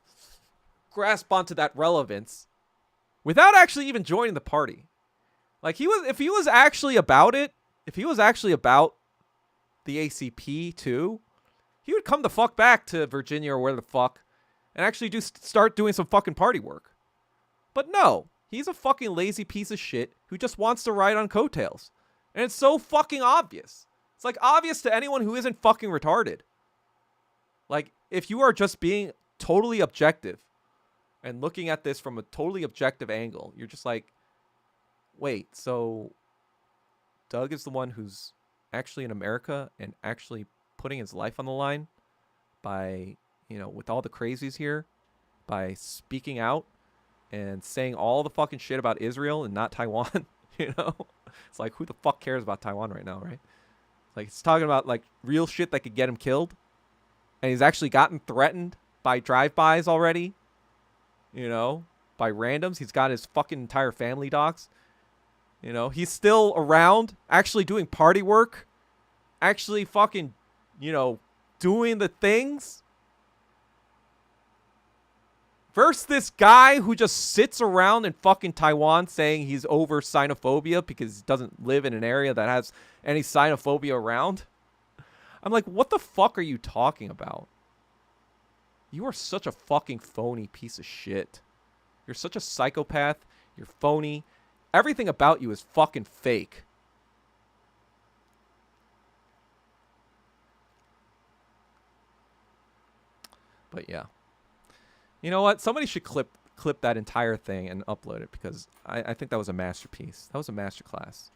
grasp onto that relevance without actually even joining the party. Like if he was actually about it, if he was actually about the ACP too, he would come the fuck back to Virginia or where the fuck and actually start doing some fucking party work. But no, he's a fucking lazy piece of shit who just wants to ride on coattails. And it's so fucking obvious. It's like obvious to anyone who isn't fucking retarded. Like, if you are just being totally objective and looking at this from a totally objective angle, you're just like, wait, so Doug is the one who's actually in America and actually putting his life on the line by, with all the crazies here, by speaking out and saying all the fucking shit about Israel and not Taiwan, It's like, who the fuck cares about Taiwan right now, right? Like, it's talking about, like, real shit that could get him killed. And he's actually gotten threatened by drive-bys already. By randoms. He's got his fucking entire family doxxed. He's still around, actually doing party work. Actually fucking, doing the things. Versus this guy who just sits around in fucking Taiwan saying he's over xenophobia because he doesn't live in an area that has any xenophobia around. I'm like, what the fuck are you talking about? You are such a fucking phony piece of shit. You're such a psychopath. You're phony. Everything about you is fucking fake. But yeah. You know what? Somebody should clip that entire thing and upload it because I think that was a masterpiece. That was a masterclass.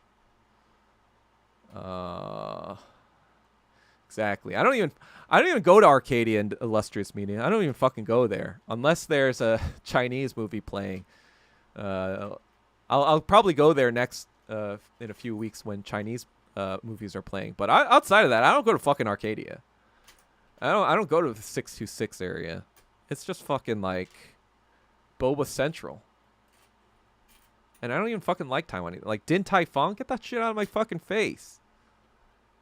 Exactly. I don't even go to Arcadia and Illustrious Media. I don't even fucking go there unless there's a Chinese movie playing. I'll probably go there next in a few weeks when Chinese movies are playing. But outside of that, I don't go to fucking Arcadia. I don't go to the 626 area. It's just fucking like Boba Central. And I don't even fucking like Taiwan either. Like Din Tai Fung, get that shit out of my fucking face.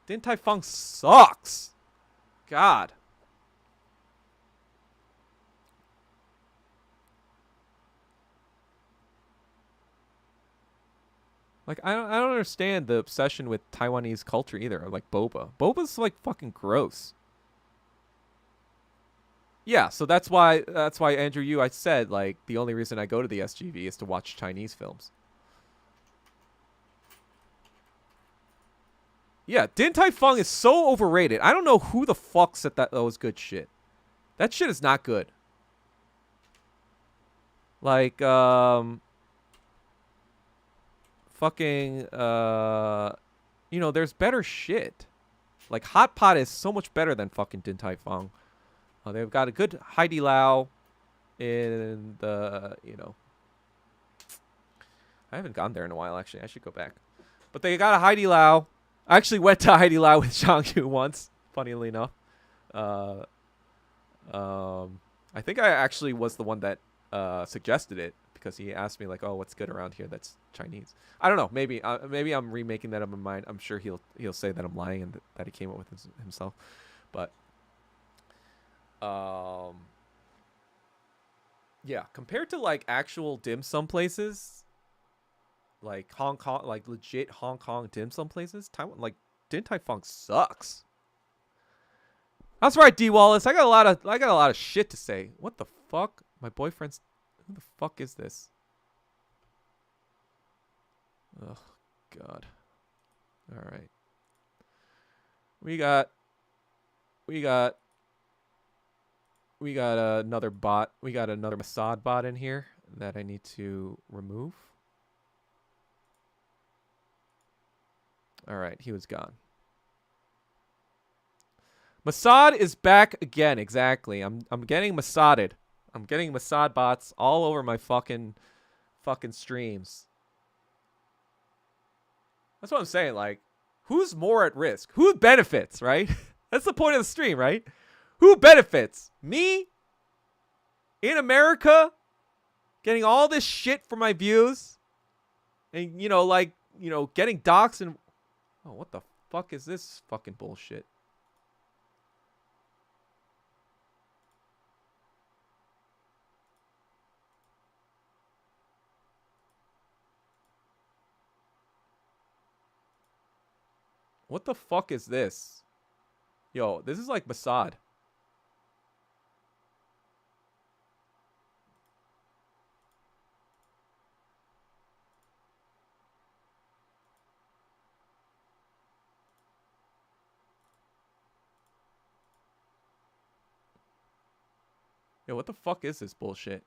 Din Tai Fung sucks. God. Like I don't understand the obsession with Taiwanese culture either. Or like boba. Boba's like fucking gross. Yeah, so that's why Andrew I said like the only reason I go to the SGV is to watch Chinese films. Yeah, Din Tai Fung is so overrated. I don't know who the fuck said that was good shit. That shit is not good. Like fucking you know, there's better shit. Like Hot Pot is so much better than fucking Din Tai Fung. They've got a good Heidi Lao in the, you know. I haven't gone there in a while, actually. I should go back. But they got a Heidi Lao. I actually went to Heidi Lao with Zhang Yu once, funnily enough. I think I actually was the one that suggested it because he asked me, like, oh, what's good around here that's Chinese? I don't know. Maybe I'm remaking that up in my mind. I'm sure he'll say that I'm lying and that he came up with himself. But yeah, compared to like actual dim sum places, like Hong Kong, like legit Hong Kong dim sum places, Taiwan, like Din Tai Fung sucks. That's right, D Wallace. I got a lot of shit to say. What the fuck? My boyfriend's. Who the fuck is this? Oh God. All right. We got another bot. We got another Mossad bot in here that I need to remove. All right, he was gone. Mossad is back again. Exactly. I'm getting Mossaded. I'm getting Mossad bots all over my fucking streams. That's what I'm saying. Like, who's more at risk? Who benefits, right? That's the point of the stream, right? Who benefits? Me? In America? Getting all this shit for my views? And, you know, like, you know, getting doxxed and... Oh, what the fuck is this fucking bullshit? What the fuck is this? Yo, this is like Mossad. Yo, what the fuck is this bullshit?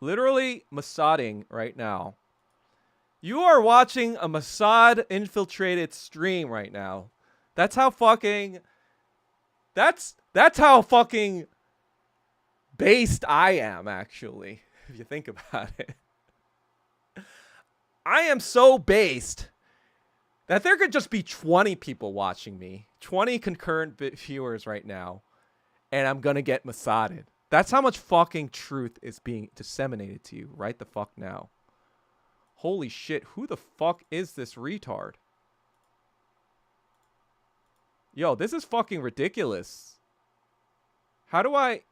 Literally Mossading right now. You are watching a Mossad infiltrated stream right now. That's how fucking... That's how fucking based I am, actually, if you think about it. I am so based that there could just be 20 people watching me, 20 concurrent viewers right now, and I'm gonna get Mossaded. That's how much fucking truth is being disseminated to you right the fuck now. Holy shit, who the fuck is this retard? Yo, this is fucking ridiculous. How do I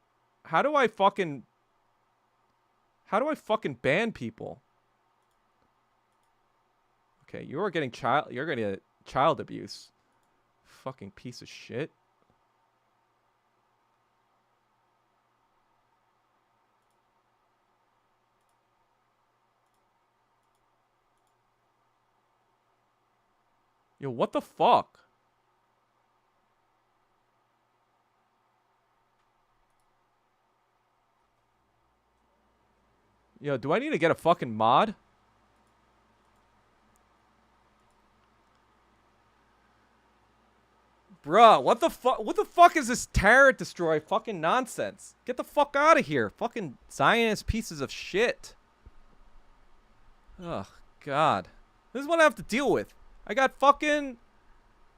fucking ban people? Okay, you're getting child abuse. Fucking piece of shit. Yo, what the fuck? Yo, do I need to get a fucking mod? Bruh, what the fuck? What the fuck is this Turret Destroy fucking nonsense? Get the fuck out of here. Fucking Zionist pieces of shit. Oh, God. This is what I have to deal with. I got fucking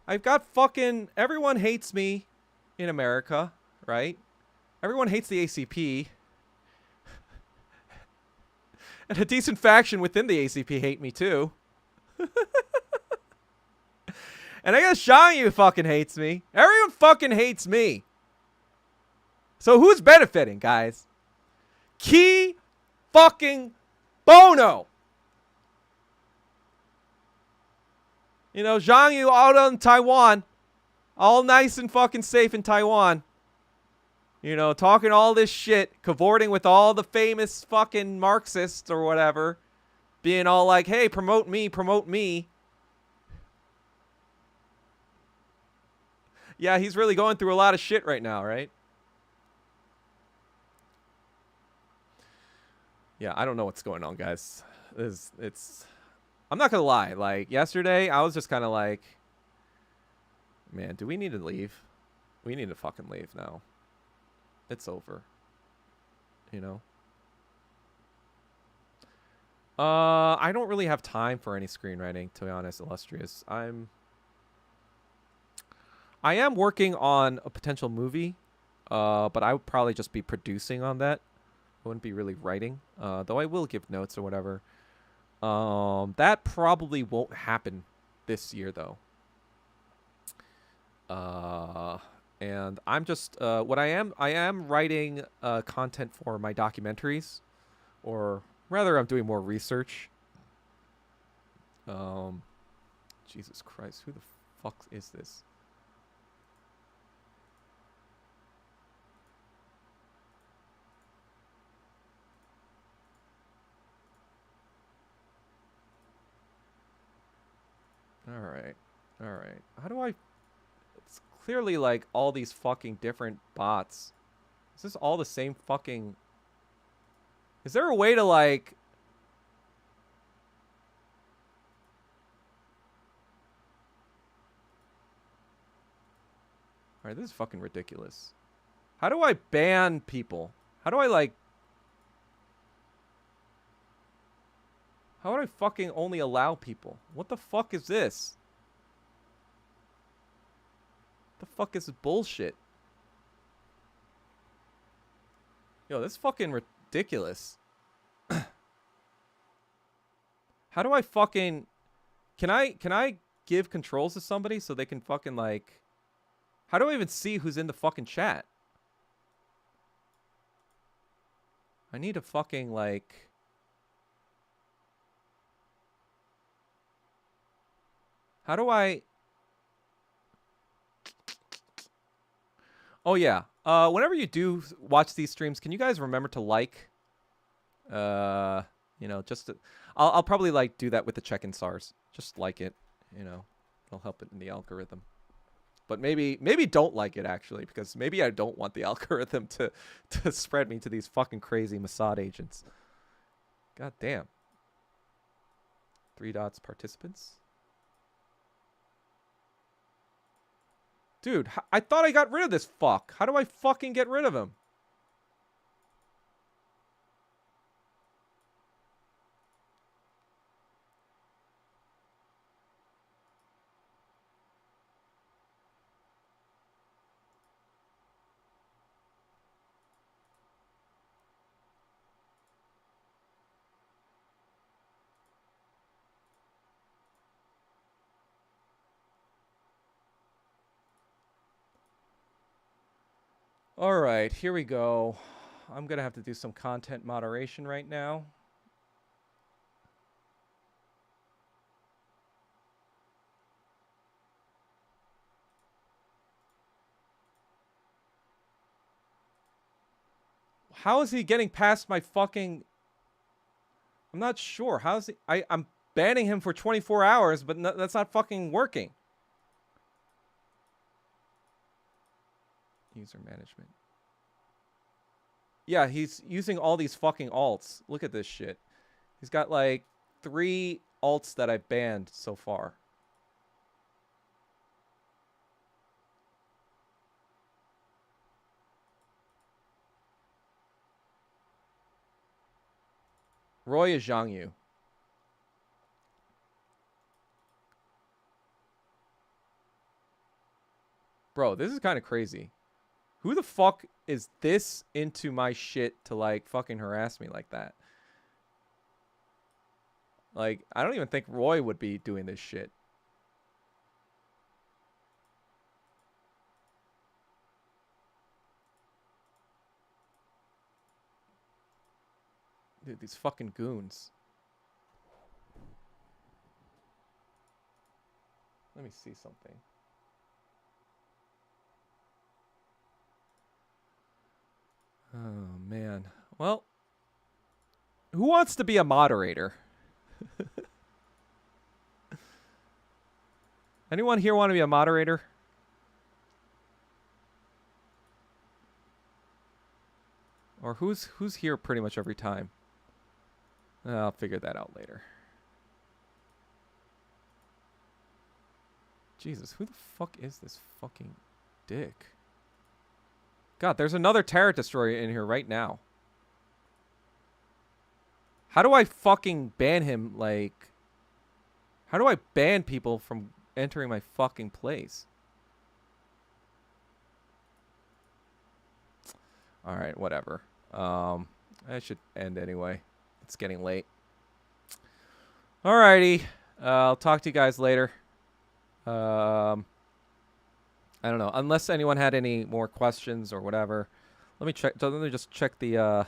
I've got fucking everyone hates me in America, right? Everyone hates the ACP. And a decent faction within the ACP hate me too. And I guess Satanyahu fucking hates me. Everyone fucking hates me. So who's benefiting, guys? Key fucking bono. You know, Zhang Yu out on Taiwan. All nice and fucking safe in Taiwan. You know, talking all this shit. Cavorting with all the famous fucking Marxists or whatever. Being all like, hey, promote me, promote me. Yeah, he's really going through a lot of shit right now, right? Yeah, I don't know what's going on, guys. It's I'm not gonna lie. Like, yesterday, I was just kind of like, man, do we need to leave? We need to fucking leave now. It's over. You know? I don't really have time for any screenwriting, to be honest, Illustrious. I am working on a potential movie, but I would probably just be producing on that. I wouldn't be really writing, though I will give notes or whatever. That probably won't happen this year, though. And I'm just I am writing content for my documentaries, or rather, I'm doing more research. Jesus Christ, who the fuck is this? Alright. Alright. How do I... It's clearly like all these fucking different bots. Is this all the same fucking... Is there a way to like... Alright, this is fucking ridiculous. How do I ban people? How do I like... How would I fucking only allow people? What the fuck is this? The fuck is this bullshit? Yo, this is fucking ridiculous. How do I fucking... Can I give controls to somebody so they can fucking like... How do I even see who's in the fucking chat? I need to fucking like... How do I... Oh, yeah. Whenever you do watch these streams, can you guys remember to like? You know, just to... I'll probably like do that with the check-in SARS. Just like it, you know. It'll help it in the algorithm. But maybe don't like it, actually, because maybe I don't want the algorithm to spread me to these fucking crazy Mossad agents. God damn. 3 dots participants. Dude, I thought I got rid of this fuck. How do I fucking get rid of him? All right, here we go. I'm going to have to do some content moderation right now. How is he getting past my fucking... I'm not sure. How is he... I'm banning him for 24 hours, but that's not fucking working. User management. Yeah, he's using all these fucking alts. Look at this shit. He's got like 3 alts that I've banned so far. Roy is Zhang Yu. Bro, this is kind of crazy. Who the fuck is this into my shit to, like, fucking harass me like that? Like, I don't even think Roy would be doing this shit. Dude, these fucking goons. Let me see something. Oh, man. Well, who wants to be a moderator? Anyone here want to be a moderator? Or who's here pretty much every time? I'll figure that out later. Jesus, who the fuck is this fucking dick? God, there's another turret destroyer in here right now. How do I fucking ban him, like... How do I ban people from entering my fucking place? Alright, whatever. I should end anyway. It's getting late. Alrighty. I'll talk to you guys later. I don't know. Unless anyone had any more questions or whatever. Let me check. Let me just check the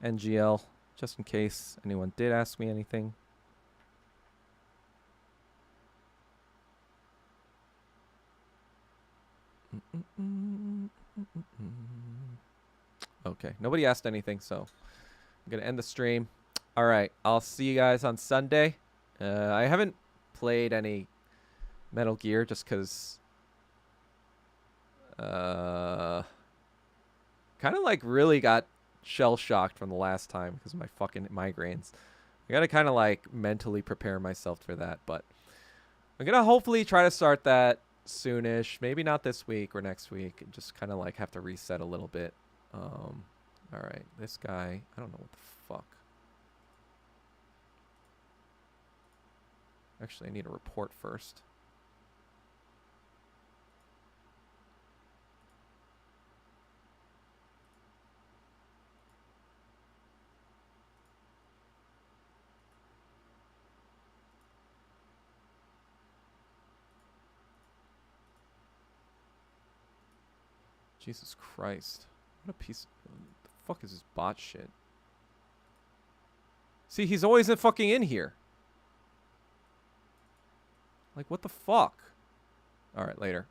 NGL just in case anyone did ask me anything. Okay. Nobody asked anything, so I'm going to end the stream. All right. I'll see you guys on Sunday. I haven't played any Metal Gear just because kind of like really got shell shocked from the last time because of my fucking migraines. I gotta kind of like mentally prepare myself for that, but I'm gonna hopefully try to start that soonish. Maybe not this week or next week. Just kind of like have to reset a little bit. All right, this guy, I don't know what the fuck. Actually, I need a report first. Jesus Christ. What a piece of... What the fuck is this bot shit? See, he's always fucking in here. Like, what the fuck? Alright, later.